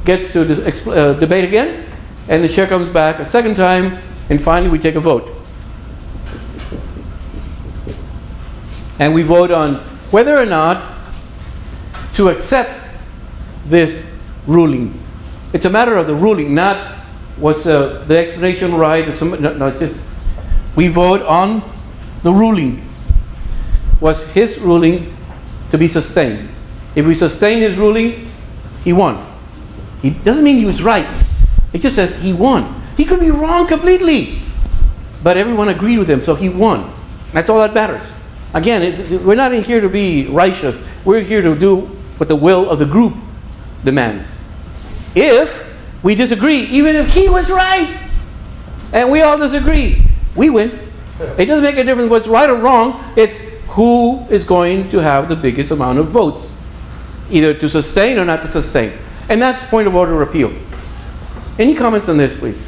gets to debate again, and the chair comes back a second time, and finally we take a vote. And we vote on whether or not to accept this ruling. It's a matter of the ruling, not was the explanation right. No, it's just we vote on the ruling. Was his ruling to be sustained? If we sustain his ruling, he won. It doesn't mean he was right. It just says he won. He could be wrong completely, but everyone agreed with him, so he won. That's all that matters. Again, we're not in here to be righteous. We're here to do what the will of the group demands. If we disagree, even if he was right, and we all disagree, we win. It doesn't make a difference what's right or wrong. It's who is going to have the biggest amount of votes, either to sustain or not to sustain. And that's point of order appeal. Any comments on this, please?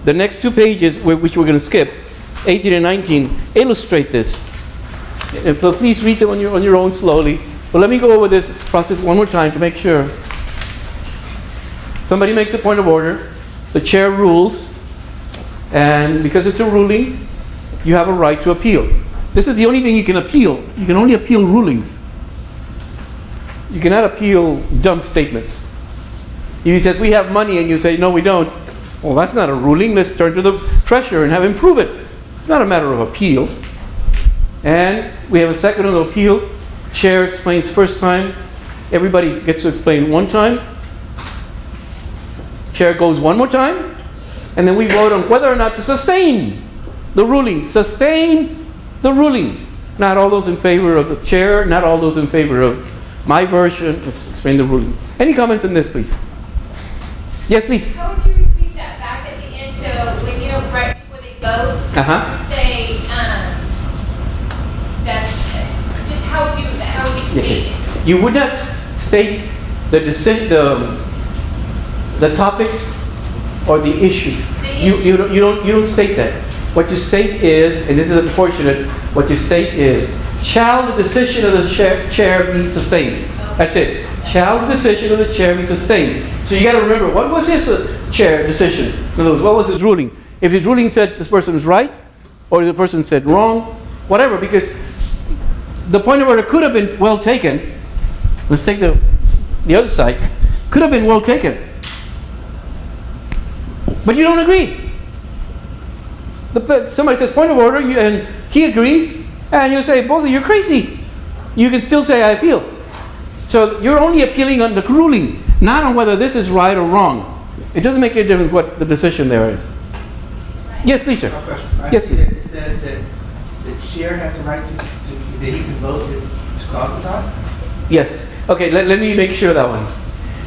The next 2 pages, which we're going to skip, 18 and 19, illustrate this. And so please read them on your own slowly. But let me go over this process one more time to make sure. Somebody makes a point of order. The chair rules. And because it's a ruling, you have a right to appeal. This is the only thing you can appeal. You can only appeal rulings. You cannot appeal dumb statements. If he says, we have money, and you say, no, we don't. Well, that's not a ruling. Let's turn to the treasurer and have him prove it. It's not a matter of appeal. And we have a second on the appeal. Chair explains first time. Everybody gets to explain one time. Chair goes one more time. And then we vote on whether or not to sustain the ruling. Sustain the ruling. Not all those in favor of the chair, not all those in favor of my version. Let's explain the ruling. Any comments on this, please? Yes, please. How would you repeat that back at the end? So when right before they vote, you say that's just how would you state it? You would not state the topic or the issue. You don't state that. What you state is, and this is unfortunate, what you state is, shall the decision of the chair be sustained? That's it. Shall the decision of the chair be sustained? So you got to remember, what was his chair decision? In other words, what was his ruling? If his ruling said this person was right, or the person said wrong, whatever, because the point of order could have been well taken. Let's take the other side. Could have been well taken. But you don't agree. Somebody says point of order, and he agrees, and you say, both of you are crazy. You can still say, I appeal. So you're only appealing on the ruling, not on whether this is right or wrong. It doesn't make any difference what the decision there is. Yes, please, sir. Yes, please. It says that the chair has the right that he can vote to cause a tie? Yes. Okay, let me make sure that one.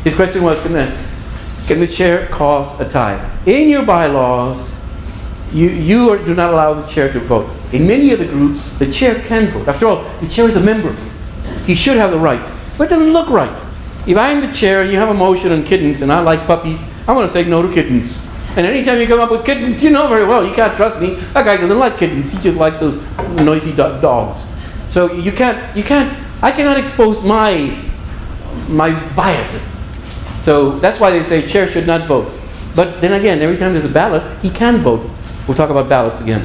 His question was, can the chair cause a tie? In your bylaws, you do not allow the chair to vote. In many of the groups, the chair can vote. After all, the chair is a member. He should have the right. But it doesn't look right. If I'm the chair and you have a motion on kittens and I like puppies, I'm going to say no to kittens. And anytime you come up with kittens, you know very well, you can't trust me. That guy doesn't like kittens. He just likes those noisy dogs. So I cannot expose my biases. So that's why they say chair should not vote. But then again, every time there's a ballot, he can vote. We'll talk about ballots again.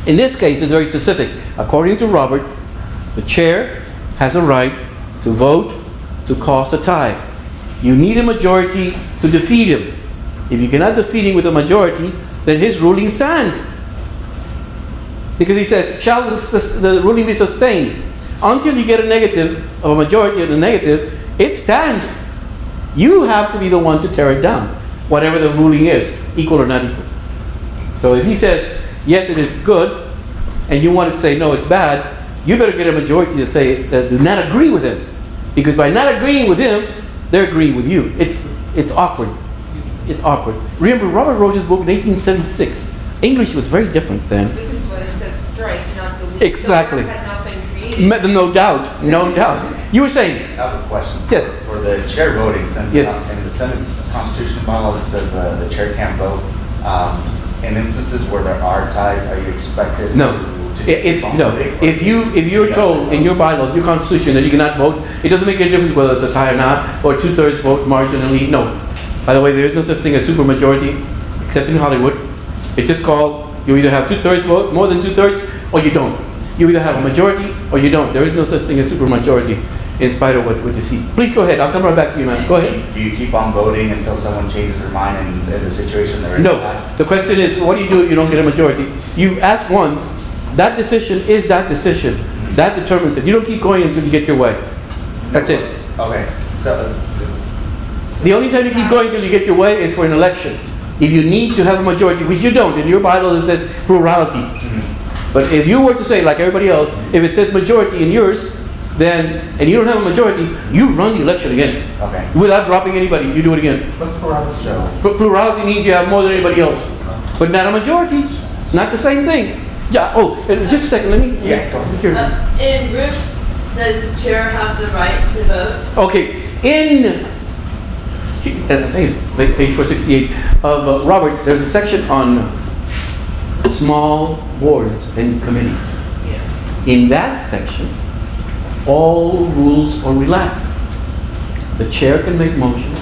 In this case, it's very specific. According to Robert, the chair has a right to vote to cause a tie. You need a majority to defeat him. If you cannot defeat him with a majority, then his ruling stands. Because he says, shall the ruling be sustained? Until you get a negative, or a majority of the negative, it stands. You have to be the one to tear it down, whatever the ruling is, equal or not equal. So if he says, yes, it is good, and you want to say, no, it's bad, you better get a majority to say that do not agree with him. Because by not agreeing with him, they're agreeing with you. It's awkward. it's awkward. Remember, Robert wrote his book in 1876. English was very different then. This is what it said, strike, not delete. Exactly. The word had not been created. No doubt, no doubt. You were saying? I have a question. Yes. For the chair voting, since Yes. in the Senate's constitutional bylaw, it says the chair can't vote. In instances where there are ties, are you expected No. to keep on voting? If you're told in your bylaws, your constitution, that you cannot vote, it doesn't make any difference whether it's a tie or not, or 2/3 vote marginally. No. By the way, there is no such thing as supermajority, except in Hollywood. It's just called, you either have 2/3 vote, more than 2/3, or you don't. You either have a majority or you don't. There is no such thing as supermajority, in spite of what you see. Please go ahead. I'll come right back to you, ma'am. Go ahead. Do you keep on voting until someone changes their mind in the situation they're in? No. The question is, what do you do if you don't get a majority? You ask once. That decision is that decision. That determines it. You don't keep going until you get your way. That's it. Okay. So, The only time you keep going until you get your way is for an election. If you need to have a majority, which you don't, in your bylaw it says plurality. But if you were to say, like everybody else, if it says majority in yours, then, and you don't have a majority, you run the election again. Okay. Without dropping anybody, you do it again. What's plurality? So, Plurality means you have more than anybody else. But not a majority. Not the same thing. Yeah, just a second, let me hear. In Bruce, does the chair have the right to vote? Okay, in, I think it's page 468 of Robert, there's a section on small boards and committees. In that section, all rules are relaxed. The chair can make motions,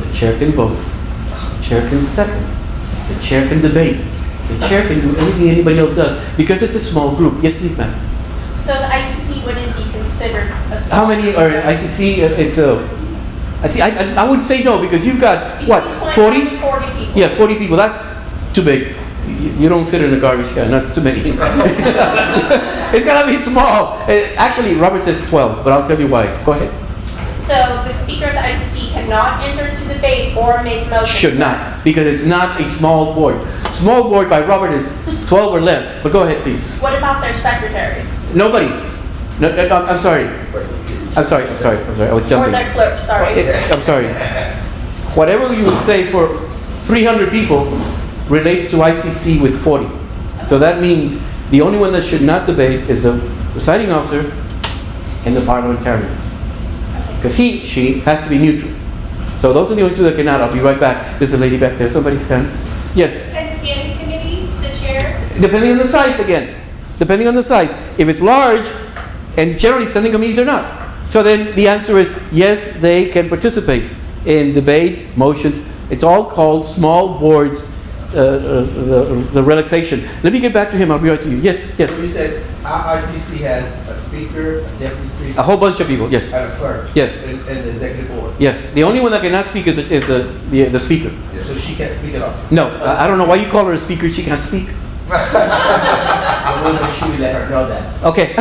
the chair can vote, the chair can second, the chair can debate, the chair can do anything anybody else does, because it's a small group. Yes, please, ma'am. So the ICC wouldn't be considered a small How many are ICC? I would say no, because you've got, what, 40? 40 people. Yeah, 40 people. That's too big. You don't fit in a garbage can. That's too many. It's got to be small. Actually, Robert says 12, but I'll tell you why. Go ahead. So the speaker of the ICC cannot enter into debate or make motions. Should not, because it's not a small board. Small board by Robert is 12 or less. But go ahead, please. What about their secretary? Nobody. No, I'm sorry. I'm sorry. I was jumping. Or their clerk, sorry. I'm sorry. Whatever you would say for 300 people relates to ICC with 40. So that means the only one that should not debate is the presiding officer and the parliamentarian. Because she has to be neutral. So those are the only two that cannot. I'll be right back. There's a lady back there. Somebody stands. Yes. And standing committees, the chair? Depending on the size again. Depending on the size. If it's large, and generally standing committees are not. So then the answer is yes, they can participate in debate, motions. It's all called small boards, the relaxation. Let me get back to him. I'll be right to you. Yes. You said our ICC has a speaker, a deputy speaker. A whole bunch of people. Yes. And a clerk. Yes. And the executive board. Yes. The only one that cannot speak is the speaker. So she can't speak at all. No, I don't know why you call her a speaker. She can't speak. I want to make sure we let her know that. Okay.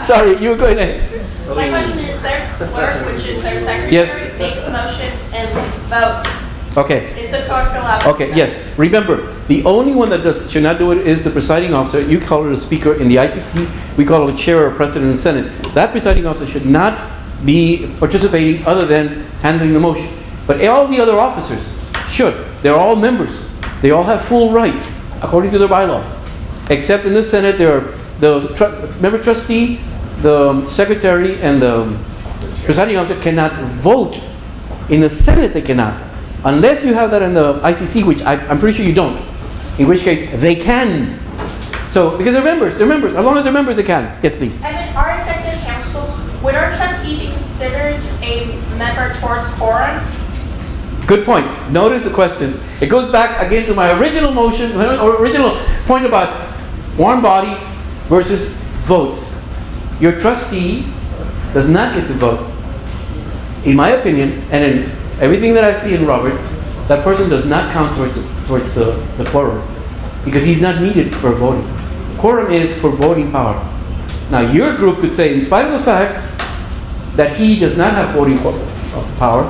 Sorry, you were going ahead. My question is, their clerk, which is their secretary, Yes. makes motions and votes. Okay. Is the clerk allowed to do Okay, that? yes. Remember, the only one that should not do it is the presiding officer. You call it a speaker. In the ICC, we call it a chair or president of the Senate. That presiding officer should not be participating other than handling the motion. But all the other officers should. They're all members. They all have full rights according to their bylaws. Except in the Senate, there are the member trustee, the secretary, and the presiding officer cannot vote. In the Senate, they cannot. Unless you have that in the ICC, which I'm pretty sure you don't. In which case, they can. So, because they're members. As long as they're members, they can. Yes, please. And in our executive council, would our trustee be considered a member towards quorum? Good point. Notice the question. It goes back again to my original motion, or original point about warm bodies versus votes. Your trustee does not get to vote. In my opinion, and in everything that I see in Robert, that person does not count towards the quorum, because he's not needed for voting. Quorum is for voting power. Now, your group could say, in spite of the fact that he does not have voting power,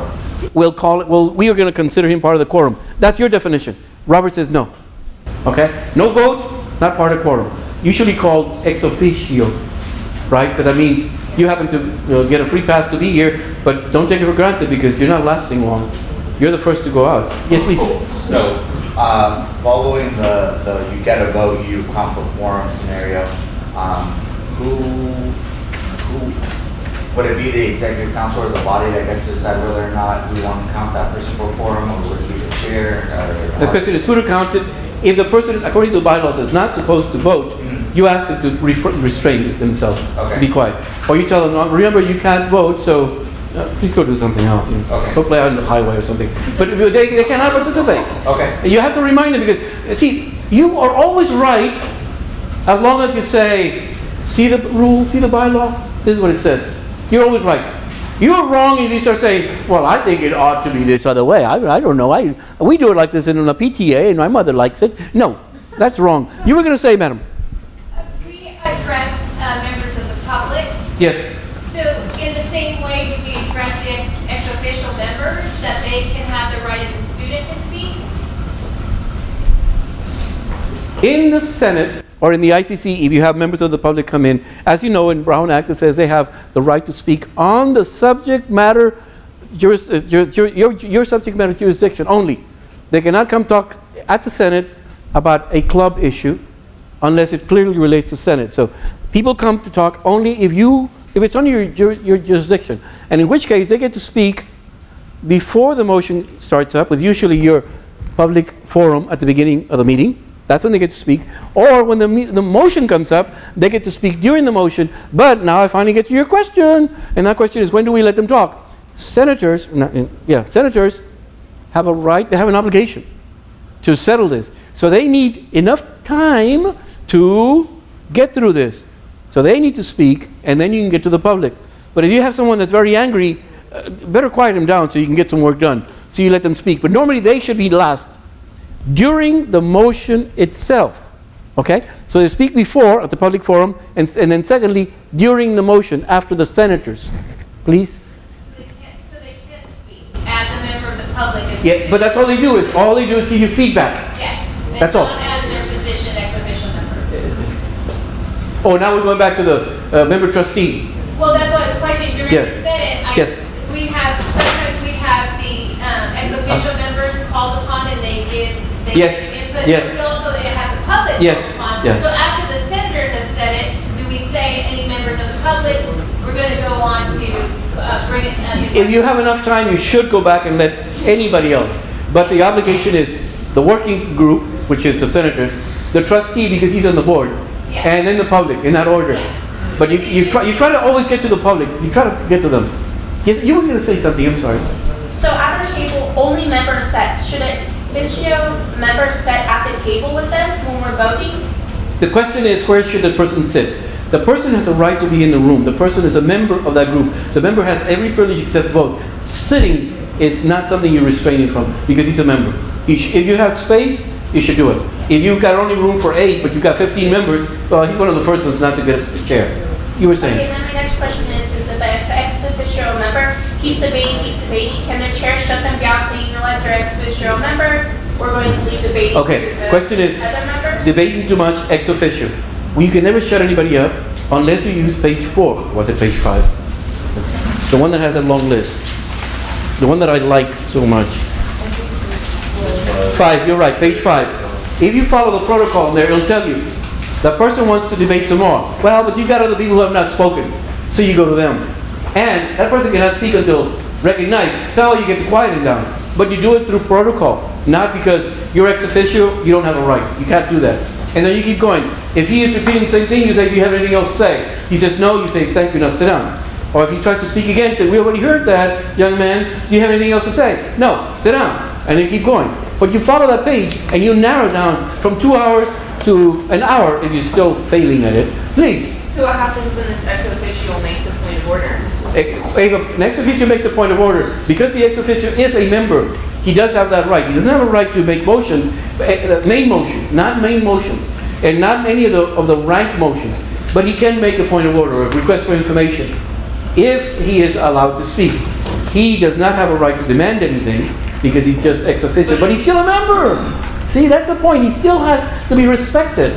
we are going to consider him part of the quorum. That's your definition. Robert says no. Okay? No vote, not part of quorum. Usually called ex officio, right? Because that means you happen to get a free pass to be here, but don't take it for granted because you're not lasting long. you're the first to go out. Yes, please. So, following the you get a vote, you count for quorum scenario, who, would it be the executive council or the body that gets to decide whether or not we want to count that person for quorum, or would it be the chair? The question is who to count it. If the person, according to the bylaws, is not supposed to vote, you ask them to restrain themselves, Okay. be quiet. Or you tell them, "No, remember, you can't vote, so please go do something else. Okay. Go play out on the highway or something." But they cannot participate. Okay. You have to remind them because, see, you are always right as long as you say, see the rule, see the bylaw, this is what it says. You're always right. You're wrong if you start saying, well, I think it ought to be this other way. I don't know. We do it like this in a PTA and my mother likes it. No, that's wrong. You were going to say, madam. We address members of the public. Yes. So in the same way, do we address the ex-official members, that they can have the right as a student to speak? In the Senate or in the ICC, if you have members of the public come in, as you know, in Brown Act, it says they have the right to speak on the subject matter, your subject matter jurisdiction only. They cannot come talk at the Senate about a club issue unless it clearly relates to Senate. So people come to talk only if it's under your jurisdiction. And in which case, they get to speak before the motion starts up, with usually your public forum at the beginning of the meeting. That's when they get to speak. Or when the motion comes up, they get to speak during the motion. But now I finally get to your question. And that question is, when do we let them talk? Senators have a right, they have an obligation to settle this. So they need enough time to get through this. So they need to speak, and then you can get to the public. But if you have someone that's very angry, better quiet them down so you can get some work done. So you let them speak. But normally they should be last. During the motion itself, okay? So they speak before at the public forum, and then secondly, during the motion, after the senators. Please? So they can't speak as a member of the public. Yeah, but that's all they do is give you feedback. Yes. That's all. Not as their position ex-official member. Oh, now we're going back to the member trustee. Well, that's what I was questioning. During Yeah. the Senate, Yes. sometimes we have the ex-official members called upon and they give Yes. input. Yes. We also have the public Yes. called upon. Yes. So after the senators have said it, do we say any members of the public, we're going to go on to bring it? If you have enough time, you should go back and let anybody else. But the obligation is the working group, which is the senators, the trustee, because he's on the board, Yes. and then the public, in that order. Yeah. But you try to always get to the public. You try to get to them. Yes, you were going to say something. I'm sorry. So at our table, only members sit. Should an officio member sit at the table with us when we're voting? The question is, where should the person sit? The person has a right to be in the room. The person is a member of that group. The member has every privilege except vote. Sitting is not something you restrain him from because he's a member. If you have space, you should do it. If you've got only room for 8, but you've got 15 members, well, he's one of the first ones not to get a chair. You were saying? Okay, then my next question is if the ex officio member keeps debating, can the chair shut them down saying, you know what, they're ex officio member, we're going to leave debating Okay, to the question is, other members? debating too much, ex officio. Well, you can never shut anybody up unless you use page 4. Was it page 5? The one that has a long list. The one that I like so much. 5, you're right, page 5. If you follow the protocol there, it'll tell you, the person wants to debate some more. Well, but you've got other people who have not spoken, so you go to them. And that person cannot speak until recognized. So you get to quiet him down. But you do it through protocol, not because you're ex officio, you don't have a right. You can't do that. And then you keep going. If he is repeating the same thing, you say, do you have anything else to say? He says, no, you say, thank you, now sit down. Or if he tries to speak again, say, we already heard that, young man, do you have anything else to say? No, sit down. And then keep going. But you follow that page, and you narrow down from 2 hours to an hour if you're still failing at it. Please. So what happens when this ex officio makes a point of order? If an ex officio makes a point of order, because the ex officio is a member, he does have that right. He doesn't have a right to make motions, main motions, not main motions, and not any of the rank motions. But he can make a point of order, a request for information, if he is allowed to speak. He does not have a right to demand anything because he's just ex officio, but he's still a member. See, that's the point. He still has to be respected.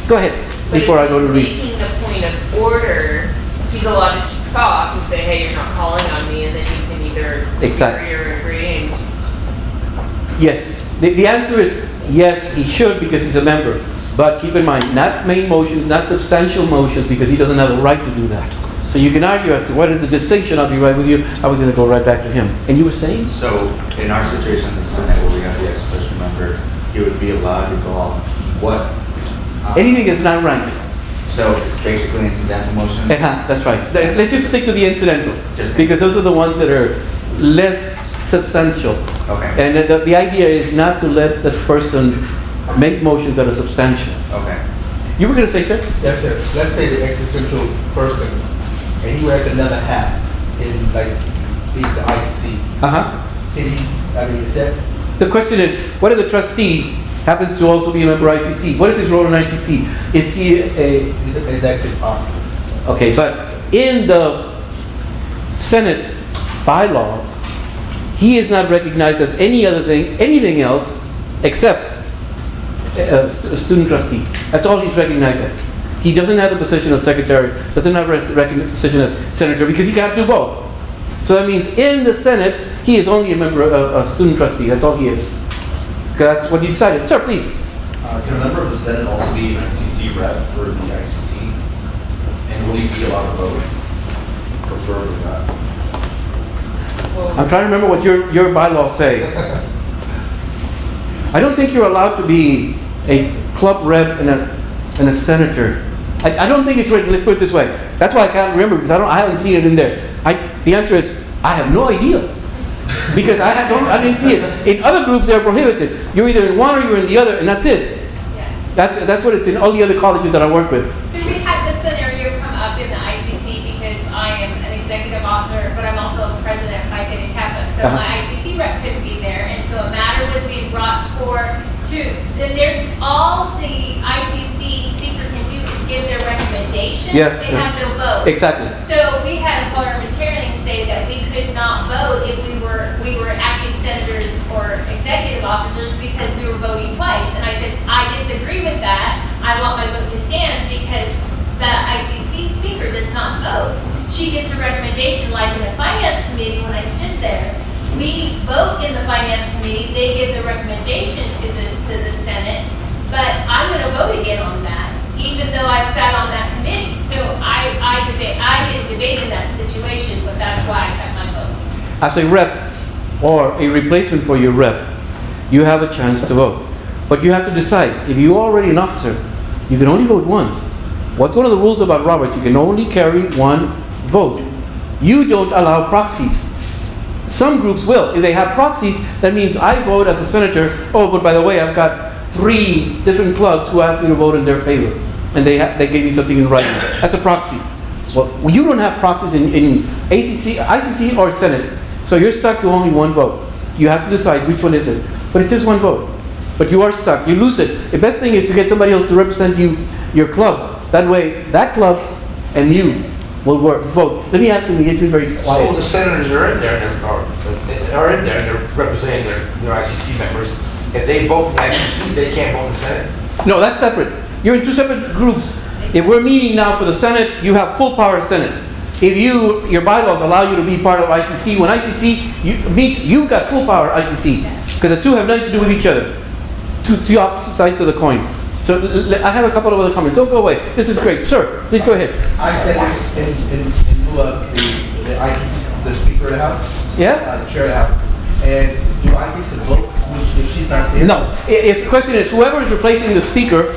Go ahead, before I go to read. Making the point of order, he's allowed to just talk and say, hey, you're not calling on me, and then you can either Exactly. agree or agree. And Yes. The answer is yes, he should because he's a member. But keep in mind, not main motions, not substantial motions, because he doesn't have the right to do that. So you can argue as to what is the distinction. I'll be right with you. I was going to go right back to him. And you were saying? So, in our situation in the Senate where we have the ex-official member, he would be allowed to go off what? Anything that's not ranked. So, basically incidental motions? That's right. Let's just stick to the incidental. Because those are the ones that are less substantial. Okay. And the idea is not to let the person make motions that are substantial. Okay. You were going to say, sir? Yes, sir. Let's say the existential person, and he wears another hat, in like, he's the ICC. Can he, I mean, is that? The question is, what if the trustee happens to also be a member of ICC? What is his role in ICC? Is he He's an elected officer. Okay, but in the Senate bylaws, he is not recognized as anything else except a student trustee. That's all he's recognized as. He doesn't have the position of secretary, doesn't have the position as senator, because he can't do both. So that means in the Senate, he is only a member, a student trustee. That's all he is. Because that's what you decided. Sir, please. Can a member of the Senate also be an ICC rep for the ICC? And will he be allowed to vote? Preferably not. I'm trying to remember what your bylaws say. I don't think you're allowed to be a club rep and a senator. I don't think it's written. Let's put it this way. That's why I can't remember, because I haven't seen it in there. The answer is I have no idea, because I didn't see it. In other groups, they're prohibited. You're either in one or you're in the other, and that's it. Yeah. That's what it's in all the other colleges that I work with. So we had this scenario come up in the ICC because I am an executive officer, but I'm also the president of Phi Beta Kappa. So my ICC rep couldn't be there, and so a matter was being brought all the ICC speaker can do is give their recommendation. They have no vote. Exactly. So we had a parliamentarian say that we could not vote if we were acting senators or executive officers because we were voting twice. And I said, I disagree with that. I want my vote to stand because the ICC speaker does not vote. She gives a recommendation, like in the finance committee when I sit there. We vote in the finance committee, they give the recommendation to the Senate, but I'm going to vote again on that, even though I've sat on that committee. So I didn't debate in that situation, but that's why I kept my vote. As a rep or a replacement for your rep, you have a chance to vote. But you have to decide, if you're already an officer, you can only vote once. What's one of the rules about Roberts? You can only carry one vote. You don't allow proxies. Some groups will. If they have proxies, that means I vote as a senator. Oh, but by the way, I've got 3 different clubs who asked me to vote in their favor. And they gave me something in writing. That's a proxy. Well, you don't have proxies in ACC, ICC, or Senate. So you're stuck to only one vote. You have to decide which one is it. But it's just one vote. But you are stuck. You lose it. The best thing is to get somebody else to represent you, your club. That way, that club and you will vote. Let me ask you to get you very quiet. So the senators are in there, and they're representing their ICC members. If they vote in the ICC, they can't vote in the Senate? No, that's separate. You're in 2 separate groups. If we're meeting now for the Senate, you have full power of Senate. If your bylaws allow you to be part of ICC, when ICC meets, you've got full power ICC. Because the two have nothing to do with each other. Two opposite sides of the coin. So I have a couple of other comments. Don't go away. This is great. Sir, please go ahead. I said in who was the ICC, the Speaker of the House? Yeah? The Chair of the House. And do I get to vote if she's not there? No. If the question is, whoever is replacing the Speaker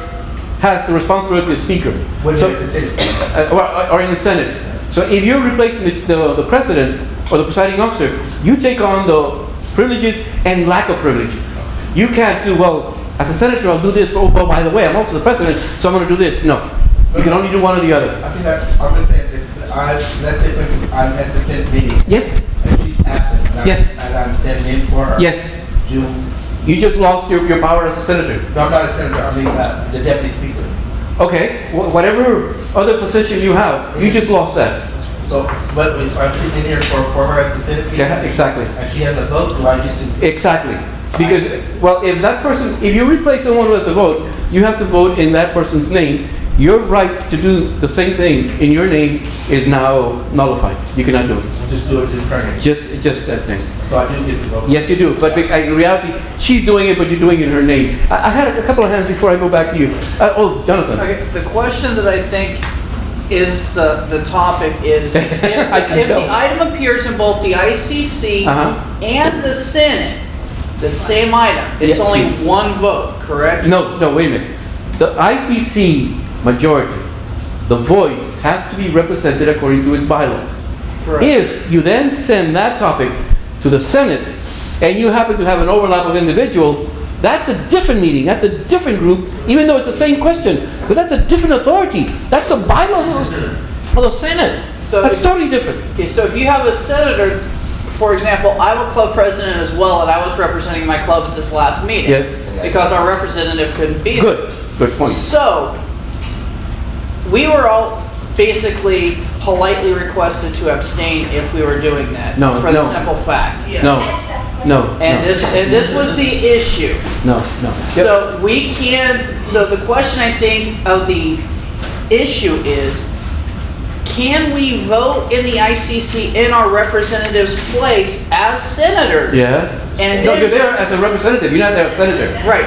has the responsibility of Speaker. So, in the Senate? Or in the Senate. So if you're replacing the President or the presiding officer, you take on the privileges and lack of privileges. You can't do, well, as a senator, I'll do this, but oh, by the way, I'm also the president, so I'm going to do this. No. You can only do one or the other. I think I'm just saying, let's say I'm at the Senate meeting. Yes. And she's absent. And I'm standing in for her. Yes. You just lost your power as a senator. No, I'm not a senator. I mean the deputy speaker. Okay. Whatever other position you have, you just lost that. So, but if I'm sitting here for her at the Senate meeting. Yeah, exactly. And she has a vote, do I get to? Exactly. Because, well, if you replace someone who has a vote, you have to vote in that person's name, your right to do the same thing in your name is now nullified. You cannot do it. Just do it in her name. Just that name. So I do get to vote. Yes, you do. But in reality, she's doing it, but you're doing it in her name. I had a couple of hands before I go back to you. Jonathan. Okay, the question that I think is the topic is, if can tell. the item appears in both the ICC and the Senate, the same item, it's Yeah. only one vote, correct? No, wait a minute. The ICC majority, the voice has to be represented according to its bylaws. Correct. If you then send that topic to the Senate and you happen to have an overlap of individual, that's a different meeting, that's a different group, even though it's the same question, but that's a different authority. That's the bylaws of the Senate. So That's totally different. Okay, so if you have a senator, for example, I'm a club president as well, and I was representing my club at this last meeting. Yes. Because our representative couldn't be there. Good point. So, we were all basically politely requested to abstain if we were doing that. No, For the no. simple fact. No. And this was the issue. No. So we can, so the question I think of the issue is, can we vote in the ICC in our representative's place as senators? Yes. And No, then- you're there as a representative, you're not there as a senator. Right.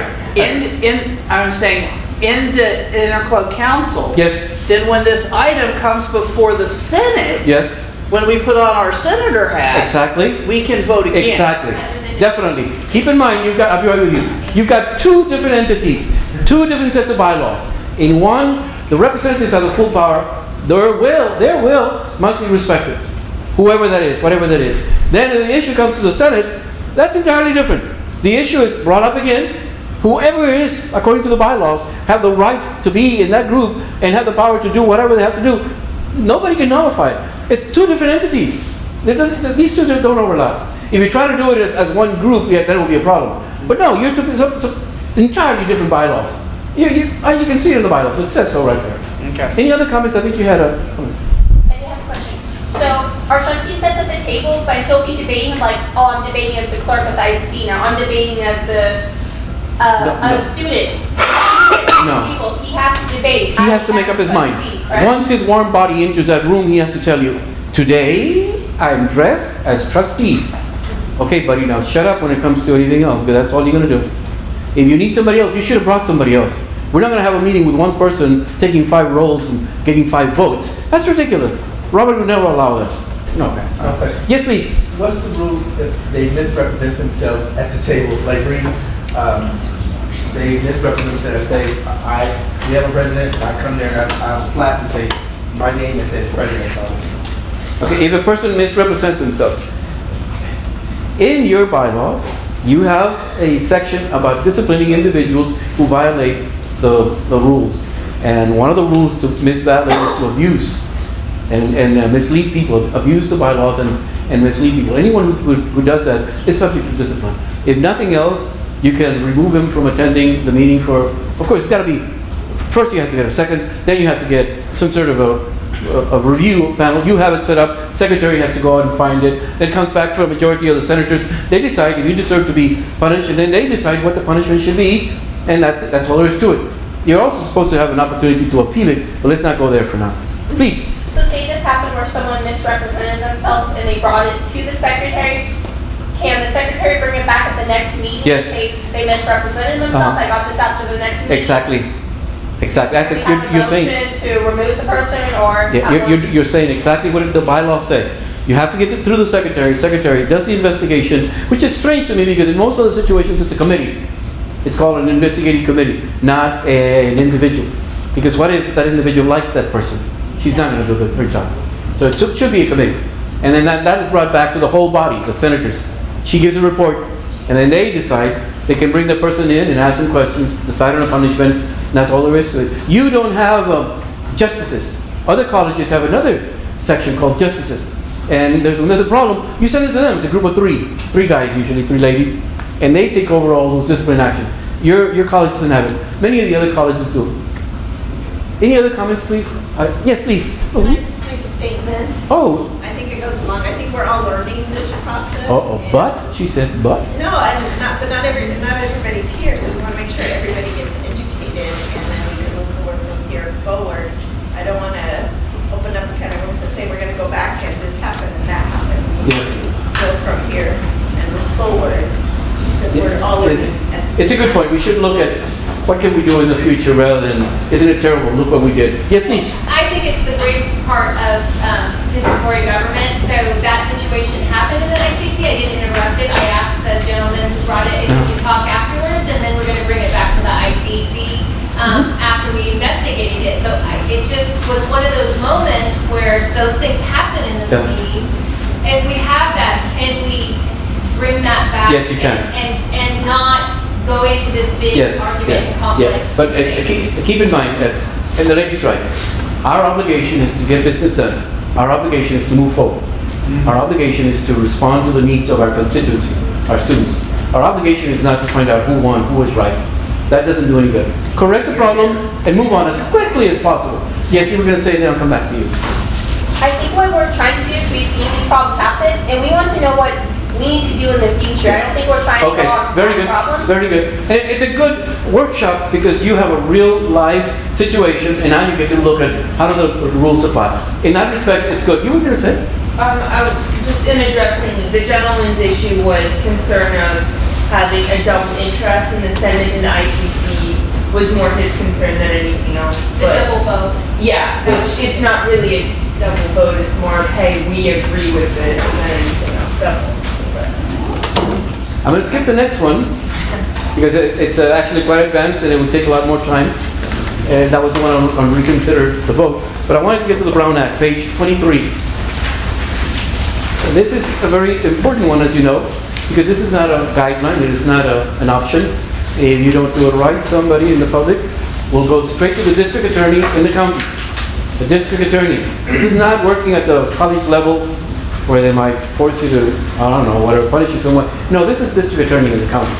I'm saying, in our club council. Yes. Then when this item comes before the Senate. Yes. When we put on our senator hat. Exactly. We can vote again. Exactly. Definitely. Keep in mind, I'll be right with you. You've got two different entities, two different sets of bylaws. In one, the representatives have the full power. Their will must be respected. Whoever that is, whatever that is. Then when the issue comes to the Senate, that's entirely different. The issue is brought up again. Whoever it is, according to the bylaws, have the right to be in that group and have the power to do whatever they have to do. Nobody can nullify it. It's two different entities. These two don't overlap. If you try to do it as one group, then it will be a problem. But no, you're two entirely different bylaws. You can see it in the bylaws. It says so right there. Okay. Any other comments? I think you had a comment. I do have a question. So our trustee sits at the table, but he'll be debating like, oh, I'm debating as the clerk of the ICC now. I'm debating as the a student. No. He has to debate. He has to make up his mind. Once his warm body enters that room, he has to tell you, today I'm dressed as trustee. Okay, buddy, now shut up when it comes to anything else, because that's all you're going to do. If you need somebody else, you should have brought somebody else. We're not going to have a meeting with one person taking 5 roles and getting 5 votes. That's ridiculous. Robert would never allow that. No. Yes, please. What's the rules if they misrepresent themselves at the table? Like they misrepresent themselves and say, we have a president, I come there and I flat and say, my name and says president on it. Okay, if a person misrepresents himself, in your bylaws, you have a section about disciplining individuals who violate the rules. And one of the rules to misvalidate is to abuse and mislead people, abuse the bylaws and mislead people. Anyone who does that is subject to discipline. If nothing else, you can remove him from attending the meeting for, of course, it's got to be, first you have to get a second, then you have to get some sort of a review panel. You have it set up, secretary has to go out and find it, then comes back to a majority of the senators. They decide if you deserve to be punished, and then they decide what the punishment should be, and that's all there is to it. You're also supposed to have an opportunity to appeal it, but let's not go there for now. Please. So say this happened where someone misrepresented themselves and they brought it to the secretary. Can the secretary bring it back at the next meeting? Yes. And say they misrepresented themselves? I got this after the next meeting. Exactly. I think you're saying. Motion to remove the person or? Yeah, you're saying exactly what the bylaws say. You have to get it through the secretary. Secretary does the investigation, which is strange to me because in most of the situations it's a committee. It's called an investigating committee, not an individual. Because what if that individual likes that person? She's not going to do her job. So it should be a committee. And then that is brought back to the whole body, the senators. She gives a report, and then they decide. They can bring the person in and ask them questions, decide on a punishment, and that's all there is to it. You don't have justices. Other colleges have another section called justices. And when there's a problem, you send it to them. It's a group of 3 guys usually, 3 ladies, and they take over all those discipline actions. Your college doesn't have it. Many of the other colleges do. Any other comments, please? Yes, please. Can I just make a statement? Oh. I think it goes along. I think we're all learning this process. But she said, but. No, but not everybody's here, so we want to make sure everybody gets educated, and then we can move forward from here. here forward. I don't want to open up a can of worms and say we're going to go back and this happened and that happened. Go from here and move forward, because we're all in at the It's a same good point. We should look at what can we do in the future rather than, isn't it terrible, look what we did. Yes, please. I think it's the great part of participatory government. So that situation happened in the ICC. I didn't interrupt it. I asked the gentleman who brought it if we could talk afterwards, and then we're going to bring it back to the ICC after we investigated it. So it just was one of those moments where those things happen in those meetings, and we have that. Can we bring that back? Yes, you can. And not go into this big argument and conflict. Yeah. But keep in mind that, and the lady's right, our obligation is to get business done. Our obligation is to move forward. Our obligation is to respond to the needs of our constituency, our students. Our obligation is not to find out who won, who was right. That doesn't do any good. Correct the problem and move on as quickly as possible. Yes, you were going to say, then I'll come back to you. I think what we're trying to do is we've seen these problems happen, and we want to know what we need to do in the future. I don't think we're trying to go on very good, problems. very good. And it's a good workshop because you have a real live situation, and now you get to look at how do the rules apply. In that respect, it's good. You were going to say? Just in addressing, the gentleman's issue was concern of having a double interest in the Senate and the ICC was more his concern than anything else. The double vote. Yeah, which it's not really a double vote, it's more of, hey, we agree with this than anything else. So, I'm going to skip the next one because it's actually quite advanced and it would take a lot more time. And that was the one on reconsider the vote. But I wanted to get to the Brown Act, page 23. And this is a very important one, as you know, because this is not a guideline, it is not an option. If you don't do it right, somebody in the public will go straight to the district attorney in the county. The district attorney. This is not working at the college level where they might force you to, I don't know, whatever, punish you somewhat. No, this is district attorney in the county.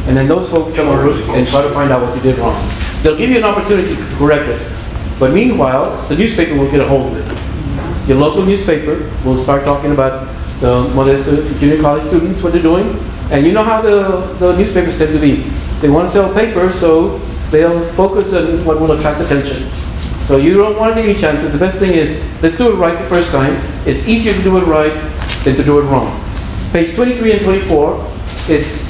And then those folks come over and try to find out what you did wrong. They'll give you an opportunity to correct it. But meanwhile, the newspaper will get a hold of it. Your local newspaper will start talking about the Modesto junior college students, what they're doing. And you know how the newspapers tend to be. They want to sell paper, so they'll focus on what will attract attention. So you don't want to take any chances. The best thing is, let's do it right the first time. It's easier to do it right than to do it wrong. Page 23 and 24 is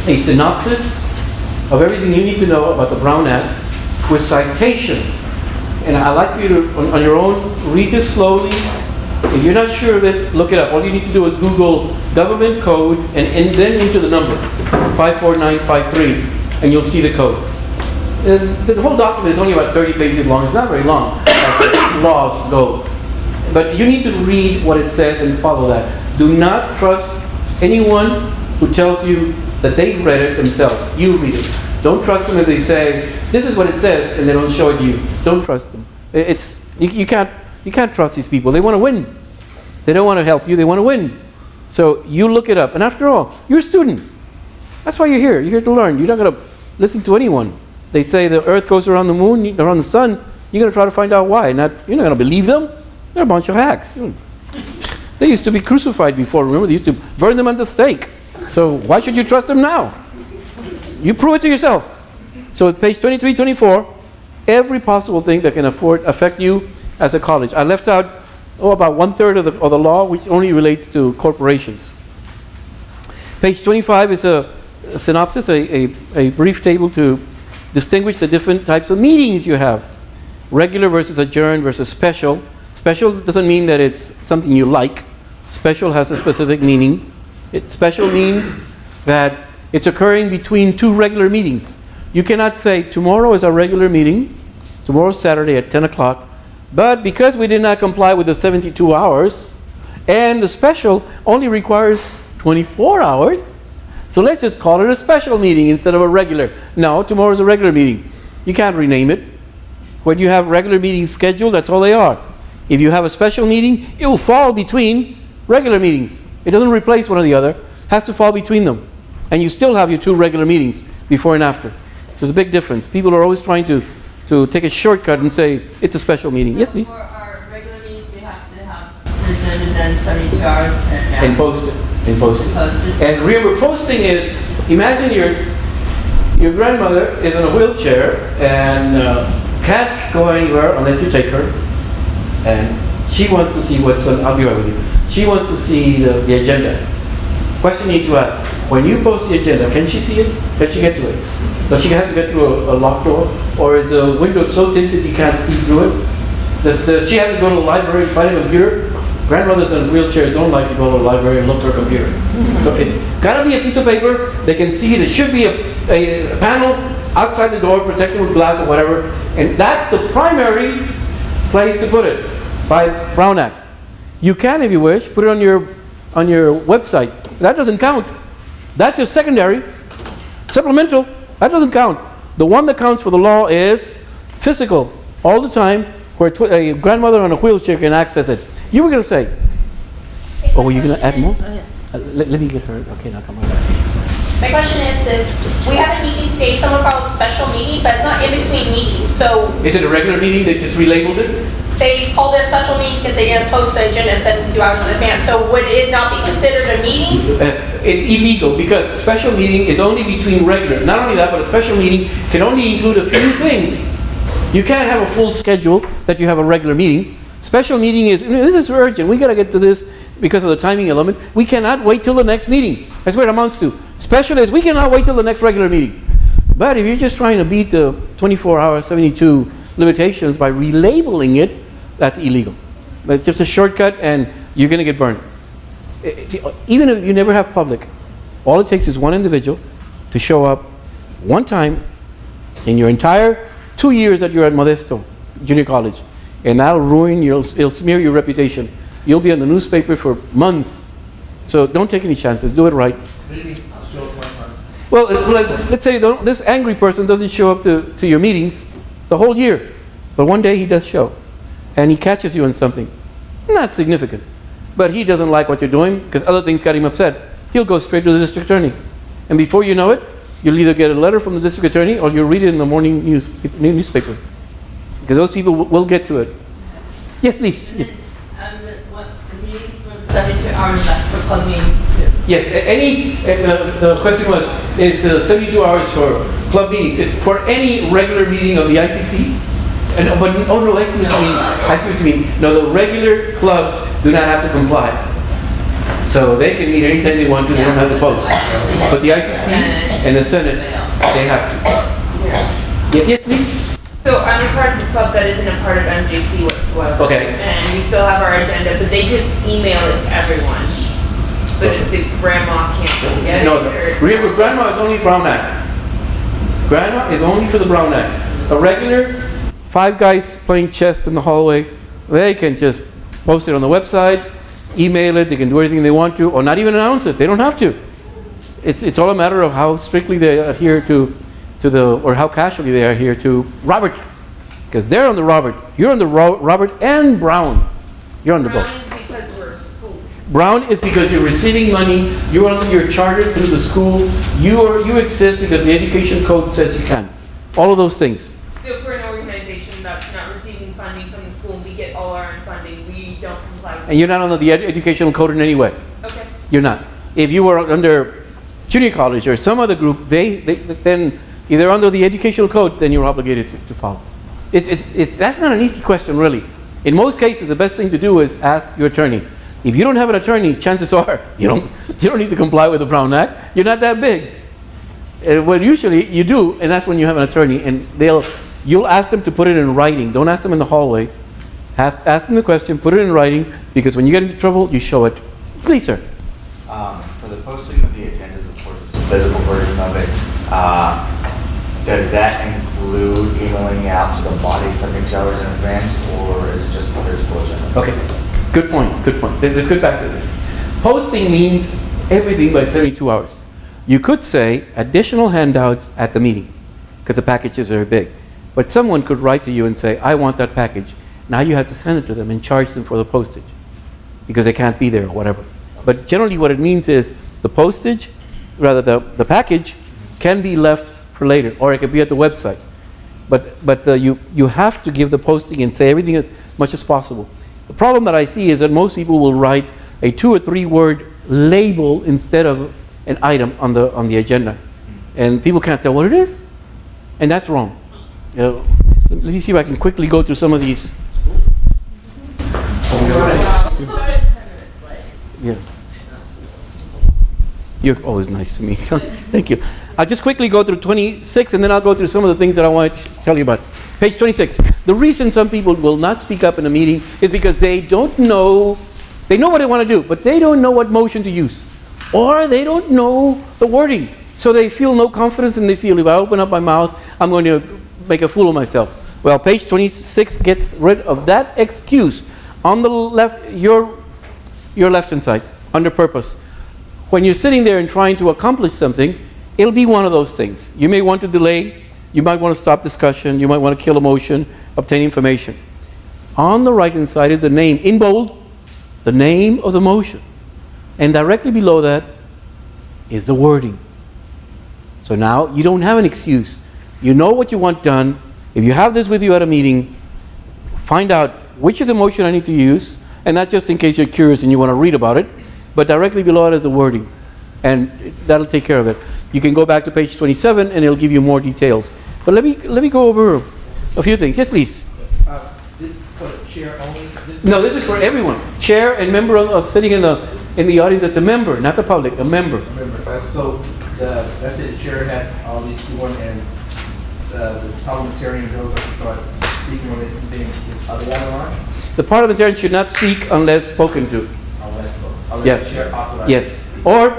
a synopsis of everything you need to know about the Brown Act with citations. And I'd like for you to, on your own, read this slowly. If you're not sure of it, look it up. All you need to do is Google government code and then into the number, 54953, and you'll see the code. The whole document is only about 30 pages long. It's not very long as laws go. But you need to read what it says and follow that. Do not trust anyone who tells you that they read it themselves. You read it. Don't trust them if they say, this is what it says, and they don't show it to you. Don't trust them. You can't trust these people. They want to win. They don't want to help you. They want to win. So you look it up. And after all, you're a student. That's why you're here. You're here to learn. You're not going to listen to anyone. They say the earth goes around the moon, around the sun. You're going to try to find out why. You're not going to believe them. They're a bunch of hacks. They used to be crucified before. Remember, they used to burn them at the stake. So why should you trust them now? You prove it to yourself. So at page 23, 24, every possible thing that can affect you as a college. I left out about 1/3 of the law, which only relates to corporations. Page 25 is a synopsis, a brief table to distinguish the different types of meetings you have. Regular versus adjourned versus special. Special doesn't mean that it's something you like. Special has a specific meaning. Special means that it's occurring between two regular meetings. You cannot say, tomorrow is our regular meeting, tomorrow's Saturday at 10 o'clock, but because we did not comply with the 72 hours, and the special only requires 24 hours, so let's just call it a special meeting instead of a regular. No, tomorrow's a regular meeting. You can't rename it. When you have regular meetings scheduled, that's all they are. If you have a special meeting, it will fall between regular meetings. It doesn't replace one or the other. It has to fall between them. And you still have your two regular meetings, before and after. So there's a big difference. People are always trying to take a shortcut and say, it's a special meeting. Yes, please? For our regular meetings, we have to have the agenda done 72 hours and post it. And remember, posting is, imagine your grandmother is in a wheelchair and can't go anywhere unless you take her. And she wants to see what's on, I'll be right with you. She wants to see the agenda. Question you need to ask, when you post the agenda, can she see it? Can she get to it? Does she have to get through a locked door? Or is the window so tinted you can't see through it? Does she have to go to the library and find a computer? Grandmothers in wheelchairs don't like to go to the library and look for a computer. So it gotta be a piece of paper they can see. There should be a panel outside the door protected with glass or whatever. And that's the primary place to put it by Brown Act. You can, if you wish, put it on your website. That doesn't count. That's just secondary. Supplemental, that doesn't count. The one that counts for the law is physical, all the time, where a grandmother on a wheelchair can access it. You were going to say, oh, were you going to add more? Let me get her. Okay, now come on. My question is we have a meeting today, someone called a special meeting, but it's not in between meetings, so. Is it a regular meeting? They just relabeled it? They called it a special meeting because they didn't post the agenda 72 hours in advance, so would it not be considered a meeting? It's illegal because a special meeting is only between regular. Not only that, but a special meeting can only include a few things. You can't have a full schedule that you have a regular meeting. Special meeting is, this is urgent, we gotta get to this because of the timing element. We cannot wait till the next meeting. That's what it amounts to. Special is, we cannot wait till the next regular meeting. But if you're just trying to beat the 24-hour, 72 limitations by relabeling it, that's illegal. It's just a shortcut and you're gonna get burned. Even if you never have public, all it takes is one individual to show up one time in your entire 2 years that you're at Modesto Junior College. And that'll ruin it'll smear your reputation. You'll be in the newspaper for months. So don't take any chances, do it right. Well, let's say this angry person doesn't show up to your meetings the whole year, but one day he does show, and he catches you on something. Not significant, but he doesn't like what you're doing because other things got him upset. He'll go straight to the district attorney. And before you know it, you'll either get a letter from the district attorney or you'll read it in the morning newspaper. Because those people will get to it. Yes, please. Yes. The meetings for the 72 hours, that's for club meetings too? Yes, the question was, is 72 hours for club meetings? It's for any regular meeting of the ICC. But, oh no, I see what you mean. I see what you mean. No, the regular clubs do not have to comply. So they can meet anytime they want to, they don't have to post. But the ICC and the Senate, they have to. Yes, please. So I'm a part of the club that isn't a part of MJC whatsoever. Okay. And we still have our agenda, but they just email it to everyone. But if the grandma can't get No, it, remember, grandma is only Brown Act. Grandma is only for the Brown Act. A regular 5 guys playing chess in the hallway, they can just post it on the website, email it, they can do anything they want to, or not even announce it. They don't have to. It's all a matter of how strictly they adhere to or how casually they adhere to Robert. Because they're on the Robert. You're on the Robert and Brown. You're on the both. Brown is because we're a school. Brown is because you're receiving money, you're under your charter through the school, you exist because the education code says you can. All of those things. So if we're an organization that's not receiving funding from the school and we get all our own funding, we don't comply with it. And you're not under the educational code in any way. Okay. You're not. If you were under junior college or some other group, they then either under the educational code, then you're obligated to follow. That's not an easy question, really. In most cases, the best thing to do is ask your attorney. If you don't have an attorney, chances are you don't need to comply with the Brown Act. You're not that big. Well, usually you do, and that's when you have an attorney, and you'll ask them to put it in writing. Don't ask them in the hallway. Ask them the question, put it in writing, because when you get into trouble, you show it. Please, sir. For the posting of the agendas, of course, it's a physical version of it. Does that include emailing out to the body 72 hours in advance, or is it just the physical agenda? Okay, good point. Let's get back to this. Posting means everything by 72 hours. You could say additional handouts at the meeting, because the packages are big. But someone could write to you and say, I want that package. Now you have to send it to them and charge them for the postage, because they can't be there or whatever. But generally what it means is the postage, rather the package, can be left for later, or it could be at the website. But you have to give the posting and say everything as much as possible. The problem that I see is that most people will write a 2 or 3 word label instead of an item on the agenda, and people can't tell what it is, and that's wrong. Let me see if I can quickly go through some of these. Yeah. You're always nice to me. Thank you. I'll just quickly go through 26 and then I'll go through some of the things that I want to tell you about. Page 26. The reason some people will not speak up in a meeting is because they don't know, they know what they want to do, but they don't know what motion to use. Or they don't know the wording. So they feel no confidence and they feel if I open up my mouth, I'm going to make a fool of myself. Well, page 26 gets rid of that excuse. On the left, your left-hand side, under purpose. When you're sitting there and trying to accomplish something, it'll be one of those things. You may want to delay, you might want to stop discussion, you might want to kill a motion, obtain information. On the right-hand side is the name, in bold, the name of the motion. And directly below that is the wording. So now you don't have an excuse. You know what you want done. If you have this with you at a meeting, find out which is the motion I need to use, and not just in case you're curious and you want to read about it, but directly below it is the wording. And that'll take care of it. You can go back to page 27 and it'll give you more details. But let me go over a few things. Yes, please. This is for the chair only? No, this is for everyone. Chair and member of sitting in the audience. It's a member, not the public, a member. So, let's say the chair has all these people and the parliamentarian goes up and starts speaking on this thing. Are they out of line? The parliamentarian should not speak unless spoken to. Unless the chair authorizes. Yes. Or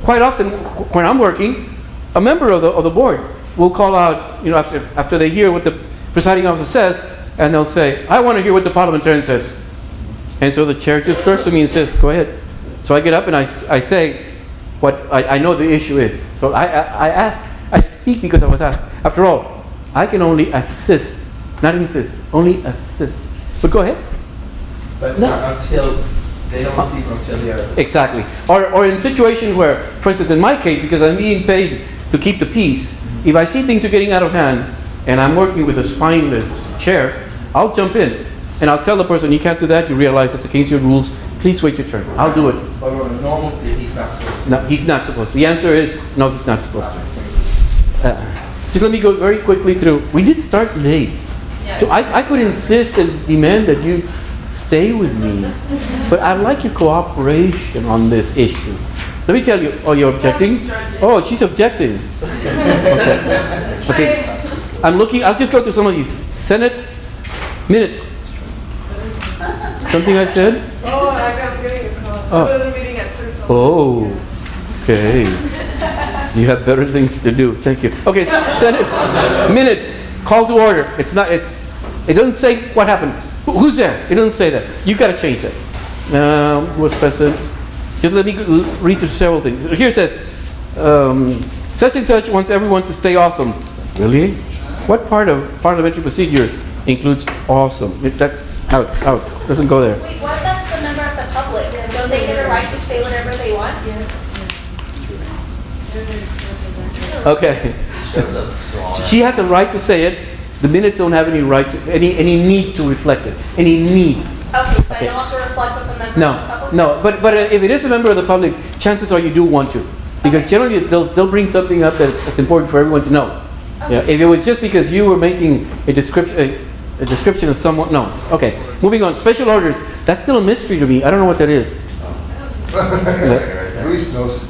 quite often when I'm working, a member of the board will call out, after they hear what the presiding officer says, and they'll say, I want to hear what the parliamentarian says. And so the chair just turns to me and says, go ahead. So I get up and I say what I know the issue is. So I speak because I was asked. After all, I can only assist, not insist, only assist. But go ahead. But until they don't speak until they're... Exactly. Or in situations where, for instance, in my case, because I'm being paid to keep the peace, if I see things are getting out of hand and I'm working with a spineless chair, I'll jump in and I'll tell the person, you can't do that, you realize that's against your rules, please wait your turn. I'll do it. But on a normal day, he's not supposed to. No, he's not supposed to. The answer is, no, he's not supposed to. Just let me go very quickly through. We did start late. So I could insist and demand that you stay with me, but I'd like your cooperation on this issue. Let me tell you, oh, you're objecting? Oh, she's objecting. Okay. I'm looking, I'll just go through some of these. Senate minutes. Something I said? Oh, I'm getting a call. Oh. Go to the meeting at 6. Oh, okay. You have better things to do. Thank you. Okay, Senate minutes. Call to order. It doesn't say what happened. Who's there? It doesn't say that. You got to change that. Who was present? Just let me read through several things. Here it says, such and such wants everyone to stay awesome. Really? What part of parliamentary procedure includes awesome? Out. Doesn't go there. Wait, what if that's the member of the public? Don't they get a right to say whatever they want? Okay. She has the right to say it. The minutes don't have any right to, any need to reflect it. Any need. Okay, so I don't have to reflect what the member of the public No. But if it is a member of the public, chances are you do want to, because generally they'll bring something up that's important for everyone to know. Okay. Yeah. If it was just because you were making a description of someone, no. Okay. Moving on. Special orders. That's still a mystery to me. I don't know what that is. Luis knows.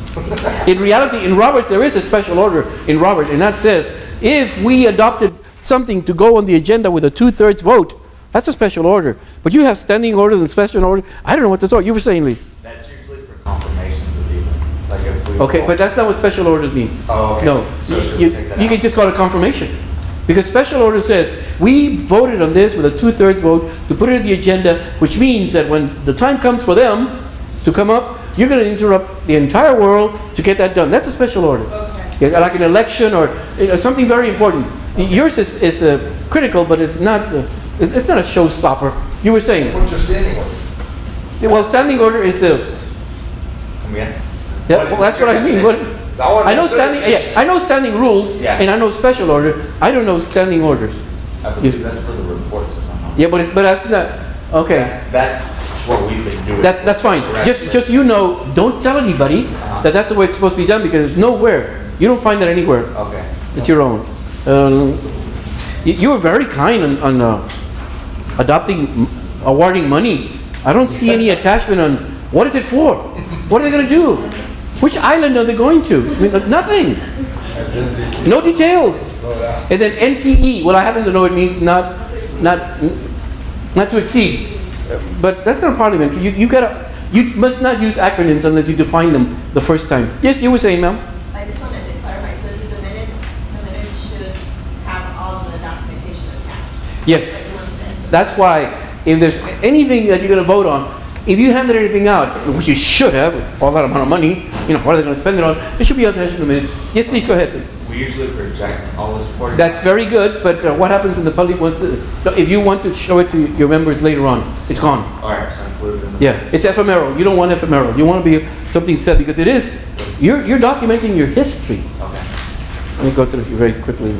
In reality, in Roberts, there is a special order in Roberts, and that says if we adopted something to go on the agenda with a 2/3 vote, that's a special order. But you have standing orders and special orders. I don't know what those are. You were saying, Lee. That's usually for confirmations of people. Like if we Okay, but that's not what special orders means. Oh, okay. No, So should you we take that can out? just call it confirmation. Because special order says, we voted on this with a 2/3 vote to put it on the agenda, which means that when the time comes for them to come up, you're going to interrupt the entire world to get that done. That's a special order. Okay. Yeah, like an election or something very important. Yours is critical, but it's not a showstopper. You were saying. What's your standing order? Yeah, well, standing order is a. Come again? Yeah, well, that's what I mean. I know standing. Yeah, I know standing rules, and I know special order. I don't know standing orders. I believe that's for the reports. If I'm not Yeah, but that's not okay. That's what we've been doing. That's fine. Just don't tell anybody that that's the way it's supposed to be done, because it's nowhere. You don't find that anywhere. Okay. It's your own. You were very kind on awarding money. I don't see any attachment on what is it for? What are they going to do? Which island are they going to? I mean, nothing. No details. And then NTE, well, I happen to know it means not to exceed. But that's not parliamentary. You must not use acronyms unless you define them the first time. Yes, you were saying, ma'am? I just wanted to clarify, so the minutes should have all the documentation attached. Yes. That's why if there's anything that you're going to vote on, if you handed anything out, which you should have, all that amount of money, what are they going to spend it on? It should be attached in the minutes. Yes, please go ahead. We usually project all the support. That's very good, but what happens in the public if you want to show it to your members later on, it's gone. All right, so included in the Yeah, it's ephemeral. You don't want ephemeral. You want to be something said because it is. You're documenting your history. Okay. Let me go through it very quickly.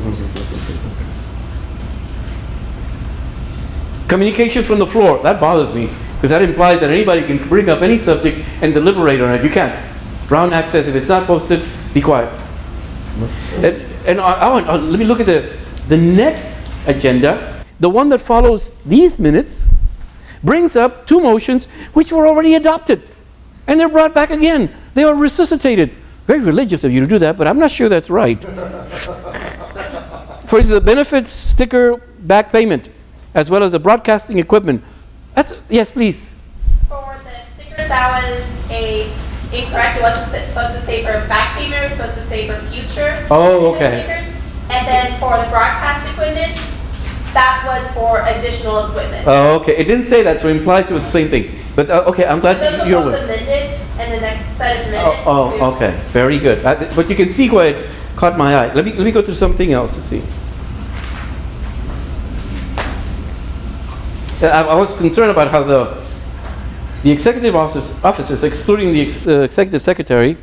Communication from the floor. That bothers me because that implies that anybody can bring up any subject and deliberate on it. You can't. Brown Act says if it's not posted, be quiet. And let me look at the next agenda. The one that follows these minutes brings up two motions which were already adopted. And they're brought back again. They are resuscitated. Very religious of you to do that, but I'm not sure that's right. For instance, the benefits sticker back payment, as well as the broadcasting equipment. Yes, please. For the stickers, that was incorrect. It wasn't supposed to say for back payment, it was supposed to say for future. Oh, okay. Stickers. And then for the broadcast equipment, that was for additional equipment. Oh, okay. It didn't say that, so it implies it was the same thing. But okay, I'm glad you're both aware. amended, and the next set of minutes. Oh, okay. Very good. But you can see why it caught my eye. Let me go through something else to see. I was concerned about how the executive officers, excluding the executive secretary,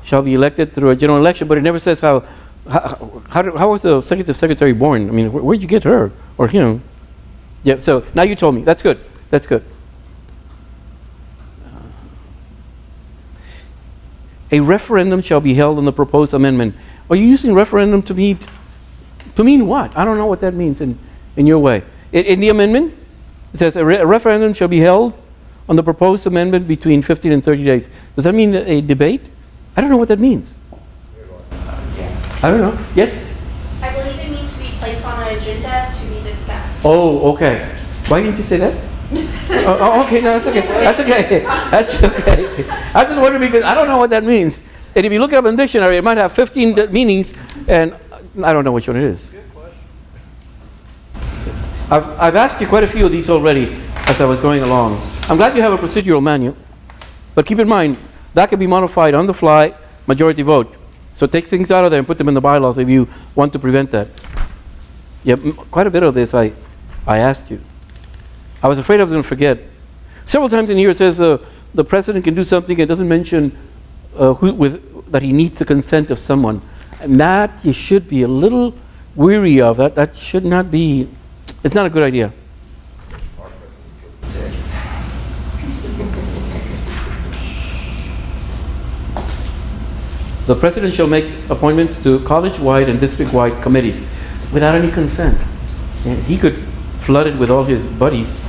shall be elected through a general election, but it never says how was the executive secretary born? I mean, where'd you get her or him? Yeah. So now you told me. That's good. That's good. A referendum shall be held on the proposed amendment. Are you using referendum to mean what? I don't know what that means in your way. In the amendment, it says a referendum shall be held on the proposed amendment between 15 and 30 days. Does that mean a debate? I don't know what that means. I don't know. Yes? I believe it needs to be placed on an agenda to be discussed. Oh, okay. Why didn't you say that? Okay, no, that's okay. That's okay. That's okay. I just wondered because I don't know what that means. And if you look it up in the dictionary, it might have 15 meanings, and I don't know which one it is. I've asked you quite a few of these already as I was going along. I'm glad you have a procedural manual, but keep in mind, that can be modified on the fly, majority vote. So take things out of there and put them in the bylaws if you want to prevent that. Yeah, quite a bit of this I asked you. I was afraid I was going to forget. Several times in here it says the president can do something. It doesn't mention that he needs the consent of someone. And that you should be a little weary of. That should not be, it's not a good idea. The president shall make appointments to college-wide and district-wide committees without any consent. And he could flood it with all his buddies,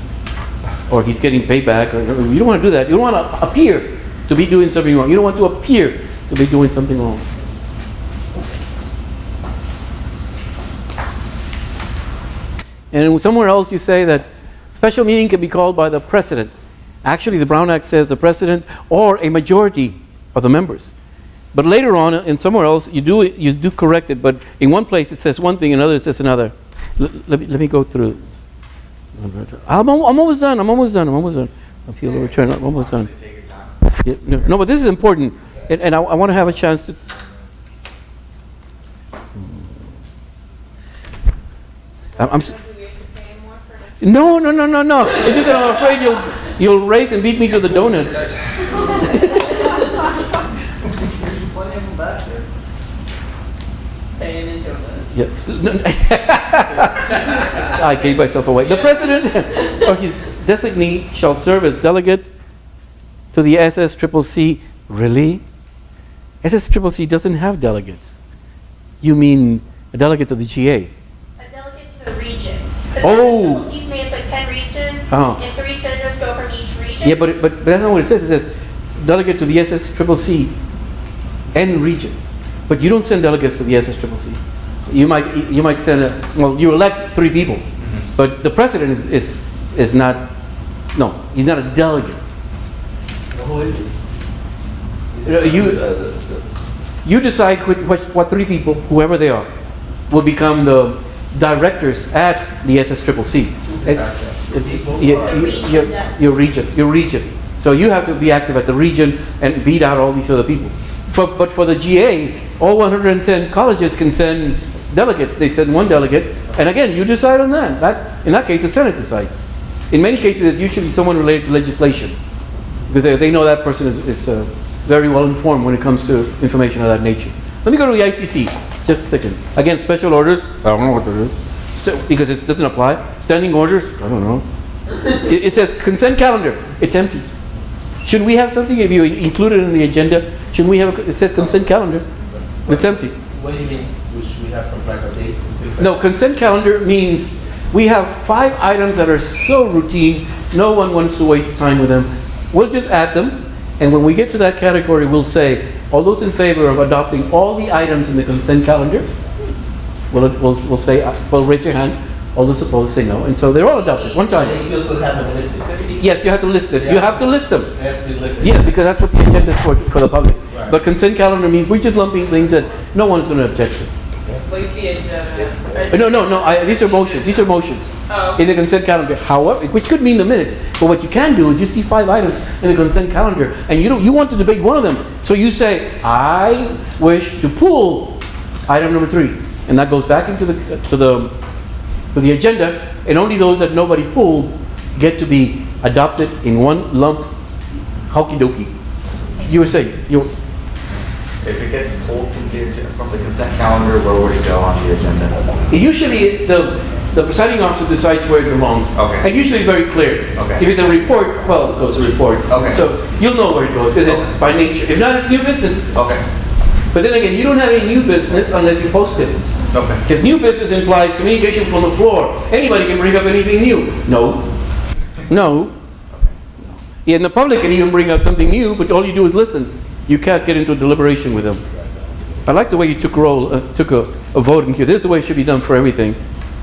or he's getting payback. You don't want to do that. You don't want to appear to be doing something wrong. You don't want to appear to be doing something wrong. And somewhere else you say that special meeting can be called by the president. Actually, the Brown Act says the president or a majority of the members. But later on, and somewhere else, you do correct it. But in one place it says one thing, in another it says another. Let me go through. I'm almost done. Appeal to return. I'm almost done. Yeah, no, but this is important, and I want to have a chance to. No. It's just that I'm afraid you'll race and beat me to the donuts. Yeah. I gave myself away. The president or his designee shall serve as delegate to the SSCCC. Really? SSCCC doesn't have delegates. You mean a delegate to the GA? A delegate to Oh. Triple C's made up of 10 regions, Uh-huh. and 3 senators go from each region. Yeah, but that's not what it says. It says delegate to the SSCCC and region. But you don't send delegates to the SSCCC. You might send you elect 3 people, but the president is not. No, he's not a delegate. Who is this? You decide what 3 people, whoever they are, will become the directors at the SSCCC. Your region. So you have to be active at the region and beat out all these other people. But for the GA, all 110 colleges can send delegates. They send 1 delegate, and again, you decide on that. In that case, the Senate decides. In many cases, it's usually someone related to legislation, because they know that person is very well informed when it comes to information of that nature. Let me go to the ICC, just a second. Again, special orders, I don't know what to do, because it doesn't apply. Standing orders, I don't know. It says consent calendar, it's empty. Should we have something, if you include it in the agenda, should we have, it says consent calendar, it's empty. What do you mean? Should we have some like dates and things like No, consent calendar means we have 5 items that are so routine, no one wants to waste time with them. We'll just add them, and when we get to that category, we'll say, all those in favor of adopting all the items in the consent calendar, we'll say, well, raise your hand. All those opposed say no, and so they're all adopted, one time. You're supposed to have them listed. Yes, you have to list it. You have to list them. They have to be listed. Yeah, because that's what the agenda is for the public. Right. But consent calendar means we're just lumping things that no one's going to object to. Like the agenda. No, these are motions. These are motions Oh. in the consent calendar. However, which could mean the minutes. But what you can do is you see 5 items in the consent calendar, and you want to debate one of them. So you say, I wish to pull item number 3, and that goes back into the agenda, and only those that nobody pulled get to be adopted in one lump. Hokey dokey. You were saying If it gets pulled from the consent calendar, where would it go on the agenda? Usually, the presiding officer decides where it belongs. Okay. And usually it's very clear. Okay. If it's a report, well, it goes to report. Okay. So you'll know where it goes because it's by nature. If not, it's new business. Okay. But then again, you don't have any new business unless you post it. Okay. Because new business implies communication from the floor. Anybody can bring up anything new. No. Yeah, and the public can even bring out something new, but all you do is listen. You can't get into deliberation with them. I like the way you took a vote in here. This is the way it should be done for everything.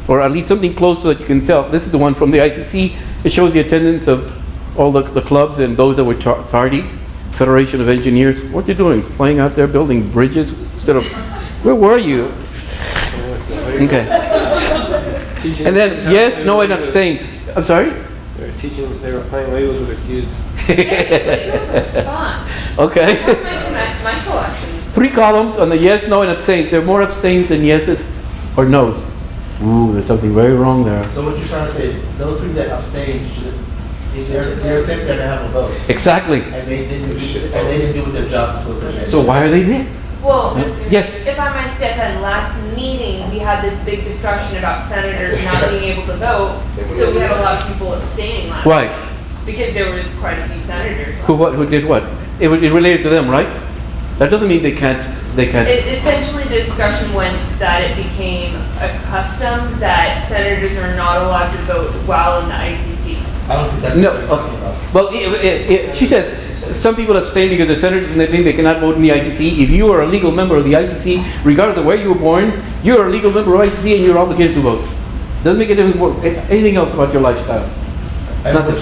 Or at least something close so that you can tell. This is the one from the ICC. It shows the attendance of all the clubs and those that were tardy. Federation of Engineers. What you doing? Playing out there building bridges instead of, where were you? Okay. And then yes, no, and abstain. I'm sorry? They were playing Legos with their kids. Legos are fun. Okay. My collections. 3 columns on the yes, no, and abstain. There are more abstains than yeses or nos. Ooh, there's something very wrong there. So what you're trying to say is those 3 that abstained should, they're sitting there to have a vote. Exactly. And they didn't do what their job was supposed to do. So why are they there? Well, Yes. if I might step in, last meeting, we had this big discussion about senators not being able to vote, so we had a lot of people abstaining last Right. meeting. Because there was quite a few senators. Who did what? It related to them, right? That doesn't mean they can't. Essentially, the discussion went that it became a custom that senators are not allowed to vote while in the ICC. I don't think that's No. what you're talking about. Well, she says some people abstain because they're senators and they think they cannot vote in the ICC. If you are a legal member of the ICC, regardless of where you were born, you're a legal member of ICC and you're obligated to vote. Doesn't make a difference anything else about your lifestyle. And Nothing.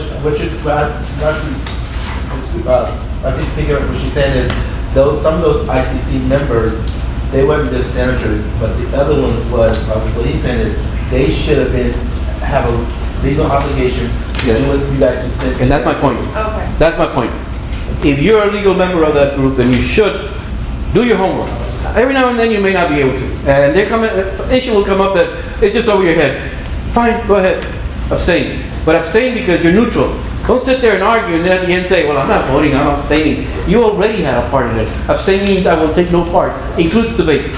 I think figure what she's saying is some of those ICC members, they weren't just senators, but the other ones was what he's saying is they should have a legal obligation to do what you guys just said. And that's my point. Okay. That's my point. If you're a legal member of that group, then you should do your homework. Every now and then you may not be able to. And an issue will come up that it's just over your head. Fine, go ahead. Abstain. But abstain because you're neutral. Don't sit there and argue and then at the end say, well, I'm not voting, I'm abstaining. You already had a part in it. Abstain means I will take no part. Includes debate.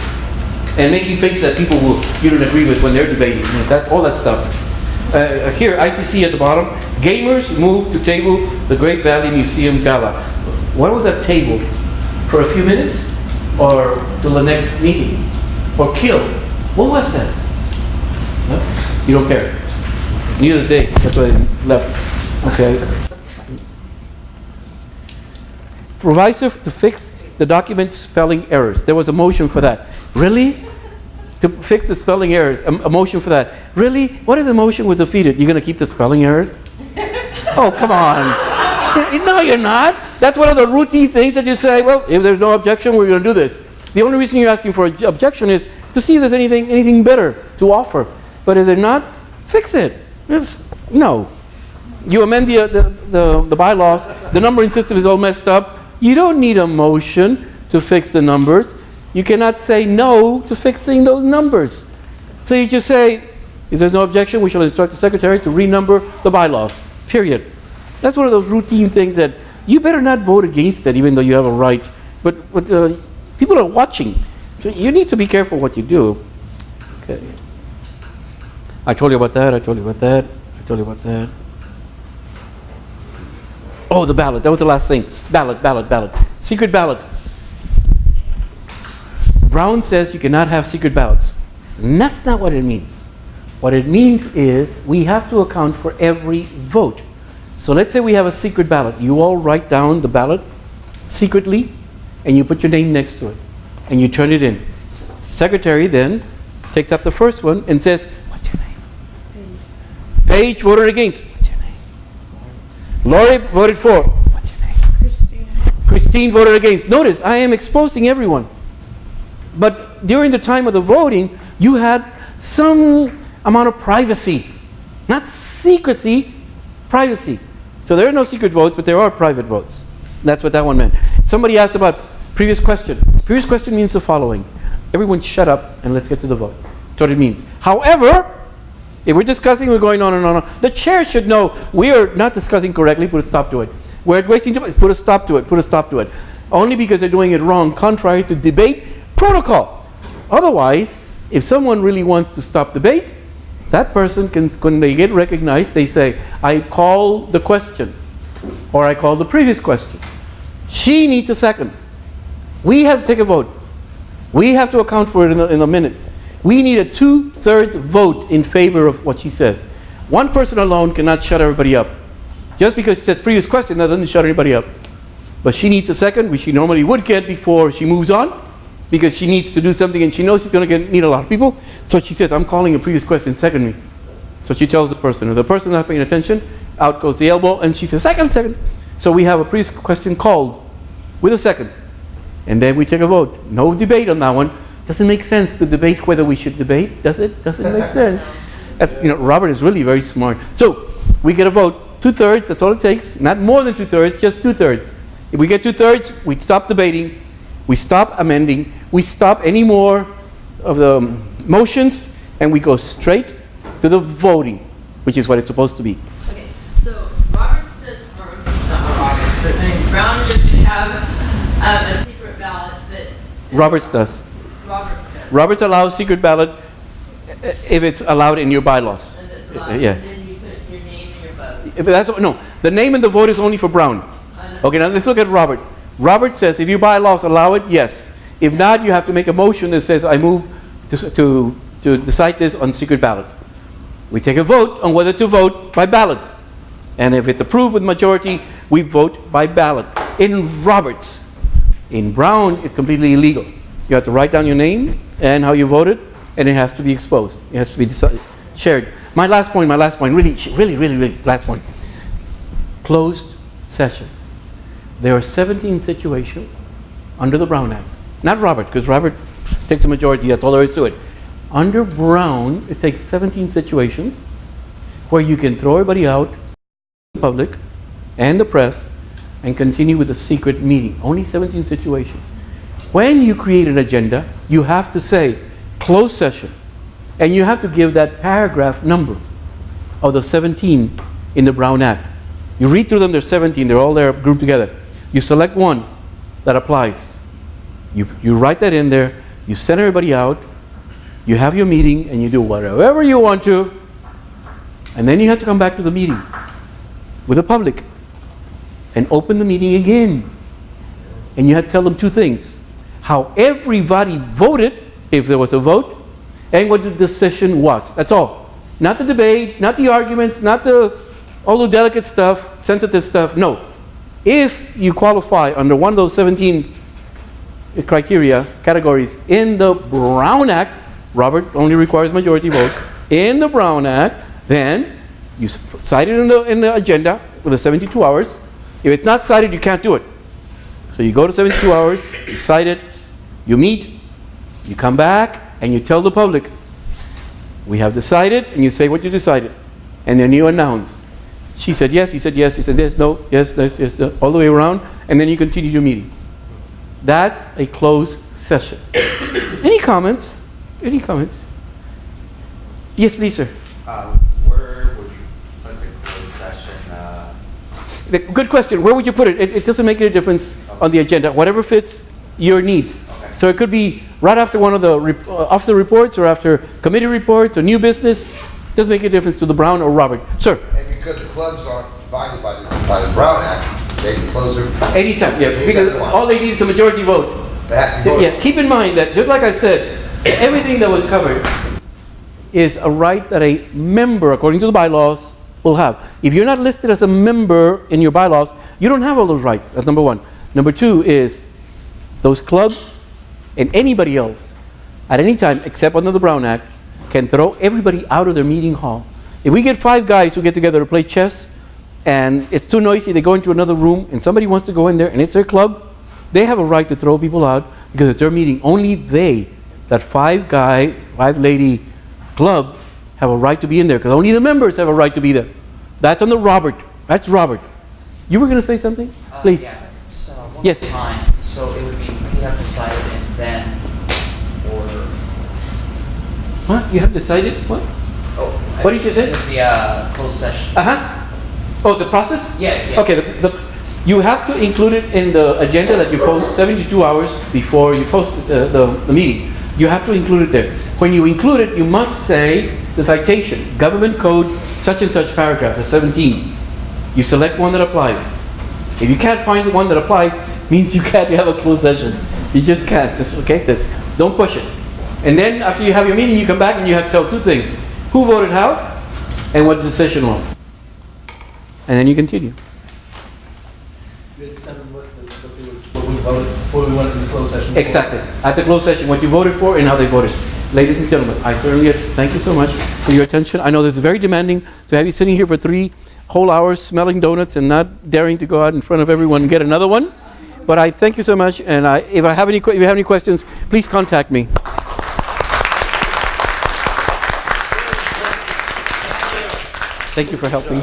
And making faces that people you don't agree with when they're debating. All that stuff. Here, ICC at the bottom. Gamers move to table the Great Valley Museum Gala. What was that table? For a few minutes? Or till the next meeting? Or kill? What was that? No? You don't care. Neither did they. That's why they left. Okay. Proviso to fix the document spelling errors. There was a motion for that. Really? To fix the spelling errors. A motion for that. Really? What if the motion was defeated? You're going to keep the spelling errors? Oh, come on. No, you're not. That's one of the routine things that you say, well, if there's no objection, we're going to do this. The only reason you're asking for an objection is to see if there's anything better to offer. But if they're not, fix it. No. You amend the bylaws, the numbering system is all messed up. You don't need a motion to fix the numbers. You cannot say no to fixing those numbers. So you just say, if there's no objection, we shall instruct the secretary to renumber the bylaws. Period. That's one of those routine things that you better not vote against it, even though you have a right. But people are watching. So you need to be careful what you do. Okay. I told you about that, I told you about that, I told you about that. Oh, the ballot. That was the last thing. Ballot. Secret ballot. Brown says you cannot have secret ballots. And that's not what it means. What it means is we have to account for every vote. So let's say we have a secret ballot. You all write down the ballot secretly, and you put your name next to it, and you turn it in. Secretary then takes up the first one and says, what's your name? Paige voted against. What's your name? Lori voted for. What's your name? Christine voted against. Notice, I am exposing everyone. But during the time of the voting, you had some amount of privacy. Not secrecy, privacy. So there are no secret votes, but there are private votes. That's what that one meant. Somebody asked about previous question. Previous question means the following. Everyone shut up and let's get to the vote. That's what it means. However, if we're discussing, we're going on and on. The chair should know we are not discussing correctly, put a stop to it. We're wasting time, put a stop to it, put a stop to it. Only because they're doing it wrong, contrary to debate protocol. Otherwise, if someone really wants to stop debate, that person can, when they get recognized, they say, I call the question, or I call the previous question. She needs a second. We have to take a vote. We have to account for it in the minutes. We need a 2/3 vote in favor of what she says. One person alone cannot shut everybody up. Just because she says previous question, that doesn't shut anybody up. But she needs a second, which she normally would get before she moves on, because she needs to do something and she knows she's going to need a lot of people. So she says, I'm calling a previous question, second me. So she tells the person. If the person's not paying attention, out goes the elbow, and she says, second. So we have a previous question called with a second. And then we take a vote. No debate on that one. Doesn't make sense to debate whether we should debate, does it? Doesn't make sense. Robert is really very smart. So we get a vote, 2/3, that's all it takes. Not more than 2/3, just 2/3. If we get 2/3, we stop debating, we stop amending, we stop any more of the motions, and we go straight to the voting, which is what it's supposed to be. Okay, so Roberts does, or not Roberts, but Brown doesn't have a secret ballot that. Roberts does. Roberts does. Roberts allows secret ballot if it's allowed in your bylaws. And it's allowed, Yeah. and then you put your name and your vote. But that's, no, the name and the vote is only for Brown. Okay, now let's look at Robert. Robert says if your bylaws allow it, yes. If not, you have to make a motion that says I move to decide this on secret ballot. We take a vote on whether to vote by ballot. And if it's approved with majority, we vote by ballot. In Roberts. In Brown, it's completely illegal. You have to write down your name and how you voted, and it has to be exposed. It has to be shared. My last point, really, last point. Closed sessions. There are 17 situations under the Brown Act. Not Robert, because Robert takes a majority, that's all there is to it. Under Brown, it takes 17 situations where you can throw everybody out, the public and the press, and continue with a secret meeting. Only 17 situations. When you create an agenda, you have to say closed session, and you have to give that paragraph number of the 17 in the Brown Act. You read through them, there's 17, they're all there grouped together. You select one that applies. You write that in there, you send everybody out, you have your meeting, and you do whatever you want to, and then you have to come back to the meeting with the public and open the meeting again. And you have to tell them two things: how everybody voted, if there was a vote, and what the decision was. That's all. Not the debate, not the arguments, not all the delicate stuff, sensitive stuff. No. If you qualify under one of those 17 criteria, categories in the Brown Act, Robert only requires majority vote, in the Brown Act, then you cite it in the agenda with the 72 hours. If it's not cited, you can't do it. So you go to 72 hours, you cite it, you meet, you come back, and you tell the public, we have decided, and you say what you decided. And then you announce. She said yes, he said yes, he said yes, no, yes, no, all the way around, and then you continue your meeting. That's a closed session. Any comments? Any comments? Yes, please, sir. Where would you put the closed session? Good question. Where would you put it? It doesn't make any difference on the agenda. Whatever fits your needs. Okay. So it could be right after one of the officer reports, or after committee reports, or new business. Doesn't make any difference to the Brown or Robert. Sir. And because the clubs aren't divided by the Brown Act, they can close their... Anytime, yeah. Because all they need is a majority vote. It has to be voted. Yeah, keep in mind that, just like I said, everything that was covered is a right that a member, according to the bylaws, will have. If you're not listed as a member in your bylaws, you don't have all those rights. That's number one. Number two is those clubs and anybody else at any time, except under the Brown Act, can throw everybody out of their meeting hall. If we get 5 guys who get together to play chess and it's too noisy, they go into another room and somebody wants to go in there and it's their club, they have a right to throw people out because it's their meeting. Only they, that 5-guy, 5-lady club, have a right to be in there because only the members have a right to be there. That's under Robert. That's Robert. You were going to say something? Please. Yeah, just one Yes. time. So it would be, we have decided and then, or... What? You have decided? What? Oh, What did you say? The closed session. Uh-huh. Oh, the process? Yeah. Okay, you have to include it in the agenda that you post 72 hours before you post the meeting. You have to include it there. When you include it, you must say the citation, government code, such and such paragraph, or 17. You select one that applies. If you can't find the one that applies, means you can't have a closed session. You just can't. Okay? Don't push it. And then after you have your meeting, you come back and you have to tell 2 things. Who voted how, and what the decision was. And then you continue. What we voted, what we wanted in the closed session. Exactly. At the closed session, what you voted for and how they voted. Ladies and gentlemen, I certainly thank you so much for your attention. I know this is very demanding to have you sitting here for 3 whole hours smelling donuts and not daring to go out in front of everyone and get another one. But I thank you so much, and if you have any questions, please contact me. Thank you for helping.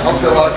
Helps a lot.